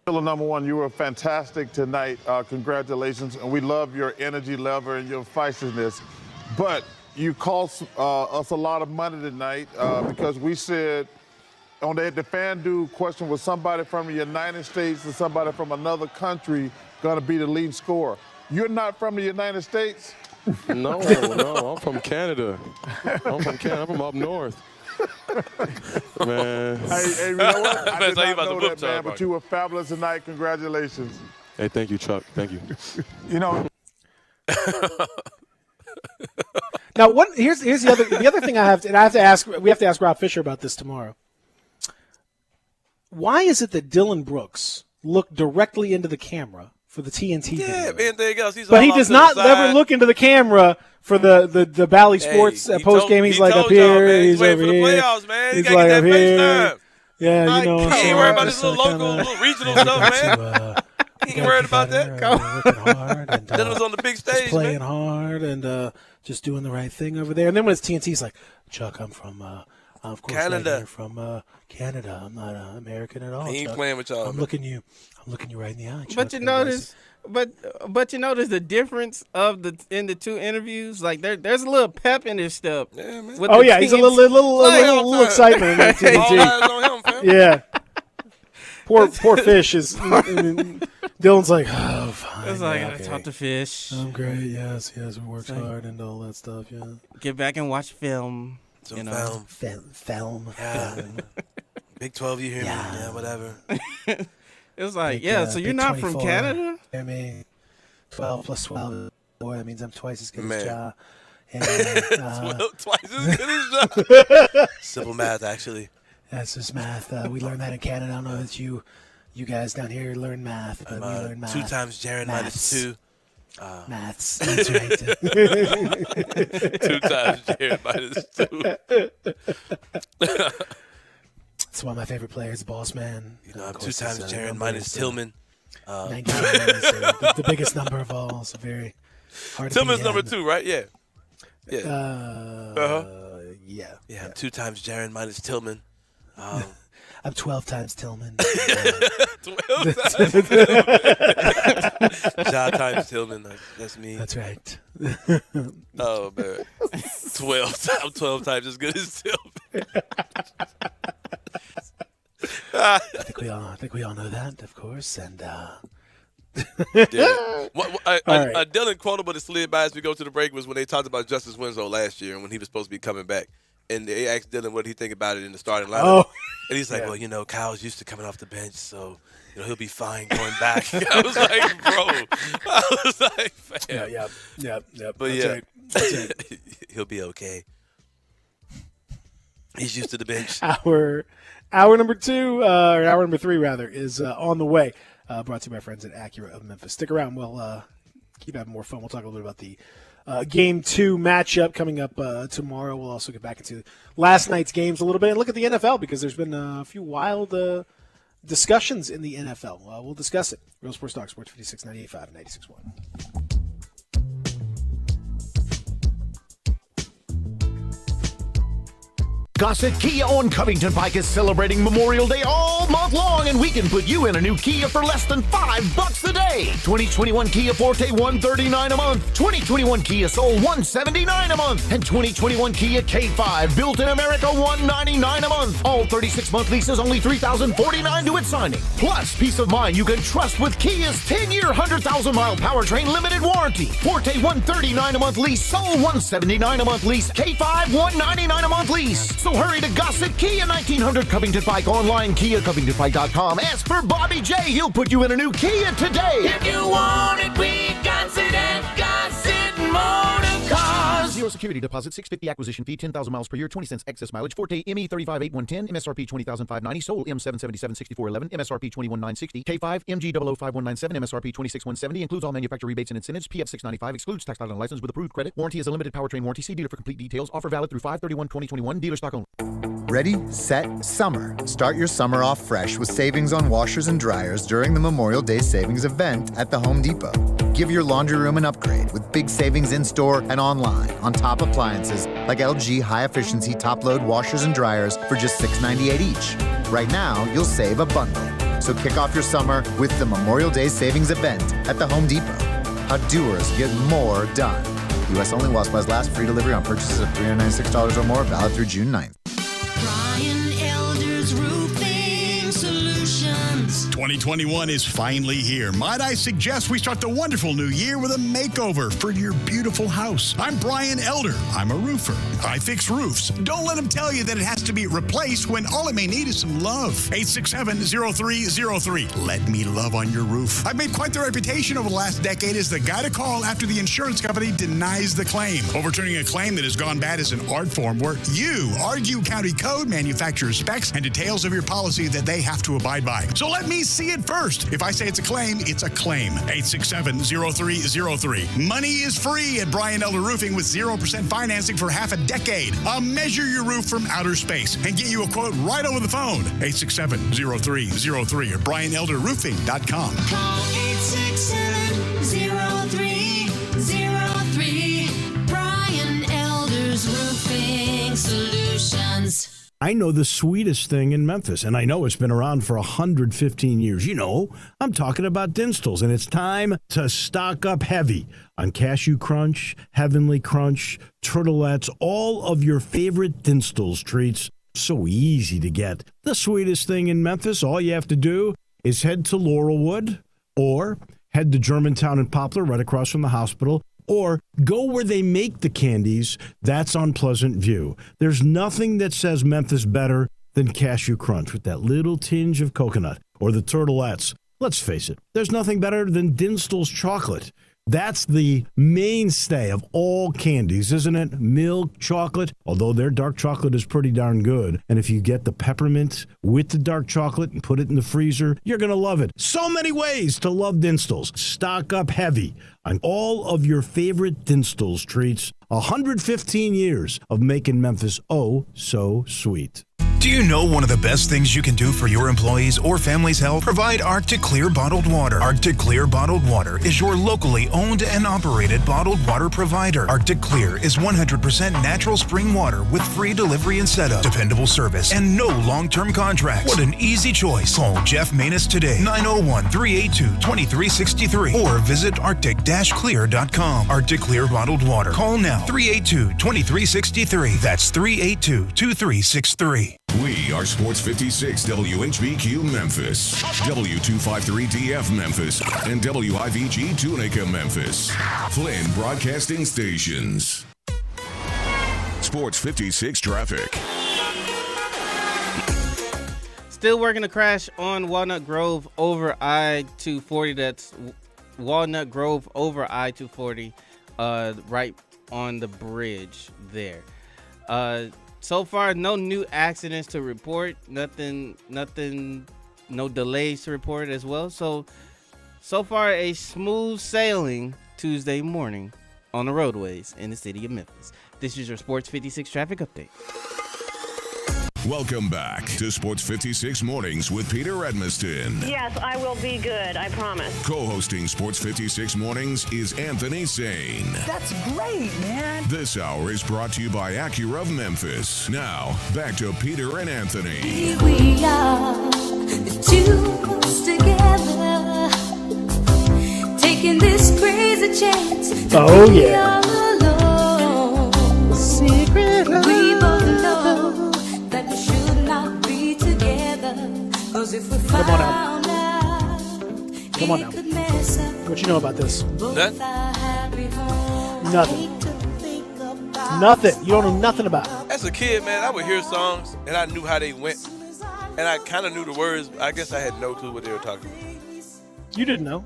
Dylan, number one, you were fantastic tonight. Congratulations, and we love your energy level and your feistiness. But you cost us a lot of money tonight because we said on the FanDuel question, was somebody from the United States or somebody from another country going to be the lead scorer? You're not from the United States? No, I'm from Canada. I'm from up north. Man. Hey, you know what? I did not know that, man, but you were fabulous tonight. Congratulations. Hey, thank you, Chuck. Thank you. You know. Now, here's the other thing I have to ask. We have to ask Rob Fisher about this tomorrow. Why is it that Dylan Brooks looked directly into the camera for the TNT video? Yeah, anything else. But he does not ever look into the camera for the Bally Sports post game. He's like up here. He's over here. Playoffs, man. He's like up here. Yeah, you know. He ain't worried about this little local, little regional stuff, man. He ain't worried about that. Working hard and Dylan's on the big stage, just playing hard and just doing the right thing over there. And then when it's TNT, he's like, Chuck, I'm from Of course, Canada. right here from Canada. I'm not American at all. He ain't Chuck. playing with y'all. I'm looking you right in the eye. Chuck. But you notice, but you notice the difference in the two interviews. Like there's a little pep in his step. Yeah, man. Oh yeah, he's a little excitement in that All eyes TNT. on him, fam. Yeah. Poor fish is. and Dylan's like, oh, fine. It's like yeah, I okay. talk to fish. I'm great. Yes, we worked hard and all that stuff. Yeah. Get back and watch film. Some Film. Yeah. Big 12, you hear me? Yeah, whatever. It's like, Big, so you're big not from 24. Canada? I mean, 12 plus 12. Boy, that means I'm twice as good as Man. Ja. And, Twice as good as Ja. Simple math, actually. That's just math. We learned that in Canada. I don't know if you guys down here learn math, but we learn math. 2 times Jaron minus 2. Maths. That's right. 2 times Jaron minus 2. It's one of my favorite players, Boss Man. You know, I'm 2 times Jaron minus Tillman. 99 is the biggest number of all. So very hard to Tillman's beat number him. 2, right? Yeah. Yeah. Yeah, I'm 2 times Jaron minus Tillman. I'm 12 times Tillman. 12 times Ja times Tillman. That's me. That's right. Oh, man. 12. I'm 12 times as good as Tillman. I think we all know that, of course, and Yeah. All right. Dylan quotable that slid by as we go to the break was when they talked about Justice Winslow last year and when he was supposed to be coming back. And they asked Dylan what he think about it in the starting lineup. Oh. And he's like, Yeah. well, you know, Kyle's used to coming off the bench, so he'll be fine going back. I was like, bro. I was like, fam. Yeah. But That's yeah, right. That's right. he'll be okay. He's used to the bench. Hour number 2, or hour number 3 rather, is on the way. Brought to you by friends at Acura of Memphis. Stick around. We'll keep having more fun. We'll talk a little bit about the Game 2 matchup coming up tomorrow. We'll also get back into last night's games a little bit and look at the NFL because there's been a few wild discussions in the NFL. We'll discuss it. Real Sports Talk, Sports 56, 98.5, and 96.1. Gossett Kia on Covington Pike is celebrating Memorial Day all month long, and we can put you in a new Kia for less than $5 a day. 2021 Kia Forte $139 a month, 2021 Kia Soul $179 a month, and 2021 Kia K5 built in America $199 a month. All 36-month leases only $3,049 to its signing. Plus, peace of mind you can trust with Kia's 10-year, 100,000-mile powertrain limited warranty. Forte $139 a month lease, Soul $179 a month lease, K5 $199 a month lease. So hurry to Gossett Kia 1900 Covington Pike online, KiaCovingtonPike.com. Ask for Bobby J. He'll put you in a new Kia today. If you want it, we got it at Gossett Motor Cars. Zero security deposit, $650 acquisition fee, 10,000 miles per year, 20 cents excess mileage. Forte ME 358110, MSRP 20,590, Soul M777 6411, MSRP 21960, K5 MG 005197, MSRP 26170. Includes all manufacturer rebates and incentives. PF 695 excludes tax title and license with approved credit. Warranty is a limited powertrain warranty. See dealer for complete details. Offer valid through 5/31/2021. Dealer stock only. Ready, set, summer. Start your summer off fresh with savings on washers and dryers during the Memorial Day savings event at the Home Depot. Give your laundry room an upgrade with big savings in-store and online on top appliances like LG high-efficiency top-load washers and dryers for just $698 each. Right now, you'll save a bundle. So kick off your summer with the Memorial Day savings event at the Home Depot. How doers get more done. U.S. only while supplies last. Free delivery on purchases of $396 or more. Valid through June 9th. Brian Elder's Roofing Solutions. 2021 is finally here. Might I suggest we start the wonderful new year with a makeover for your beautiful house. I'm Brian Elder. I'm a roofer. I fix roofs. Don't let them tell you that it has to be replaced when all it may need is some love. 867-0303. Let me love on your roof. I've made quite the reputation over the last decade as the guy to call after the insurance company denies the claim. Overturning a claim that has gone bad is an art form where you argue county code, manufacturer specs, and details of your policy that they have to abide by. So let me see it first. If I say it's a claim, it's a claim. 867-0303. Money is free at Brian Elder Roofing with 0% financing for half a decade. I'll measure your roof from outer space and get you a quote right over the phone. 867-0303 or BrianElderRoofing.com. Call 867-0303. Brian Elder's Roofing Solutions. I know the sweetest thing in Memphis, and I know it's been around for 115 years. You know, I'm talking about Dinstall's, and it's time to stock up heavy on Cashew Crunch, Heavenly Crunch, Turtlettes, all of your favorite Dinstall's treats. So easy to get. The sweetest thing in Memphis, all you have to do is head to Laurelwood or head to Germantown and Poplar right across from the hospital, or go where they make the candies. That's on Pleasant View. There's nothing that says Memphis better than Cashew Crunch with that little tinge of coconut, or the Turtlettes. Let's face it, there's nothing better than Dinstall's chocolate. That's the mainstay of all candies, isn't it? Milk chocolate, although their dark chocolate is pretty darn good. And if you get the peppermint with the dark chocolate and put it in the freezer, you're going to love it. So many ways to love Dinstall's. Stock up heavy on all of your favorite Dinstall's treats. 115 years of making Memphis oh so sweet. Do you know one of the best things you can do for your employees or family's health? Provide Arctic Clear bottled water. Arctic Clear bottled water is your locally owned and operated bottled water provider. Arctic Clear is 100% natural spring water with free delivery and setup, dependable service, and no long-term contracts. What an easy choice. Call Jeff Manus today, 901-382-2363, or visit arctic-clear.com. Arctic Clear bottled water. Call now, 382-2363. That's 382-2363. We are Sports 56 WHBQ Memphis, W253DF Memphis, and WIVG Tunica Memphis. Flynn Broadcasting Stations. Sports 56 traffic. Still working a crash on Walnut Grove over I-240. That's Walnut Grove over I-240, right on the bridge there. So far, no new accidents to report. Nothing, no delays to report as well. So far, a smooth sailing Tuesday morning on the roadways in the city of Memphis. This is your Sports 56 traffic update. Welcome back to Sports 56 Mornings with Peter Edmiston. Yes, I will be good. I promise. Co-hosting Sports 56 Mornings is Anthony Sane. That's great, man. This hour is brought to you by Acura of Memphis. Now, back to Peter and Anthony. Here we are, the two of us together, taking this crazy chance. Oh, yeah. All alone. Secret love. We both know that we should not be together. 'Cause if we Come on found out, Come on now. it could mess up What you know about this? both our happy homes. Nothing. Nothing. You don't know nothing about it. As a kid, man, I would hear songs and I knew how they went, and I kind of knew the words. I guess I had no clue what they were talking about. You didn't know.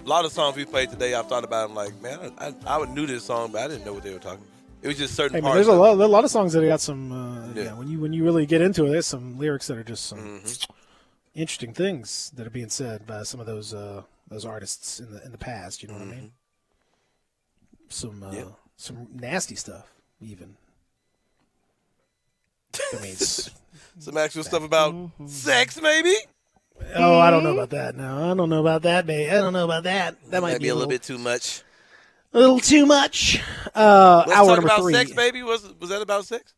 A lot of songs we played today, I've thought about. I'm like, man, I knew this song, but I didn't know what they were talking about. It was just certain Hey, man, parts. there's a lot of songs that got some. Yeah. When you really get into it, there's some lyrics that are just some interesting things that are being said by some of those artists in the past. You know what I mean? Some nasty stuff, even. I mean, some actual stuff about sex, maybe. Oh, I don't know about that. No, I don't know about that, babe. I don't know about that. That might be a little bit too much. A little too much. Let's Hour talk number about 3. sex, baby. Was that about sex?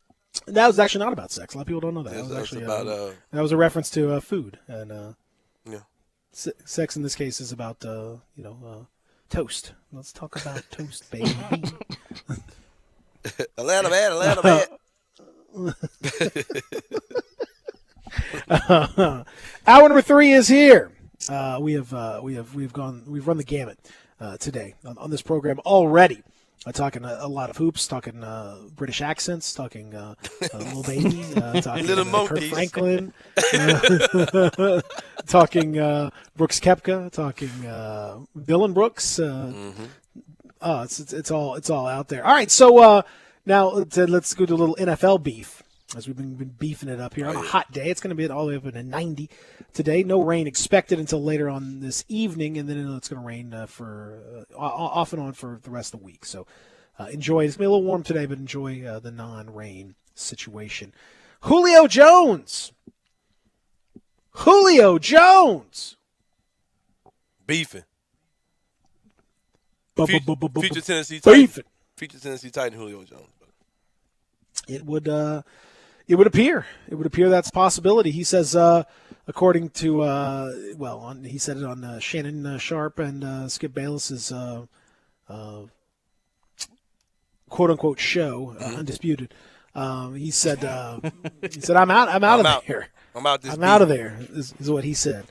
That was actually not about sex. A lot of people don't know that. Yes, That was actually about, that was a reference to food, and yeah. Sex in this case is about toast. Let's talk about toast, baby. Atlanta man. Hour number 3 is here. We've run the gamut today on this program already. Talking a lot of hoops, talking British accents, talking Lil Baby, talking Little Kirk monkeys. Franklin, talking Brooks Koepka, talking Dylan Brooks. It's all out there. All right, so now let's go to a little NFL beef. As we've been beefing it up here on a hot day. It's going to be all the way up to 90 today. No rain expected until later on this evening, and then it's going to rain for off and on for the rest of the week. So enjoy. It's going to be a little warm today, but enjoy the non-rain situation. Julio Jones. Beefing. Future Tennessee Titan. Future Tennessee Titan Julio Jones. It would It would appear that's a possibility. He says, according to he said it on Shannon Sharp and Skip Bayless's quote unquote show, Undisputed. He said I'm out of there. I'm out of there. Is what he said.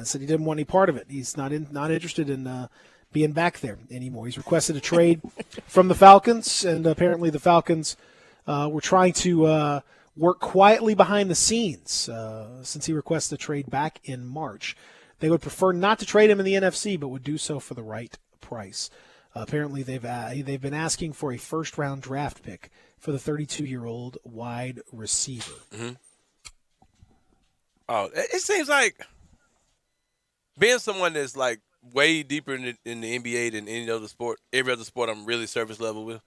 Said he didn't want any part of it. He's not interested in being back there anymore. He's requested a trade from the Falcons, and apparently the Falcons were trying to work quietly behind the scenes since he requested a trade back in March. They would prefer not to trade him in the NFC, but would do so for the right price. Apparently, they've been asking for a first-round draft pick for the 32-year-old wide receiver. Mm-hmm. Oh, it seems like being someone that's like way deeper in the NBA than any other sport, every other sport I'm really surface level with.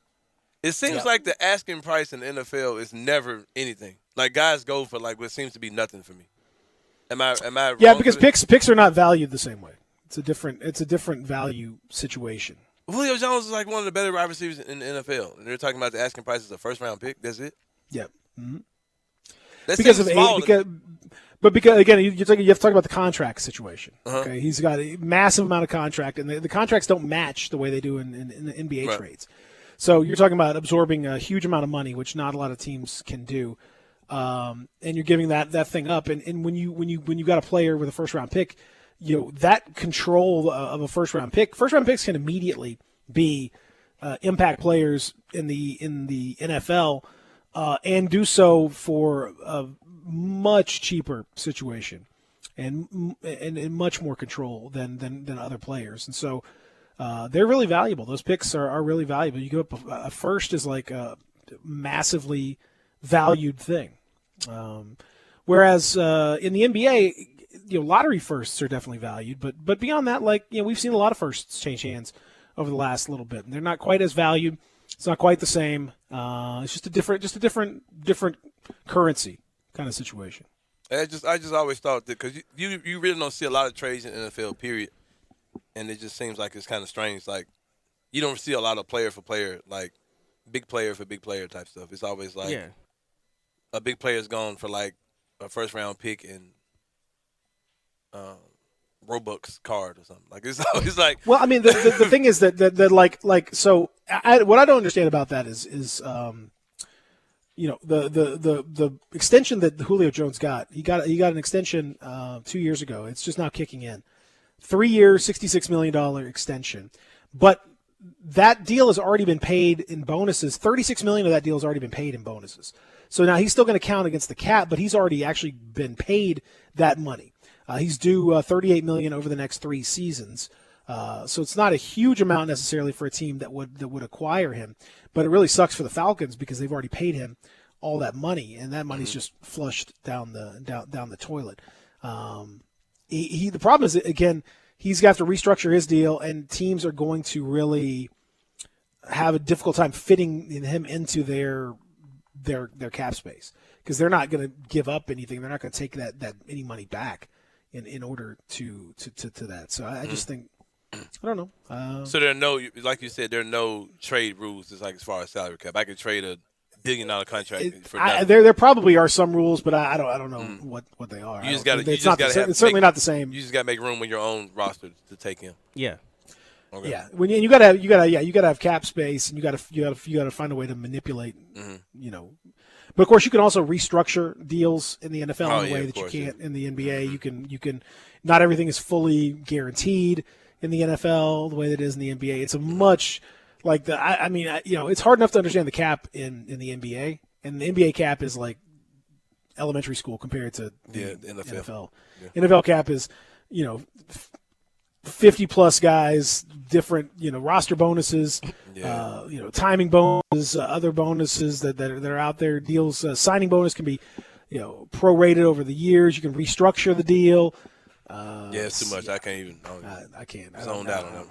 It seems like the asking price in the NFL is never anything. Like guys go for like what seems to be nothing for me. Am I wrong? Yeah, because picks are not valued the same way. It's a different value situation. Julio Jones is like one of the better wide receivers in the NFL. And they're talking about the asking price is a first-round pick. That's it? Yep. Mm-hmm. That because seems of small. because again, you have to talk about the contract situation. Uh-huh. Okay, he's got a massive amount of contract, and the contracts don't match the way they do in the NBA trades. So you're talking about absorbing a huge amount of money, which not a lot of teams can do, and you're giving that thing up. And when you got a player with a first-round pick, that control of a first-round picks can immediately be impact players in the NFL, and do so for a much cheaper situation and much more control than other players. And so they're really valuable. Those picks are really valuable. You give up a first is like a massively valued thing. Whereas in the NBA, lottery firsts are definitely valued, but beyond that, we've seen a lot of firsts change hands over the last little bit, and they're not quite as valued. It's not quite the same. It's just a different currency kind of situation. I just always thought that because you really don't see a lot of trades in the NFL, period, and it just seems like it's kind of strange. Like you don't see a lot of player for player, like big player for big player type stuff. It's always like a big player's gone for like a first round pick and Robux card or something. Like it's always like. Well, I mean, the thing is that so what I don't understand about that is the extension that Julio Jones got. He got an extension 2 years ago. It's just now kicking in. 3 years, $66 million extension, but that deal has already been paid in bonuses. $36 million of that deal has already been paid in bonuses. So now he's still going to count against the cap, but he's already actually been paid that money. He's due $38 million over the next 3 seasons. So it's not a huge amount necessarily for a team that would acquire him, but it really sucks for the Falcons because they've already paid him all that money, and that money's just flushed down the toilet. The problem is, again, he's got to restructure his deal, and teams are going to really have a difficult time fitting him into their cap space because they're not going to give up anything. They're not going to take that any money back in order to that. So I just think, I don't know. So there are no, like you said, there are no trade rules. Just like as far as salary cap, I could trade $1 billion contract for nothing. There probably are some rules, but I don't know what they are. You just got to. It's certainly not the same. You just got to make room in your own roster to take him. Yeah. Okay. Yeah. When you gotta have cap space, and you gotta find a way to manipulate. But of course, you can also restructure deals in the NFL in a way that you can't in the NBA. You can. Not everything is fully guaranteed in the NFL the way that it is in the NBA. It's a much like the. I mean, it's hard enough to understand the cap in the NBA, and the NBA cap is like elementary school compared to the NFL. Yeah. NFL cap is 50-plus guys, different, roster bonuses, timing bonuses, other bonuses that are out there. Deals, signing bonus can be, prorated over the years. You can restructure the deal. It's too much. I can't even. I can't. Zoned out on that.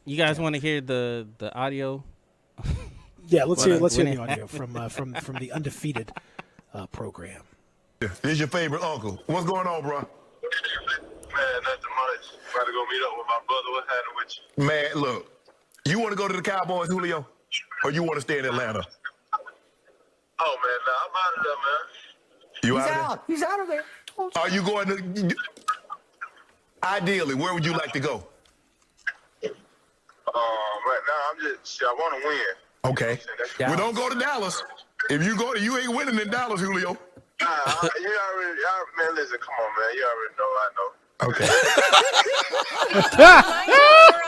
You guys want to hear the audio? Yeah, let's hear the audio from the Undefeated program. This is your favorite uncle. What's going on, bro? Man, nothing much. About to go meet up with my brother. What's happening with you? Man, look, you want to go to the Cowboys, Julio, or you want to stay in Atlanta? Oh man, nah, I'm out of there, man. You He's out of out. He's out of there. there? Are you going to? Ideally, where would you like to go? Right now I'm just I want to win. Okay. Well, don't go to Dallas. If you go to, you ain't winning in Dallas, Julio. You already, man. Listen, come on, man. You already know. I know. Okay.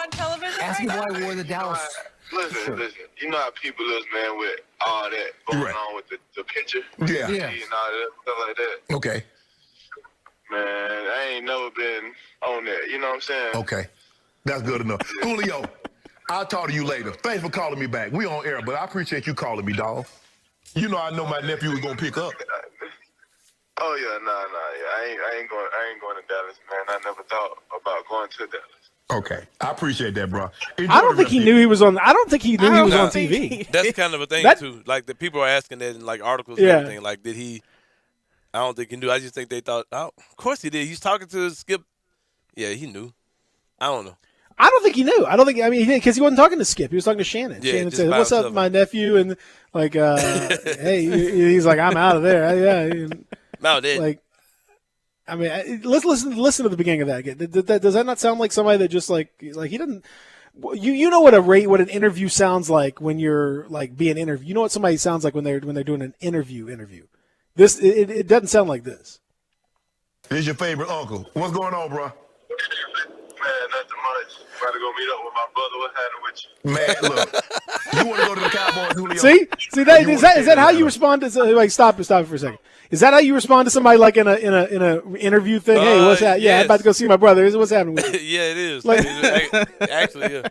on television. Ask me why I wore the Dallas. Listen. You know how people is, man, with all that going on with the picture. Yeah. And all that stuff like that. Okay. Man, I ain't never been on that. You know what I'm saying? Okay. That's good enough. Julio, I'll talk to you later. Thanks for calling me back. We on air, but I appreciate you calling me, dog. You know I know my nephew was gonna pick up. Oh yeah, nah, yeah. I ain't going to Dallas, man. I never thought about going to Dallas. Okay, I appreciate that, bro. I don't think he knew he was on. I don't think he knew he was on TV. That's kind of a thing too. Like the people are asking that in like articles and everything. Like, did he? I don't think he knew. I just think they thought. Oh, of course he did. He's talking to Skip. Yeah, he knew. I don't know. I don't think he knew. I don't think. I mean, because he wasn't talking to Skip. He was talking to Shannon. Yeah, Shannon just said, by "What's up, himself. my nephew?" And like, hey, he's like, "I'm out of there." Yeah. No, they Like, I mean, let's listen to the beginning of that again. Does that not sound like somebody that just like he didn't? You know what what an interview sounds like when you're like being interviewed. You know what somebody sounds like when they're doing an interview. This it doesn't sound like this. This your favorite uncle. What's going on, bro? Man, nothing much. About to go meet up with my brother. What's happening with you? Man, look. You want to go to the Cowboys, Julio? See that is that how you respond to like stop it for a second? Is that how you respond to somebody like in a interview thing? Hey, what's that? Yeah, I'm about to go see my brother. What's happening with you? Yeah, it is. Like- Actually, yeah.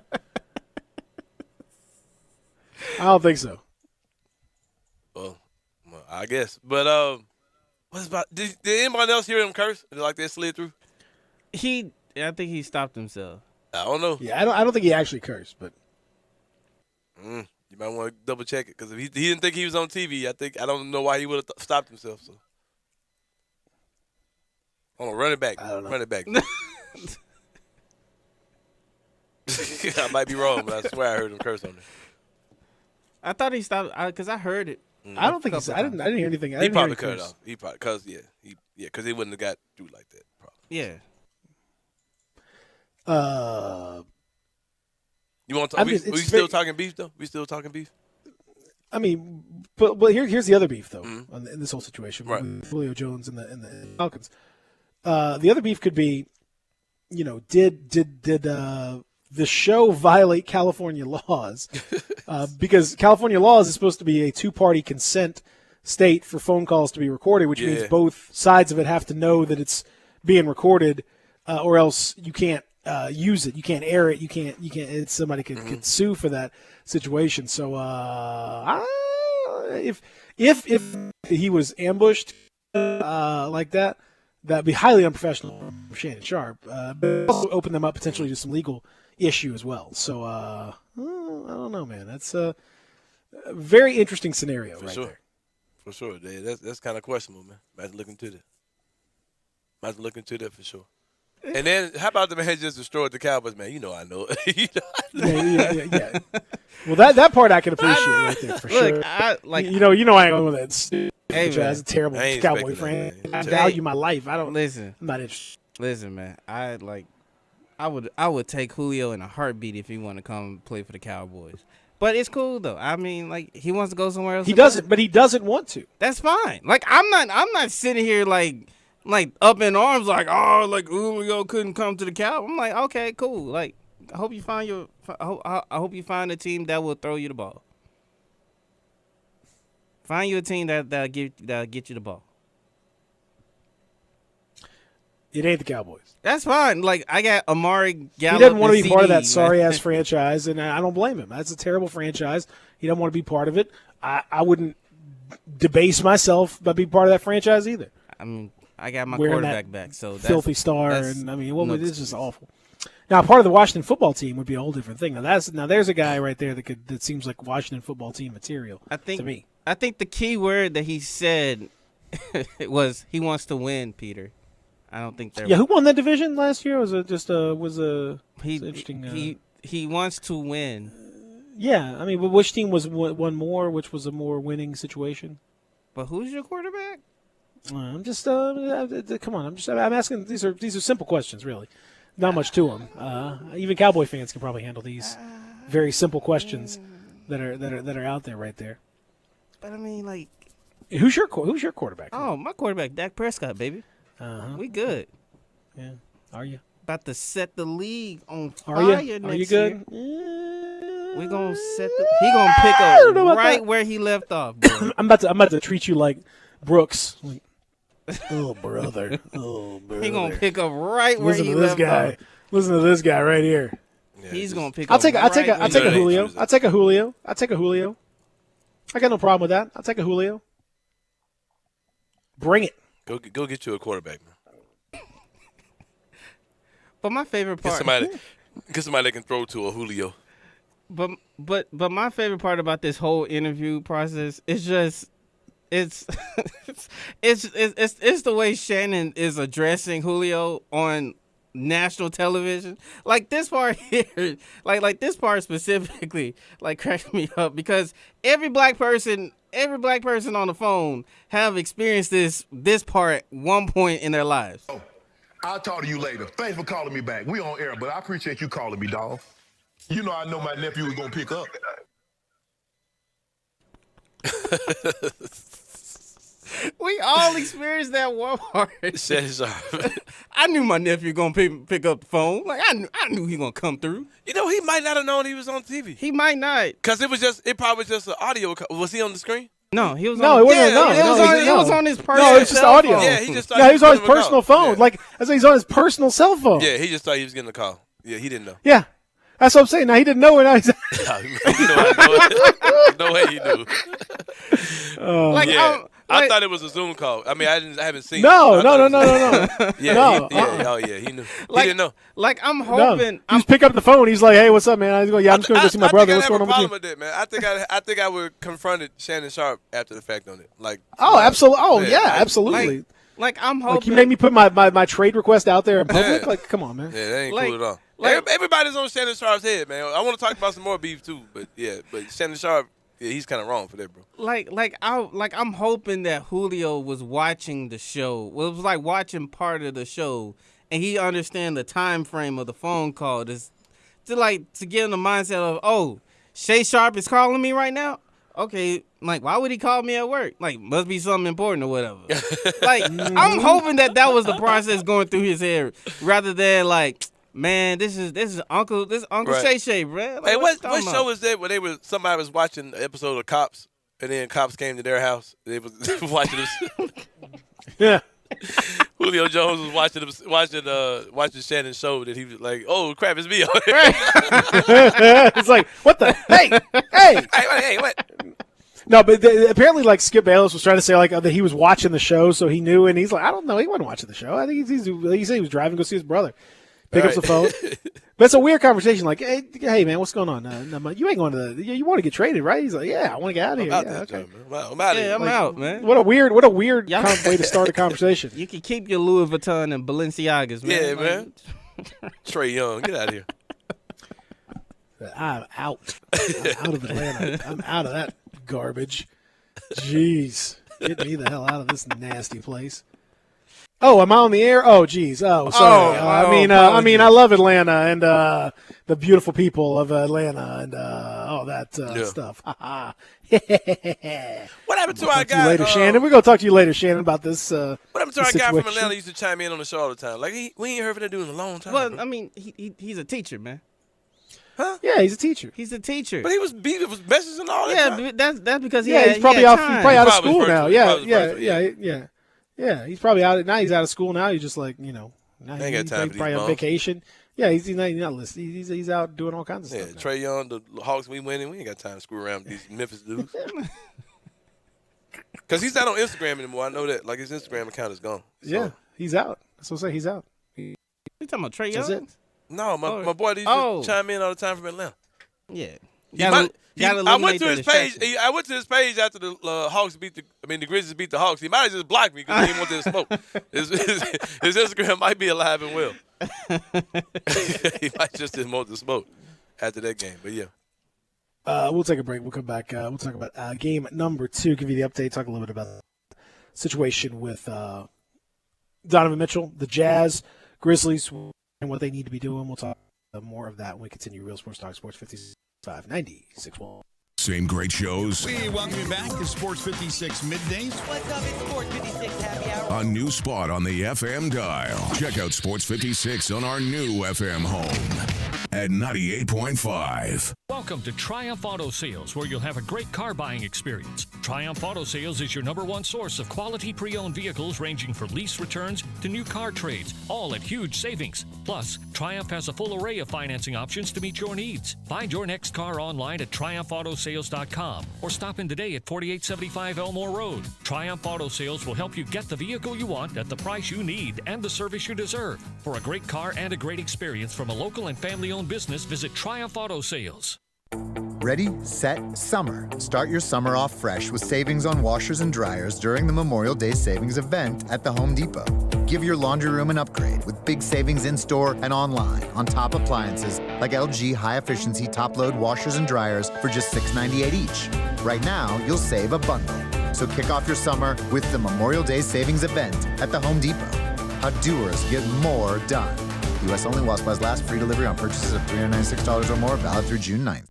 I don't think so. Well, I guess. But what's about? Did anybody else hear him curse? Like they slid through? I think he stopped himself. I don't know. Yeah, I don't think he actually cursed, but you might want to double check it because if he didn't think he was on TV, I don't know why he would have stopped himself. So, hold on, run it back. I don't know. Run it back. I might be wrong, but I swear I heard him curse on it. I thought he stopped because I heard it. I don't think he said. I didn't hear anything. I He didn't probably hear cut it curse. off. He probably because he wouldn't have got through like that. Probably. Yeah. You want to? I We mean, it's still very- talking beef though? We still talking beef? I mean, but here's the other beef though in this whole situation with Julio Jones and the Falcons. The other beef could be, did the show violate California laws? Because California laws is supposed to be a two-party consent state for phone calls to be recorded, which means both sides of it have to know that it's being recorded, or else you can't use it. You can't air it. You can't. Somebody could sue for that situation. So if he was ambushed like that, that'd be highly unprofessional from Shannon Sharp. But also open them up potentially to some legal issue as well. So I don't know, man. That's a very interesting scenario right there. For sure. That's kind of questionable, man. Might have to look into that. Might have to look into that for sure. And then, how about the man just destroyed the Cowboys, man? I know. Yeah. Well, that part I can appreciate right there for sure. I ain't going with that. Hey, man. That's a terrible I ain't Cowboy expecting fan. that, I man. value my life. I don't. Listen. I'm not interested. Listen, man. I would take Julio in a heartbeat if he want to come play for the Cowboys. But it's cool though. I mean, like he wants to go somewhere else. He doesn't, but he doesn't want to. That's fine. Like I'm not sitting here like up in arms like Julio couldn't come to the Cowboys. I'm like, okay, cool. Like I hope you find I hope you find a team that will throw you the ball. Find you a team that'll get you the ball. It ain't the Cowboys. That's fine. Like I got Amari Gallup. He doesn't want to be and part of CD, that sorry ass franchise, and I don't blame him. That's a terrible franchise. He doesn't want to be part of it. I wouldn't debase myself by being part of that franchise either. I mean, I got my Wearing quarterback that back, so filthy star, and I mean, no it's just awful. Now, part of the Washington football team would be a whole different thing. Now there's a guy right there that seems like Washington football team material. to me. I think the key word that he said was he wants to win, Peter. I don't think they're. Yeah, who won that division last year? Was interesting. He wants to win. Yeah, I mean, but which team won more? Which was a more winning situation? But who's your quarterback? I'm just come on. I'm asking. These are simple questions, really. Not much to them. Even Cowboy fans can probably handle these very simple questions that are out there right there. But I mean, like, who's your quarterback? Oh, my quarterback, Dak Prescott, baby. We good. Yeah. Are you about to set the league on fire? Are you next good? Year? We gonna set the. He gonna pick up right where he left off. Boy. I'm about to treat you like Brooks. Like, oh brother. He gonna pick up right where he left off. Listen to this guy right here. Yeah, He's gonna pick I'll up. take a Julio. I'll take a Julio. I got no problem with that. I'll take a Julio. Bring it. Go get you a quarterback, man. But my favorite part. Get somebody that can throw to a Julio. But my favorite part about this whole interview process is just it's the way Shannon is addressing Julio on national television. Like this part here, like this part specifically, like cracks me up because every black person on the phone have experienced this part one point in their lives. Oh, I'll talk to you later. Thanks for calling me back. We on air, but I appreciate you calling me, dog. You know I know my nephew was gonna pick up. We all experienced that one part. I knew my nephew gonna pick up the phone. Like I knew he gonna come through. You know, he might not have known he was on TV. He might not, cause it probably was just an audio. Was he on the screen? No, he was. No, on, it wasn't. It was on his personal. No, it's just audio. Yeah, he just. He was on his personal phone. Yeah. Like I said, he's on his personal cell phone. Yeah, he just thought he was getting a call. Yeah, he didn't know. Yeah, that's what I'm saying. Now he didn't know it. Now he's. No way he knew. Like, yeah. I thought it was a Zoom call. I mean, I haven't seen. No. Yeah, no. He knew. Like, he didn't know. Like I'm hoping. No. Just pick up the phone. He's like, "Hey, what's up, man?" I'm just going to go see my brother. What's going on with you? I have a problem with that, man. I think I would confronted Shannon Sharp after the fact on it. Like. Oh, absolutely. Oh, yeah, absolutely. Like I'm hoping. Like you made me put my trade request out there in public. Yeah. Like, come on, man. Yeah, that ain't cool at all. Everybody's on Shannon Sharp's head, man. I want to talk about some more beef too, but Shannon Sharp. Yeah, he's kind of wrong for that, bro. I'm hoping that Julio was watching the show. Well, it was like watching part of the show, and he understand the time frame of the phone call. To get in the mindset of, oh, Shay Sharp is calling me right now. Okay, like why would he call me at work? Like must be something important or whatever. Like I'm hoping that was the process going through his head, rather than like. Man, this is Uncle right. Shay, bro. Like, hey, what show was that where somebody was watching an episode of Cops, and then cops came to their house. They was watching this. Yeah. Julio Jones was watching Shannon's show that he was like, "Oh crap, it's me." It's like, what the? Hey, what? No, but apparently, like Skip Bayless was trying to say, like that he was watching the show, so he knew, and he's like, I don't know, he wasn't watching the show. I think he said he was driving to go see his brother. Pick up the phone. But it's a weird conversation. Like, hey, man, what's going on? You ain't going to you want to get traded, right? He's like, yeah, I want to get out of here. Okay. I'm out of here. I'm out, man. What a weird way to start a conversation. You can keep your Louis Vuitton and Balenciagas, man. Yeah, man. Trae Young, get out of here. I'm out. I'm out of Atlanta. I'm out of that garbage. Jeez. Get me the hell out of this nasty place. Oh, am I on the air? Oh, geez. Oh, sorry. I mean, I love Atlanta and the beautiful people of Atlanta and all that stuff. What happened to our guy? Later, Shannon. We're gonna talk to you later, Shannon, about this. What happened to our guy from Atlanta? He used to chime in on the show all the time. Like we ain't heard from that dude in a long time. Well, I mean, he's a teacher, man. Huh? Yeah, he's a teacher. He's a teacher. But he was beating with messages and all that. Yeah, that's because he's probably out of school now. Yeah, he's probably out. Now he's out of school now. He's just like, now he's probably on vacation. Yeah, he's not listening. He's out doing all kinds of stuff. Trae Young, the Hawks, we winning. We ain't got time to screw around with these Memphis dudes. Because he's not on Instagram anymore. I know that. Like his Instagram account is gone. So. Yeah, he's out. That's what I'm saying. He's out. You talking about Trae Young? That's it. No, my boy used to chime in all the time from Atlanta. Yeah. I went to his page. I went to his page after the the Grizzlies beat the Hawks. He might have just blocked me because he didn't want to smoke. His Instagram might be alive and well. He might just didn't want to smoke after that game. But yeah. We'll take a break. We'll come back. We'll talk about game number 2, give you the update, talk a little bit about the situation with Donovan Mitchell, the Jazz, Grizzlies, and what they need to be doing. We'll talk more of that when we continue. Real Sports Talk, Sports 55, 96.1. Same great shows We welcome you back to Sports 56 Middays. What's up? It's Sports 56 Happy Hour. A new spot on the FM dial. Check out Sports 56 on our new FM home at 98.5. Welcome to Triumph Auto Sales, where you'll have a great car buying experience. Triumph Auto Sales is your #1 source of quality pre-owned vehicles ranging from lease returns to new car trades, all at huge savings. Plus, Triumph has a full array of financing options to meet your needs. Find your next car online at triumphautosales.com or stop in today at 4875 Elmore Road. Triumph Auto Sales will help you get the vehicle you want at the price you need and the service you deserve. For a great car and a great experience from a local and family-owned business, visit Triumph Auto Sales. Ready, set, summer. Start your summer off fresh with savings on washers and dryers during the Memorial Day savings event at the Home Depot. Give your laundry room an upgrade with big savings in-store and online on top appliances like LG high-efficiency top-load washers and dryers for just $6.98 each. Right now, you'll save a bundle. So kick off your summer with the Memorial Day savings event at the Home Depot. How doers get more done. U.S. only while supplies last. Free delivery on purchases of $396 or more. Valid through June 9th.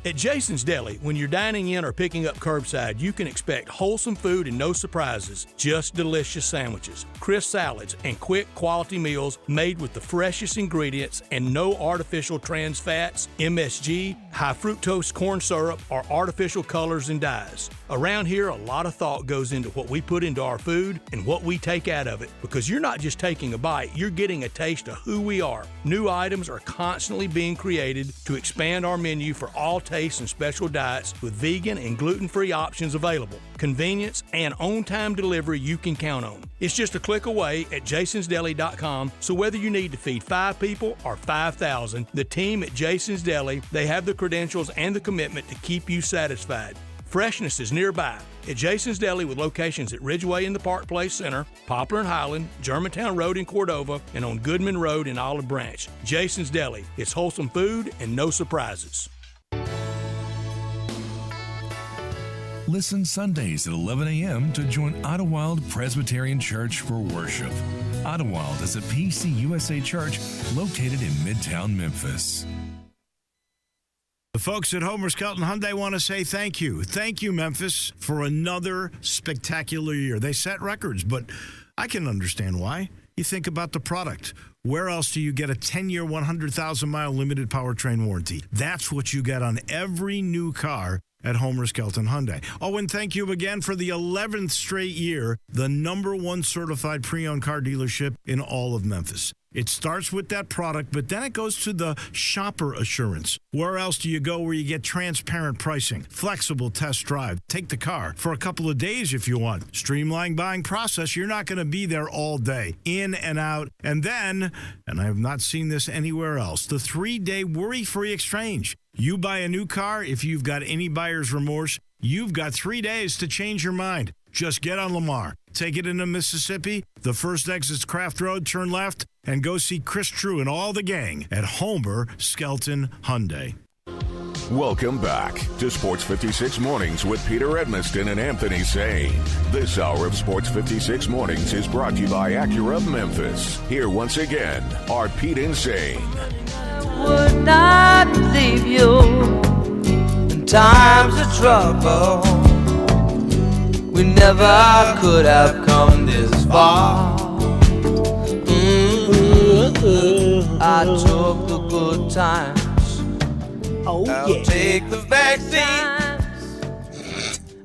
At Jason's Deli, when you're dining in or picking up curbside, you can expect wholesome food and no surprises, just delicious sandwiches, crisp salads, and quick quality meals made with the freshest ingredients and no artificial trans fats, MSG, high fructose corn syrup, or artificial colors and dyes. Around here, a lot of thought goes into what we put into our food and what we take out of it, because you're not just taking a bite, you're getting a taste of who we are. New items are constantly being created to expand our menu for all tastes and special diets with vegan and gluten-free options available. Convenience and on-time delivery you can count on. It's just a click away at jasonsdeli.com, so whether you need to feed 5 people or 5,000, the team at Jason's Deli, they have the credentials and the commitment to keep you satisfied. Freshness is nearby at Jason's Deli with locations at Ridgeway in the Park Place Center, Poplar and Highland, Germantown Road in Cordova, and on Goodman Road in Olive Branch. Jason's Deli. It's wholesome food and no surprises. Listen Sundays at 11 a.m. to join Idlewild Presbyterian Church for worship. Idlewild is a PCUSA church located in Midtown Memphis. The folks at Homer Skelton Hyundai want to say thank you. Thank you, Memphis, for another spectacular year. They set records, but I can understand why. You think about the product. Where else do you get a 10-year, 100,000-mile limited powertrain warranty? That's what you get on every new car at Homer Skelton Hyundai. Oh, and thank you again for the 11th straight year, the #1 certified pre-owned car dealership in all of Memphis. It starts with that product, but then it goes to the shopper assurance. Where else do you go where you get transparent pricing, flexible test drive, take the car for a couple of days if you want, streamlined buying process? You're not going to be there all day, in and out. And then, and I have not seen this anywhere else, the 3-day worry-free exchange. You buy a new car, if you've got any buyer's remorse, you've got 3 days to change your mind. Just get on Lamar, take it into Mississippi, the first exit's Craft Road, turn left, and go see Chris True and all the gang at Homer Skelton Hyundai. Welcome back to Sports 56 Mornings with Peter Edmiston and Anthony Sane. This hour of Sports 56 Mornings is brought to you by Acura of Memphis. Here once again are Pete and Sane. Would not leave you in times of trouble. We never could have come this far. I took the good times. I'll take the vaccine.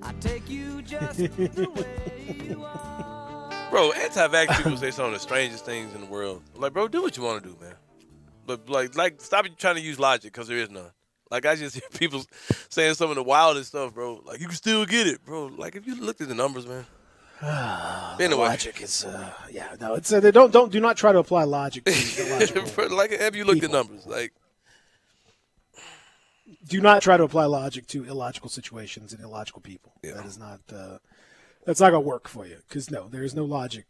I take you just the way you are. Bro, anti-vax people say some of the strangest things in the world. Like, bro, do what you want to do, man. But like, stop trying to use logic, because there is none. Like, I just hear people saying some of the wildest stuff, bro. Like, you can still get it, bro. Like, if you looked at the numbers, man. Anyway. Logic is, it's do not try to apply logic to illogical. Like, have you looked at numbers? Like, do not try to apply logic to illogical situations and illogical people. Yeah. That is not, that's not gonna work for you. Because no, there is no logic.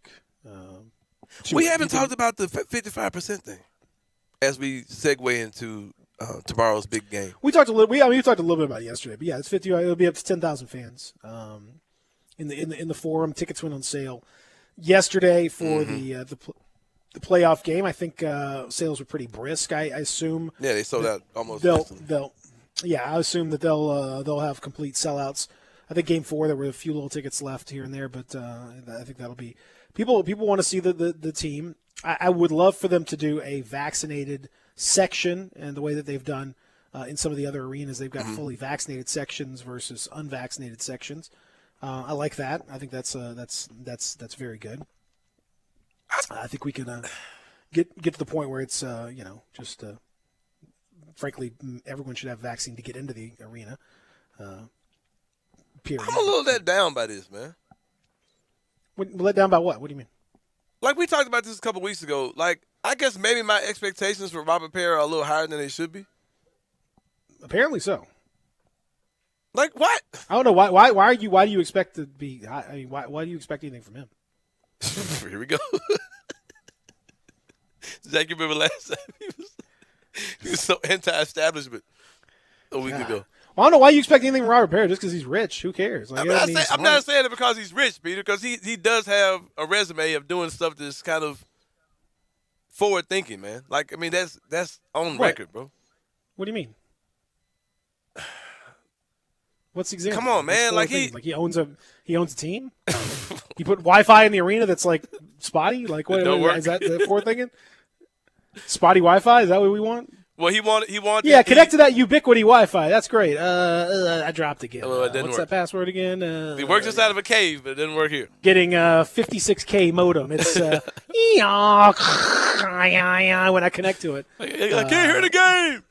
We haven't talked about the 55% thing as we segue into tomorrow's big game. We talked a little. We talked a little bit about it yesterday, but yeah, it's 50. It'll be up to 10,000 fans in the forum. Tickets went on sale yesterday for the playoff game. I think sales were pretty brisk. I assume. Yeah, they sold out almost. I assume that they'll have complete sellouts. I think Game 4 there were a few little tickets left here and there, but I think that'll be people want to see the team. I would love for them to do a vaccinated section, and the way that they've done in some of the other arenas, they've got fully vaccinated sections versus unvaccinated sections. I like that. I think that's very good. I think we can get to the point where it's just frankly everyone should have vaccine to get into the arena. Period. I'm a little let down by this, man. Let down by what? What do you mean? Like we talked about this a couple weeks ago. Like I guess maybe my expectations for Robert Perry are a little higher than they should be. Apparently so. Like what? I don't know why do you expect to be? I mean, why do you expect anything from him? Here we go. Zach, you remember last time he was so anti-establishment a week ago. Well, I don't know why you expect anything from Robert Perry just because he's rich. Who cares? Like, I'm not saying it because he's rich, Peter, because he does have a resume of doing stuff that's kind of forward thinking, man. Like, I mean, that's on record, bro. What do you mean? What's the example? Come on, man. Like he owns a team. He put Wi-Fi in the arena that's like spotty. Like what is that? Forward thinking? Spotty Wi-Fi? Is that what we want? Well, he wanted. Yeah, connect to that ubiquity Wi-Fi. That's great. I dropped again. It didn't what's work. that password again? It works inside of a cave, but it didn't work here. Getting 56K modem. It's when I connect to it. I can't hear the game.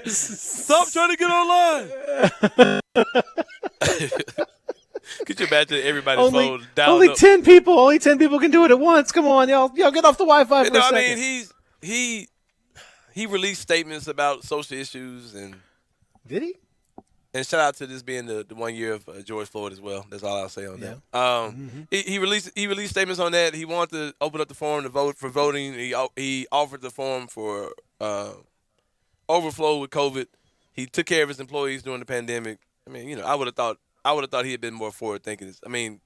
Stop trying to get online. Could you imagine everybody's phone down? Only 10 people. Only 10 people can do it at once. Come on, y'all get off the Wi-Fi for a second. I mean, he released statements about social issues and did he? And shout out to this being the 1 year of George Floyd as well. That's all I'll say on that. He released statements on that. He wanted to open up the forum to vote for voting. He offered the forum for overflow with COVID. He took care of his employees during the pandemic. I mean, I would have thought he had been more forward thinking. I mean,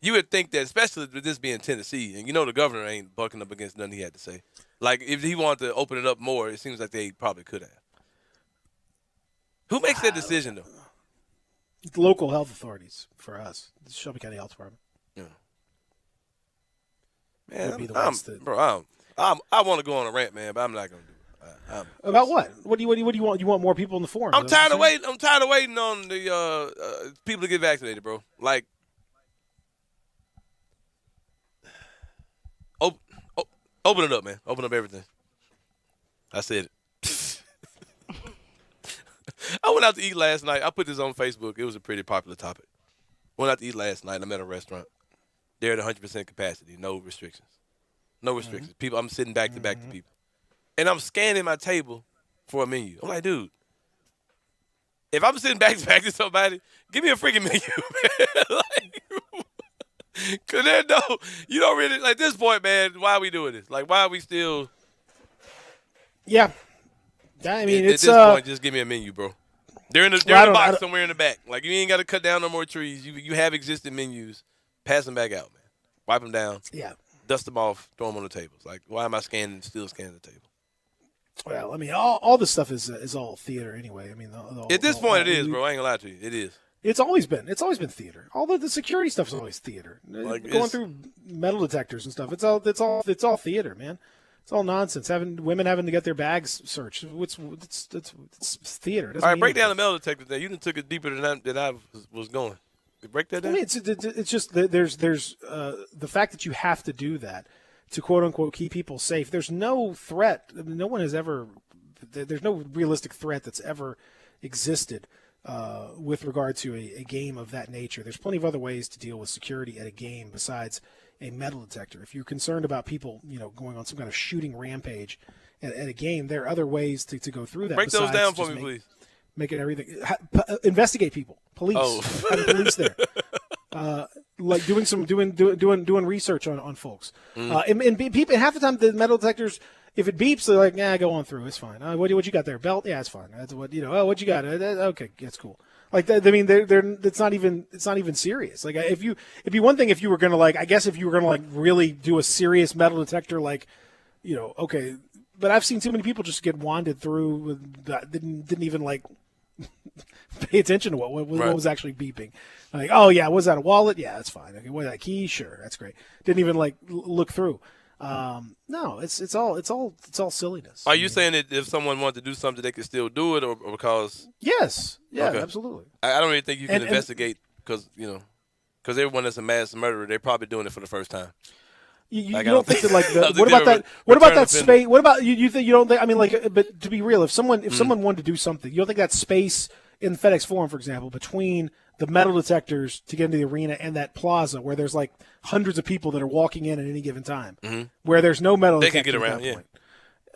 you would think that, especially with this being Tennessee, and the governor ain't bucking up against nothing he had to say. Like, if he wanted to open it up more, it seems like they probably could have. Who makes that decision, though? The local health authorities for us. The Shelby County Health Department. Yeah. Man, I want to go on a rant, man, but I'm not going to do it. About what? What do you want? You want more people in the forum? I'm tired of waiting. I'm tired of waiting on the people to get vaccinated, bro. Like, open it up, man. Open up everything. I said it. I went out to eat last night. I put this on Facebook. It was a pretty popular topic. Went out to eat last night. I'm at a restaurant. They're at 100% capacity. No restrictions. No restrictions. People. I'm sitting back to back to people. And I'm scanning my table for a menu. I'm like, dude, if I'm sitting back to back to somebody, give me a freaking menu, man. Because you don't really, like, this point, man, why are we doing this? Like, why are we still? Yeah. I mean, at it's. At this point, just give me a menu, bro. They're in the box somewhere in the back. Like, you ain't got to cut down no more trees. You have existing menus. Pass them back out, man. Wipe them down. Yeah. Dust them off. Throw them on the tables. Like, why am I still scanning the table? Well, I mean, all this stuff is all theater anyway. I mean, at this point, it is, bro. I ain't gonna lie to you. It is. It's always been theater. All the security stuff is always theater. Like, going through metal detectors and stuff. It's all theater, man. It's all nonsense. Women having to get their bags searched. It's theater. All right, break down the metal detector thing. You done took it deeper than I was going. Break that down. I mean, it's just there's the fact that you have to do that to quote unquote keep people safe. There's no threat. I mean, no one has ever. There's no realistic threat that's ever existed with regard to a game of that nature. There's plenty of other ways to deal with security at a game besides a metal detector. If you're concerned about people, going on some kind of shooting rampage at a game, there are other ways to go through that. Break those down for me, please. Making everything investigate people, police, having police there, like doing research on folks, and people. And half the time, the metal detectors, If it beeps, they're like, go on through. It's fine. What you got there? Belt? Yeah, it's fine. That's what Oh, what you got? Okay, that's cool. Like I mean, it's not even serious. Like it'd be one thing if you were gonna I guess if you were gonna really do a serious metal detector, okay. But I've seen too many people just get wanded through with that didn't even pay attention to what was actually beeping. Like, oh yeah, was that a wallet? Yeah, that's fine. Okay, was that a key? Sure, that's great. Didn't even look through. No, it's all silliness. Are you saying that if someone wanted to do something, they could still do it, or because? Yes. Yeah, Okay. absolutely. I don't really think you can And- investigate because everyone that's a mass murderer, they're probably doing it for the first time. You I don't think that I don't think what about they're that? What about return that offender. space? What about you? You don't think? I mean, but to be real, if someone wanted to do something, you don't think that space in FedEx Forum, for example, between the metal detectors to get into the arena and that plaza where there's hundreds of people that are walking in at any given time, where there's no metal They detector can get at around, that yeah. point.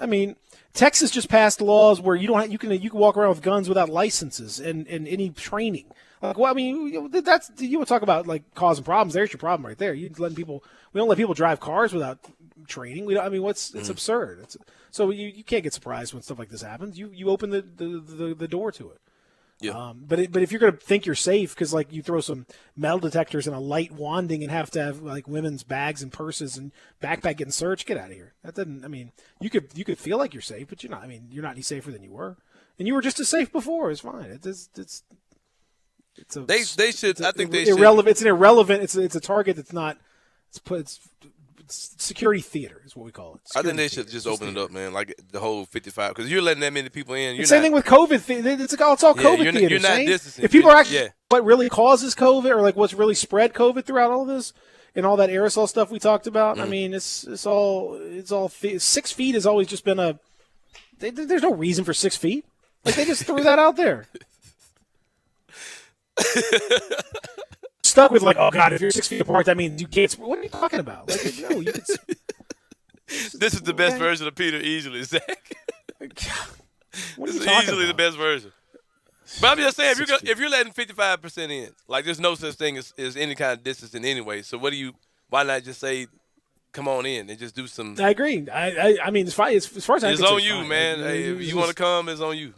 I mean, Texas just passed laws where you can walk around with guns without licenses and any training. We would talk about causing problems. There's your problem right there. We don't let people drive cars without training. It's absurd. So you can't get surprised when stuff like this happens. You open the door to it. Yeah. But if you're going to think you're safe because you throw some metal detectors and a light wanding and have to have women's bags and purses and backpack getting searched, get out of here. That doesn't. I mean, you could feel like you're safe, but you're not. I mean, you're not any safer than you were, and you were just as safe before. It's fine. They should. I think they should. irrelevant. It's an irrelevant. It's a target that's not. It's security theater is what we call it. I think Security they should theater. just open it up, man. Like the whole 55, because you're letting that many people in. You're Same not, thing with COVID. It's all COVID you're, theater. You're not Shane. distancing. If people are actually yeah. what really causes COVID or what's really spread COVID throughout all this and all that aerosol stuff we talked about. I mean, it's all 6 feet has always just been a. There's no reason for 6 feet. They just threw that out there. Stuck with oh God, if you're 6 feet apart, that means you can't. What are you talking about? No, you can. This is the best version of Peter easily, Zach. What are This you is talking easily the about? best version. But I'm just saying, if you're letting 55% in, there's no such thing as any kind of distancing anyway. So why not just say, come on in and just do some. I agree. I mean, as far as I'm It's concerned, on you, fine. man. Hey, if you want to come, it's on you.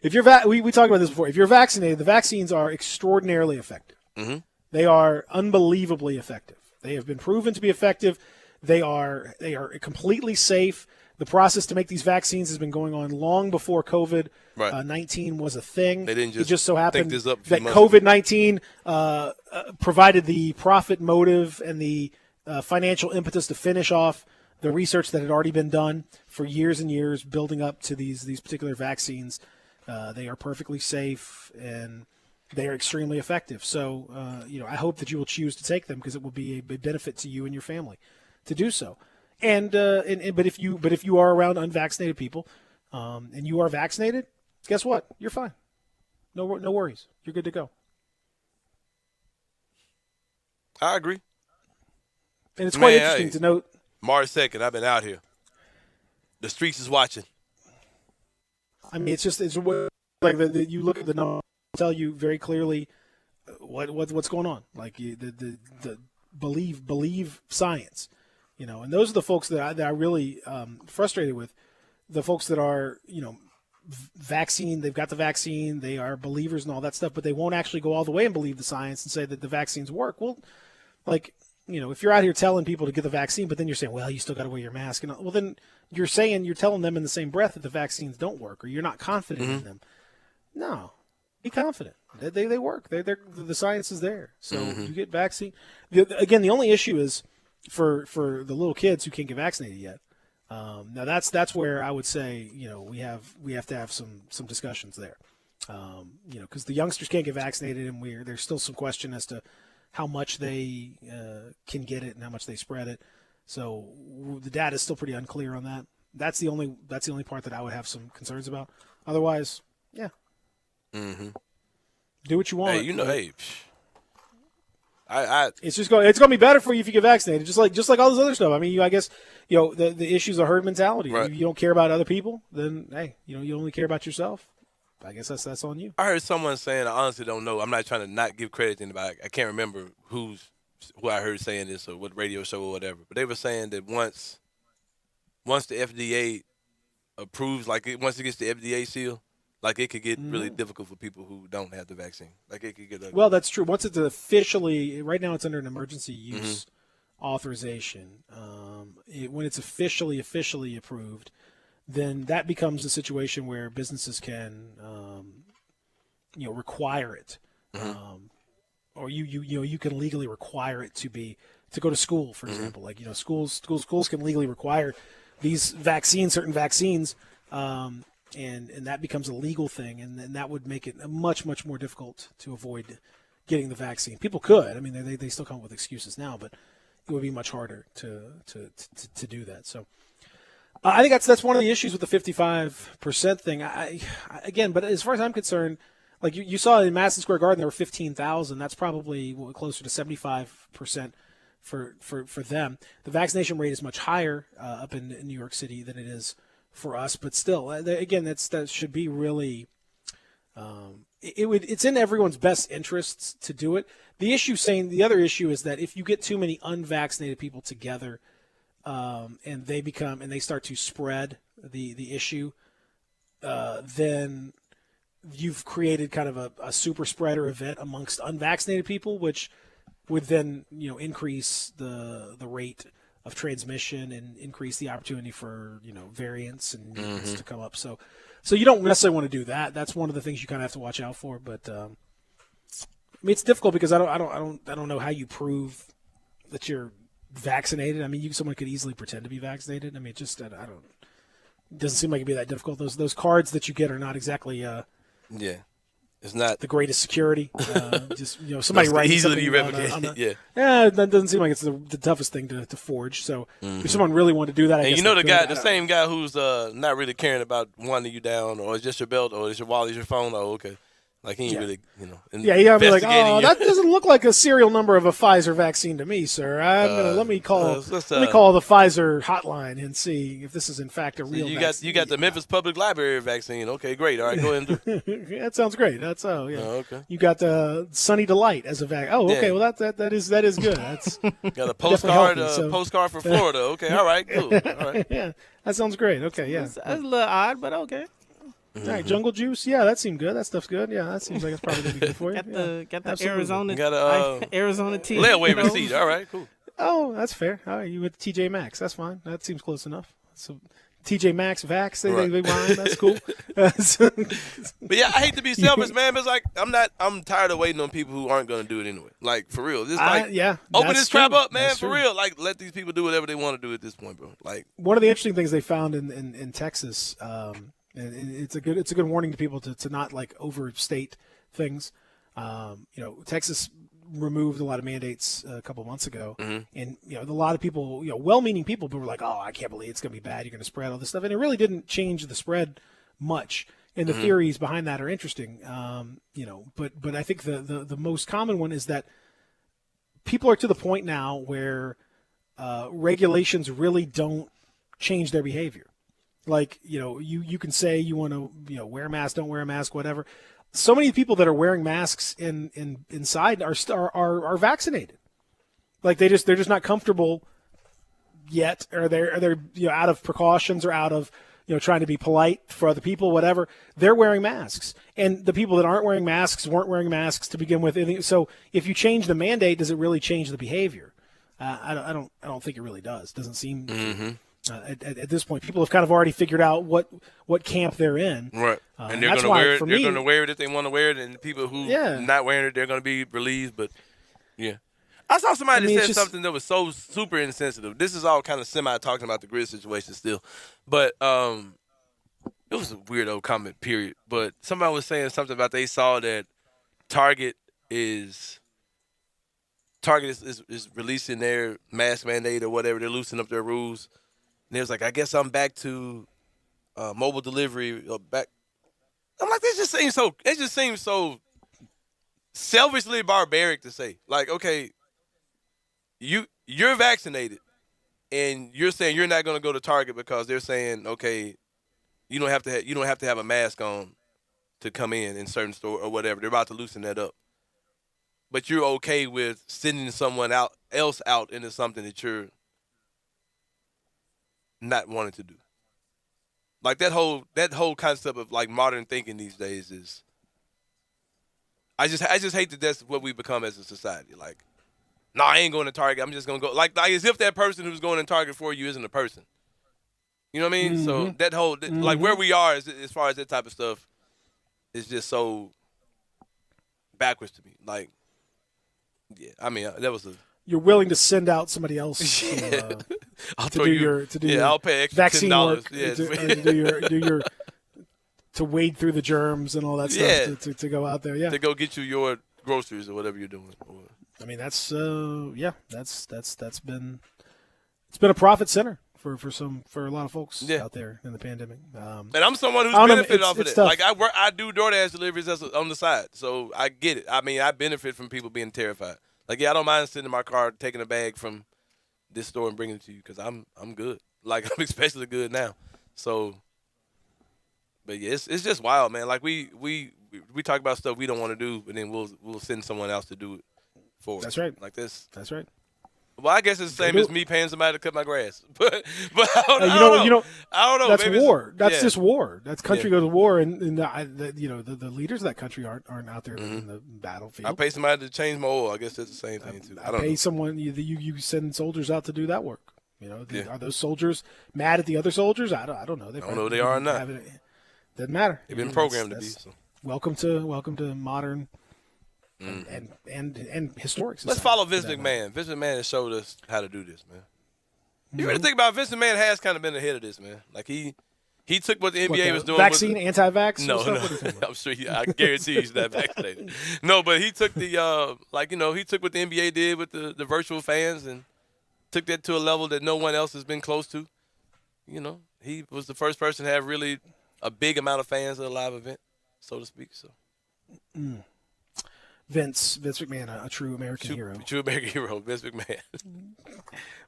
If you're we talked about this before. If you're vaccinated, the vaccines are extraordinarily effective. Mm-hmm. They are unbelievably effective. They have been proven to be effective. They are completely safe. The process to make these vaccines has been going on long before COVID-19 was a thing. They didn't it just so happened think this up a few that months ago. COVID-19 provided the profit motive and the financial impetus to finish off the research that had already been done for years and years, building up to these particular vaccines. They are perfectly safe and they are extremely effective. So, I hope that you will choose to take them because it will be a benefit to you and your family to do so. But if you are around unvaccinated people, and you are vaccinated, guess what? You're fine. No worries. You're good to go. I agree. And it's quite interesting to note. March 2nd, I've been out here. The streets is watching. I mean, it's you look at the numbers, tell you very clearly what's going on. The believe science, and those are the folks that I really frustrated with. The folks that are vaccine, they've got the vaccine, they are believers and all that stuff, but they won't actually go all the way and believe the science and say that the vaccines work. Well, if you're out here telling people to get the vaccine, but then you're saying, well, you still got to wear your mask, and well, then you're telling them in the same breath that the vaccines don't work, or you're not confident in them. No, be confident. They work. The science is there. So you get vaccine. Again, the only issue is for the little kids who can't get vaccinated yet. Now that's where I would say we have to have some discussions there. Because the youngsters can't get vaccinated, and there's still some question as to how much they can get it and how much they spread it. So the data is still pretty unclear on that. That's the only part that I would have some concerns about. Otherwise, yeah. Mm-hmm. Do what you want. Hey, it's just going to be better for you if you get vaccinated. Just like all this other stuff. I mean, I guess the issues of herd mentality. Right. If you don't care about other people, then hey, you only care about yourself. I guess that's on you. I heard someone saying, I honestly don't know. I'm not trying to not give credit to anybody. I can't remember who I heard saying this or what radio show or whatever. But they were saying that once once the FDA approves, once it gets the FDA seal, it could get really difficult for people who don't have the vaccine. It could get ugly. Well, that's true. Once it's officially, right now it's under an emergency use authorization. When it's officially approved, then that becomes a situation where businesses can, require it, or you can legally require it to go to school, for example. Schools can legally require these vaccines, certain vaccines, and that becomes a legal thing, and that would make it much more difficult to avoid getting the vaccine. People could, I mean, they still come up with excuses now, but it would be much harder to do that. So. I think that's one of the issues with the 55% thing. But as far as I'm concerned, you saw in Madison Square Garden, there were 15,000. That's probably closer to 75% for them. The vaccination rate is much higher up in New York City than it is for us. But still, again, that should be really. It's in everyone's best interests to do it. The other issue is that if you get too many unvaccinated people together. And they start to spread the issue, then you've created kind of a super spreader event amongst unvaccinated people, which would then increase the rate of transmission and increase the opportunity for variants and mutants to come up. So you don't necessarily want to do that. That's one of the things you kind of have to watch out for. But it's difficult because I don't know how you prove that you're vaccinated. I mean, someone could easily pretend to be vaccinated. I mean, it doesn't seem like it'd be that difficult. Those cards that you get are not exactly it's not the greatest security. Somebody writing easily something be replicated. That doesn't seem like it's the toughest thing to forge. So if someone really wanted to do that, I guess the same guy who's not really caring about wanting you down, or it's just your belt, or it's your wallet, it's your phone. Oh, okay. He ain't really, you gotta be like, oh, that doesn't look like a serial number of a Pfizer vaccine to me, sir. Let me call the Pfizer hotline and see if this is in fact a real vaccine. You got the Memphis Public Library vaccine. Okay, great. All right, go ahead and do it. That sounds great. That's okay. You got the Sunny Delight as a vaccine. Oh, okay. Well, that is good. That's got a postcard for Florida. Okay, all right, cool. All right. Yeah, that sounds great. Okay, yeah. That's a little odd, but okay. All right, Jungle Juice. Yeah, that seemed good. That stuff's good. Yeah, that seems like it's probably going to be good for you. Got the absolutely. Arizona tea. Layaway receipt. All right, cool. Oh, that's fair. All right, you with TJ Maxx. That's fine. That seems close enough. So TJ Maxx, Vax, they rhyme. That's cool. But yeah, I hate to be selfish, man, but it's I'm tired of waiting on people who aren't going to do it anyway. For real. This open this trap up, man, for real. Let these people do whatever they want to do at this point, bro. One of the interesting things they found in Texas, and it's a good warning to people to not overstate things. Texas removed a lot of mandates a couple months ago, and a lot of people, well-meaning people were like, "Oh, I can't believe it's going to be bad. You're going to spread all this stuff," and it really didn't change the spread much. And the theories behind that are interesting, But I think the most common one is that people are to the point now where regulations really don't change their behavior. You can say you want to, wear a mask, don't wear a mask, whatever. So many people that are wearing masks inside are vaccinated. They're just not comfortable yet, or they're out of precautions or out of trying to be polite for other people, whatever. They're wearing masks, and the people that aren't wearing masks weren't wearing masks to begin with. So if you change the mandate, does it really change the behavior? I don't think it really does. Doesn't seem. At this point, people have kind of already figured out what camp they're in, right? And they're going to wear it. They're going to wear it if they want to wear it, and the people who not wearing it, they're going to be relieved. But I saw somebody that said something that was so super insensitive. This is all kind of semi talking about the grid situation still, but it was a weirdo comment. Period. But somebody was saying something about they saw that Target is releasing their mask mandate or whatever. They're loosening up their rules. And they was like, I guess I'm back to mobile delivery. Back. I'm like, it just seems so selfishly barbaric to say. Okay, you're vaccinated, and you're saying you're not going to go to Target because they're saying, okay, you don't have to have a mask on to come in certain store or whatever. They're about to loosen that up, but you're okay with sending someone else out into something that you're not wanting to do. Like that whole concept of like modern thinking these days is. I just hate that that's what we become as a society. Like, no, I ain't going to Target. I'm just gonna go. Like as if that person who's going to Target for you isn't a person. You know what I mean? So that whole like where we are as far as that type of stuff is just so backwards to me. Like, yeah, I mean that was a. You're willing to send out somebody else I'll pay extra vaccine $10. work, to wade through the germs and all that stuff to go out there. Yeah, to go get you your groceries or whatever you're doing. I mean that's been a profit center for a lot of folks out there in the pandemic. And I'm someone who's benefited off of it. Like I do DoorDash deliveries on the side, so I get it. I mean I benefit from people being terrified. Like, I don't mind sitting in my car, taking a bag from this store and bringing it to you because I'm good. Like, I'm especially good now. So, but yeah, it's just wild, man. Like we talk about stuff we don't want to do, but then we'll send someone else to do it for us. That's right. Like this. That's right. Well, I guess it's the same as me paying somebody to cut my grass. But I don't know. I don't know. That's Maybe war. That's just war. That's country goes to war, and the leaders of that country aren't out there in the battlefield. I pay somebody to change my oil. I guess that's the same thing too. I don't pay know. someone. You send soldiers out to do that work. You know, are those soldiers mad at the other soldiers? I don't know. I don't know if they are or not. Doesn't matter. They've been programmed to be. So. Welcome to modern. And historic society. Let's follow Vince McMahon. Vince McMahon has showed us how to do this, man. You really think about it, Vince McMahon has kind of been ahead of this, man. Like he took what the NBA was doing. Vaccine, anti-vax? No. I'm sure. I guarantee he's not vaccinated. No, but he took the he took what the NBA did with the virtual fans and took that to a level that no one else has been close to. You know, he was the first person to have really a big amount of fans at a live event, so to speak. So. Vince McMahon, a true American hero. True American hero, Vince McMahon.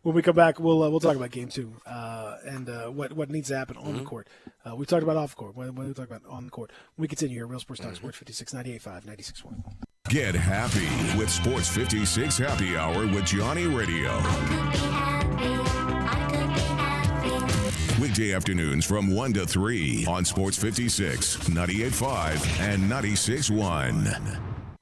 When we come back, we'll talk about Game 2 and what needs to happen on the court. We talked about off the court. When we talk about on the court, when we continue here. Real Sports Talk, Sports 56, 98.5, 96.1. Get happy with Sports 56 Happy Hour with Johnny Radio. Weekday afternoons from 1 to 3 on Sports 56, 98.5, and 96.1.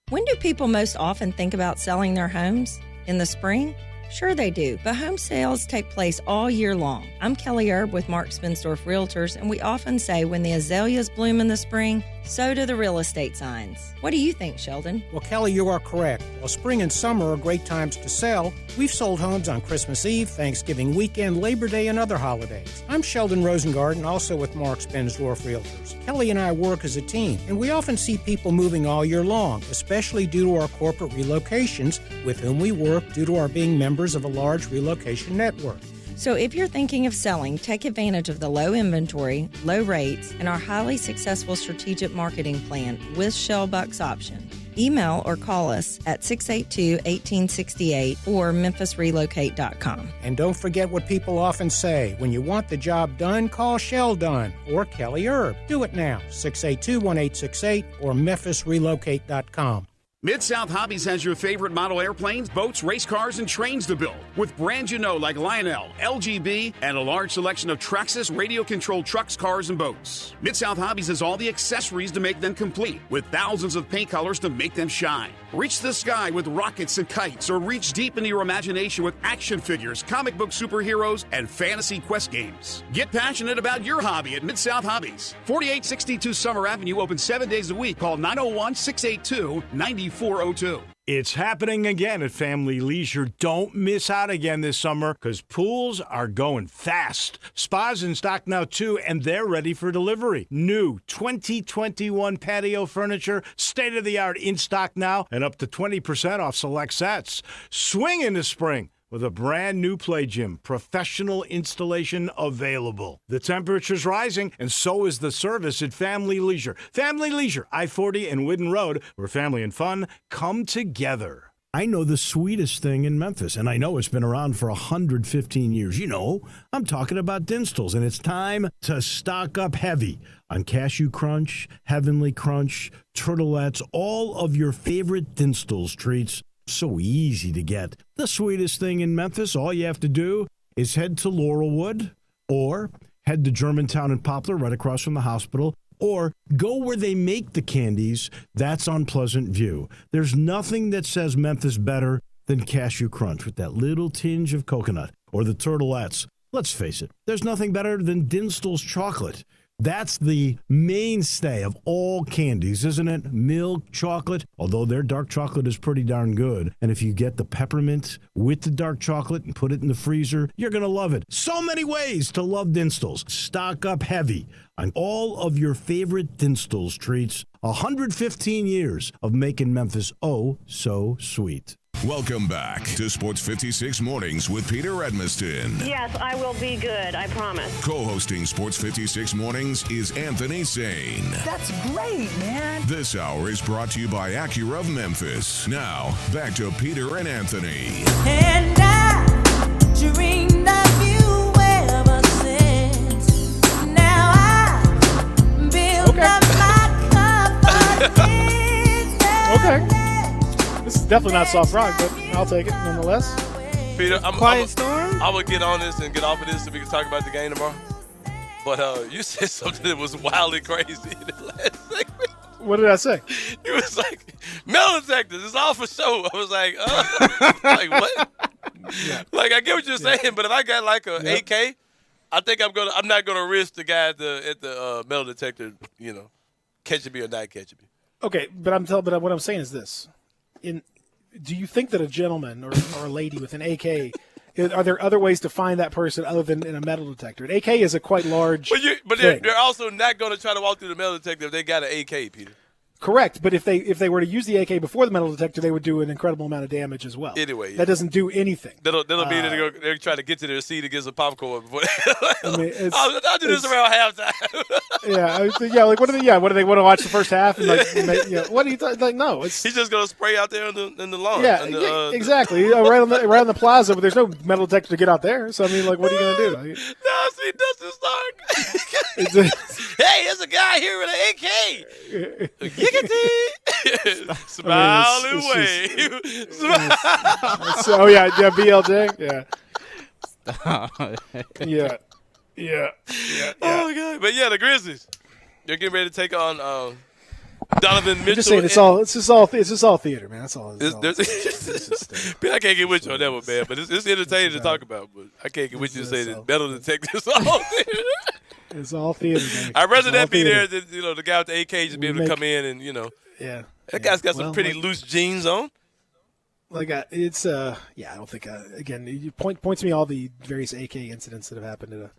When do people most often think about selling their homes? In the spring? Sure they do, but home sales take place all year long. I'm Kelly Erb with Mark Spensdorf Realtors, and we often say when the azaleas bloom in the spring, so do the real estate signs. What do you think, Sheldon? Well, Kelly, you are correct. While spring and summer are great times to sell, we've sold homes on Christmas Eve, Thanksgiving weekend, Labor Day, and other holidays. I'm Sheldon Rosengarten, also with Mark Spensdorf Realtors. Kelly and I work as a team, and we often see people moving all year long, especially due to our corporate relocations, with whom we work due to our being members of a large relocation network. So if you're thinking of selling, take advantage of the low inventory, low rates, and our highly successful strategic marketing plan with Shell Bucks option. Email or call us at 682-1868 or memphisrelocate.com. And don't forget what people often say. When you want the job done, call Shell Done or Kelly Erb. Do it now, 682-1868 or memphisrelocate.com. Mid-South Hobbies has your favorite model airplanes, boats, race cars, and trains to build. With brands you know like Lionel, LGB, and a large selection of Traxxas radio-controlled trucks, cars, and boats. Mid-South Hobbies has all the accessories to make them complete, with thousands of paint colors to make them shine. Reach the sky with rockets and kites, or reach deep into your imagination with action figures, comic book superheroes, and fantasy quest games. Get passionate about your hobby at Mid-South Hobbies. 4862 Summer Avenue, open 7 days a week. Call 901-682-9402. It's happening again at Family Leisure. Don't miss out again this summer because pools are going fast. Spas in stock now, too, and they're ready for delivery. New 2021 patio furniture, state-of-the-art in stock now, and up to 20% off select sets. Swing in the spring with a brand new play gym, professional installation available. The temperature's rising, and so is the service at Family Leisure. Family Leisure, I-40 and Whidden Road, where family and fun come together. I know the sweetest thing in Memphis, and I know it's been around for 115 years. You know, I'm talking about Dinstall's, and it's time to stock up heavy on Cashew Crunch, Heavenly Crunch, Turtlettes, all of your favorite Dinstall's treats. So easy to get. The sweetest thing in Memphis, all you have to do is head to Laurelwood Or head to Germantown and Poplar, right across from the hospital. Or go where they make the candies. That's on Pleasant View. There's nothing that says Memphis better than Cashew Crunch with that little tinge of coconut. Or the Turtlettes. Let's face it, there's nothing better than Dinstall's chocolate. That's the mainstay of all candies, isn't it? Milk chocolate, although their dark chocolate is pretty darn good. And if you get the peppermint with the dark chocolate and put it in the freezer, you're going to love it. So many ways to love Dinstall's. Stock up heavy on all of your favorite Dinstall's treats. 115 years of making Memphis oh so sweet. Welcome back to Sports 56 Mornings with Peter Edmiston. Yes, I will be good. I promise. Co-hosting Sports 56 Mornings is Anthony Sane. That's great, man. This hour is brought to you by Acura of Memphis. Now, back to Peter and Anthony. And I dreamed of you ever since. Now I build up my confidence. Okay. This is definitely not soft rock, but I'll take it nonetheless. Peter, Quiet Storm? I would get on this and get off of this so we can talk about the game tomorrow. But you said something that was wildly crazy in the last segment. What did I say? You was like, metal detectors, it's all for show. I was like, like what? Yeah. Like I get what you're saying, but if I got like a AK, I think I'm not gonna risk the guy at the metal detector, catching me or not catching me. Okay, but what I'm saying is this: do you think that a gentleman or a lady with an AK, are there other ways to find that person other than in a metal detector? An AK is a quite large. But they're also not going to try to walk through the metal detector if they got an AK, Peter. Correct, but if they were to use the AK before the metal detector, they would do an incredible amount of damage as well. Anyway, that doesn't do anything. That'll be they're trying to get to their seat and get some popcorn. Before I mean, I'll do this around halftime. Yeah. Like what do they want to watch the first half? And what do you like? No, it's he's just gonna spray out there in the lawn. Yeah, exactly. Right on the plaza, but there's no metal detector to get out there. So I mean, like, what are you gonna do? No, see, Dustin Stark. Hey, there's a guy here with an AK. Giggity. Smile and wave. Oh yeah, BLJ. Yeah. Oh my God! But yeah, the Grizzlies. They're getting ready to take on Donovan Mitchell. I'm just saying, it's just all theater, man. That's all. I can't get with you on that one, man. But it's entertaining to talk about. But I can't get with you to say that metal detectors all theater. It's all theater, man. I'd rather that be there than the guy with the AK just be able to come in and Yeah. That guy's got some pretty loose jeans on. I don't think again. You point to me all the various AK incidents that have happened at a.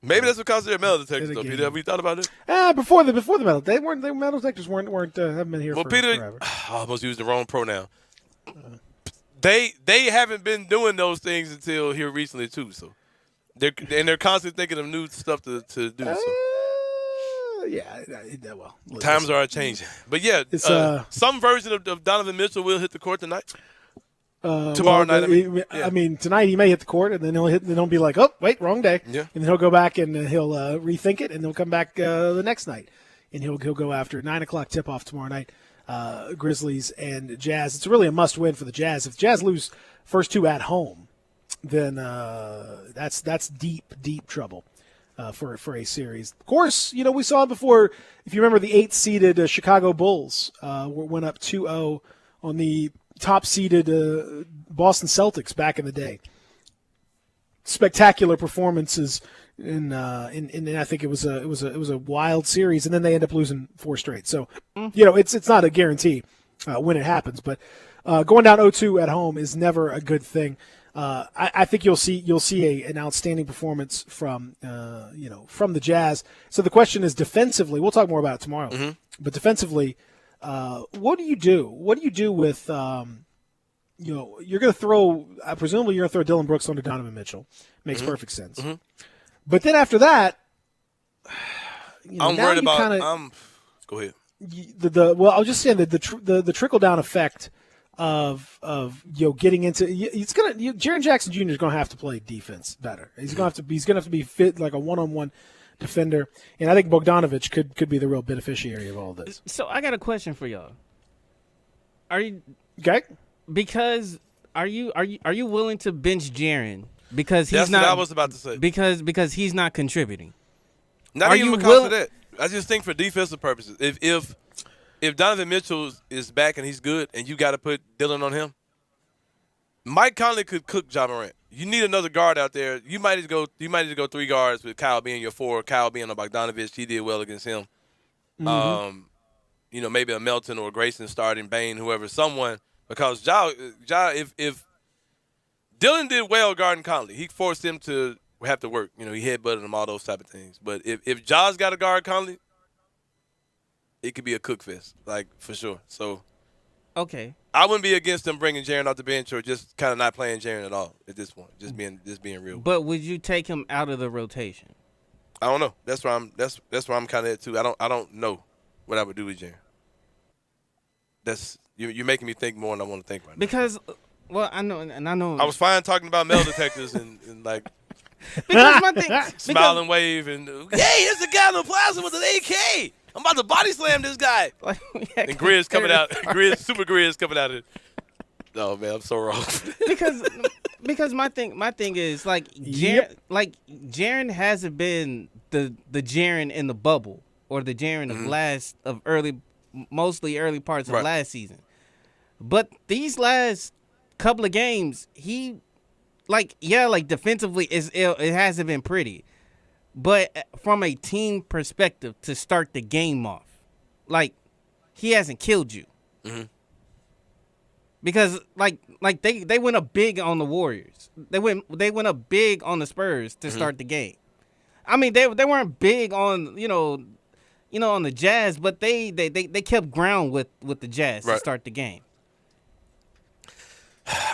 Maybe that's because they're metal detectors, though, Peter. Have we thought about it? Before the metal, the metal detectors haven't been here. Well, Peter, forever. I almost used the wrong pronoun. They haven't been doing those things until here recently too. So they're constantly thinking of new stuff to do. Well, times are changing, but yeah, some version of Donovan Mitchell will hit the court tonight. Tomorrow night. I mean, tonight he may hit the court, and then he'll be like, "Oh, wait, wrong day." Yeah. And then he'll go back and he'll rethink it, and he'll come back the next night, and he'll go after 9:00 tip off tomorrow night. Grizzlies and Jazz. It's really a must win for the Jazz. If the Jazz lose first two at home, then that's deep trouble for a series. Of course, we saw it before. If you remember, the 8th-seeded Chicago Bulls went up 2-0 on the top-seeded Boston Celtics back in the day. Spectacular performances, and I think it was a wild series, and then they end up losing 4 straight. So, it's not a guarantee when it happens, but going down 0-2 at home is never a good thing. I think you'll see an outstanding performance from the Jazz. So the question is defensively. We'll talk more about it tomorrow, but defensively. What do you do? What do you do with, you're going to throw, presumably you're going to throw Dylan Brooks onto Donovan Mitchell. Makes perfect sense. But then after that, I'm worried about, go ahead. Well, I was just saying that the trickle-down effect of getting into, Jaren Jackson Jr. is going to have to play defense better. He's going to have to be fit like a one-on-one defender, and I think Bogdanovich could be the real beneficiary of all this. So I got a question for y'all. Are you okay? Because are you willing to bench Jaren Because he's That's not. what I was about to say. Because he's not contributing. Not Are even you because of that. I just think for defensive purposes, if Donovan Mitchell is back and he's good, and you got to put Dillon on him, Mike Conley could cook Ja Morant. You need another guard out there. You might need to go 3 guards with Kyle being your 4. Kyle being a Bogdanovich, he did well against him. Mm-hmm. Maybe a Melton or a Grayson starting, Bane, whoever, someone, because Ja if Dillon did well guarding Conley, he forced him to have to work. He headbutted him, all those type of things. But if Ja's got to guard Conley, it could be a cook fest, like, for sure. So, okay, I wouldn't be against them bringing Jaren off the bench or just kind of not playing Jaren at all at this point. Just being real. But would you take him out of the rotation? I don't know. That's where I'm kind of at too. I don't know what I would do with Jaren. That's you're making me think more than I want to think right now. Because, well, I know. I was fine talking about metal detectors and like. Because my thing, smile and wave and hey, there's the guy in the plaza with an AK. I'm about to body slam this guy. And Grizz coming out. Super Grizz coming out of it. Oh man, I'm so wrong. because my thing is like Jaren hasn't been the Jaren in the bubble or the Jaren of mostly early parts of last season. But these last couple of games, he defensively it hasn't been pretty. But from a team perspective, to start the game off, he hasn't killed you. Mm-hmm. Because they went up big on the Warriors. They went up big on the Spurs to start the game. I mean, they weren't big on on the Jazz, but they kept ground with the Jazz to start the game.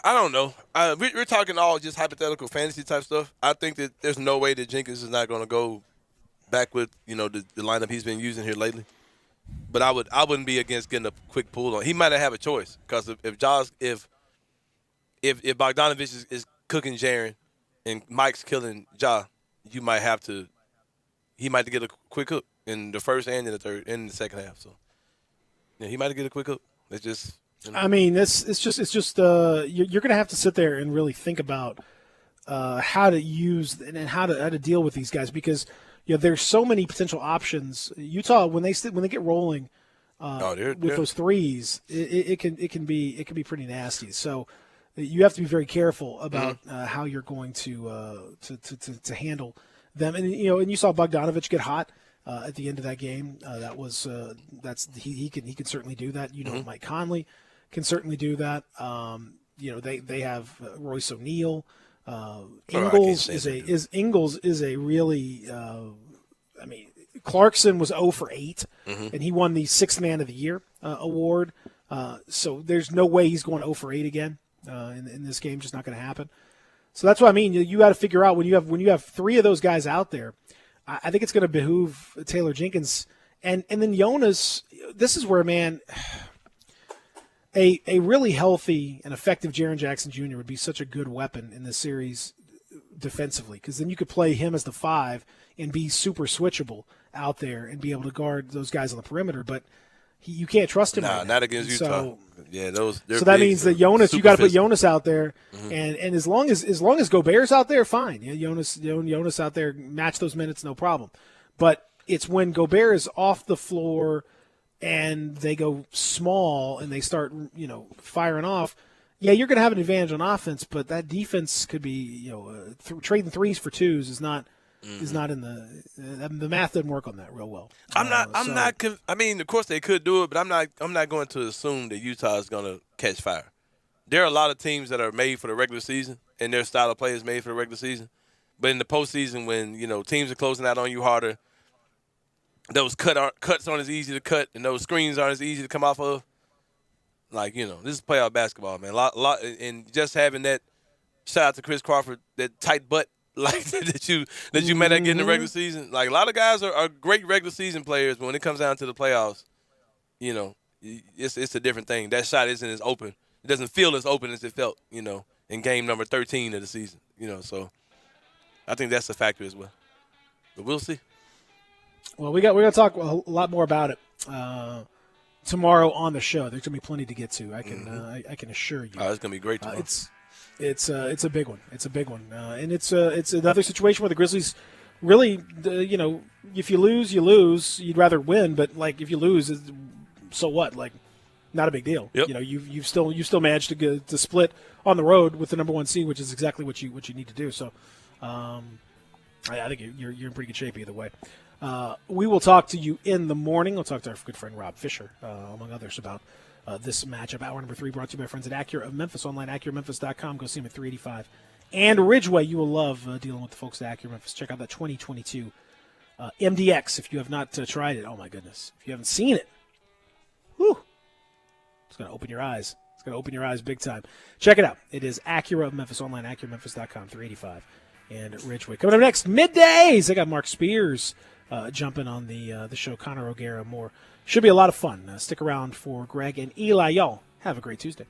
I don't know. We're talking all just hypothetical fantasy type stuff. I think that there's no way that Jenkins is not going to go back with the lineup he's been using here lately. But I wouldn't be against getting a quick pull on. He might have a choice because if Bogdanovich is cooking Jaren and Mike's killing Ja, he might get a quick hook in the first and in the third and in the second half. So yeah, he might get a quick hook. It's just. I mean, it's just you're going to have to sit there and really think about how to use and how to deal with these guys because there's so many potential options. Utah when they get rolling with those threes, it can be pretty nasty. So you have to be very careful about how you're going to handle them. And and you saw Bogdanovich get hot at the end of that game. He can certainly do that. Mike Conley can certainly do that. They have Royce O'Neal. Ingles is a really. Clarkson was 0 for 8, and he won the 6th Man of the Year award. So there's no way he's going 0 for 8 again in this game. Just not going to happen. So that's what I mean. You got to figure out when you have 3 of those guys out there. I think it's going to behoove Taylor Jenkins and then Jonas. This is where a really healthy and effective Jaren Jackson Jr. would be such a good weapon in this series defensively because then you could play him as the 5 and be super switchable out there and be able to guard those guys on the perimeter. But you can't trust him. Not against Utah. So, yeah, so that means that Jonas, you got to put Jonas out there, and as long as Gobert's out there, fine. Jonas out there, match those minutes, no problem. But it's when Gobert is off the floor and they go small and they start firing off. Yeah, you're going to have an advantage on offense, but that defense could be trading 3s for 2s is not in the math doesn't work on that real well. I mean, of course they could do it, but I'm not going to assume that Utah is going to catch fire. There are a lot of teams that are made for the regular season, and their style of play is made for the regular season. But in the postseason, when teams are closing out on you harder, those cuts aren't as easy to cut, and those screens aren't as easy to come off of. This is playoff basketball, man. And just having that. Shout out to Chris Crawford, that tight butt that you may not get in the regular season. Like a lot of guys are great regular season players, but when it comes down to the playoffs, it's a different thing. That shot isn't as open. It doesn't feel as open as it felt, in game number 13 of the season. So I think that's a factor as well. But we'll see. Well, we're going to talk a lot more about it tomorrow on the show. There's going to be plenty to get to. I can assure you. Oh, it's going to be great tomorrow. It's a big one. It's a big one, and it's another situation where the Grizzlies really, if you lose, you lose. You'd rather win, but like if you lose, so what? Like, not a big deal. Yep. You've still managed to split on the road with the number one seed, which is exactly what you need to do. So, I think you're in pretty good shape either way. We will talk to you in the morning. We'll talk to our good friend Rob Fisher, among others, about this matchup. Hour number 3 brought to you by friends at Acura of Memphis. Online, AcuraMemphis.com. Go see them at 385 and Ridgeway. You will love dealing with the folks at Acura Memphis. Check out that 2022 MDX if you have not tried it. Oh, my goodness. If you haven't seen it, whew, it's going to open your eyes. It's going to open your eyes big time. Check it out. It is Acura of Memphis. Online, AcuraMemphis.com, 385 and Ridgeway. Coming up next, middays. I got Mark Spears jumping on the show. Connor O'Gara more. Should be a lot of fun. Stick around for Greg and Eli. Y'all have a great Tuesday.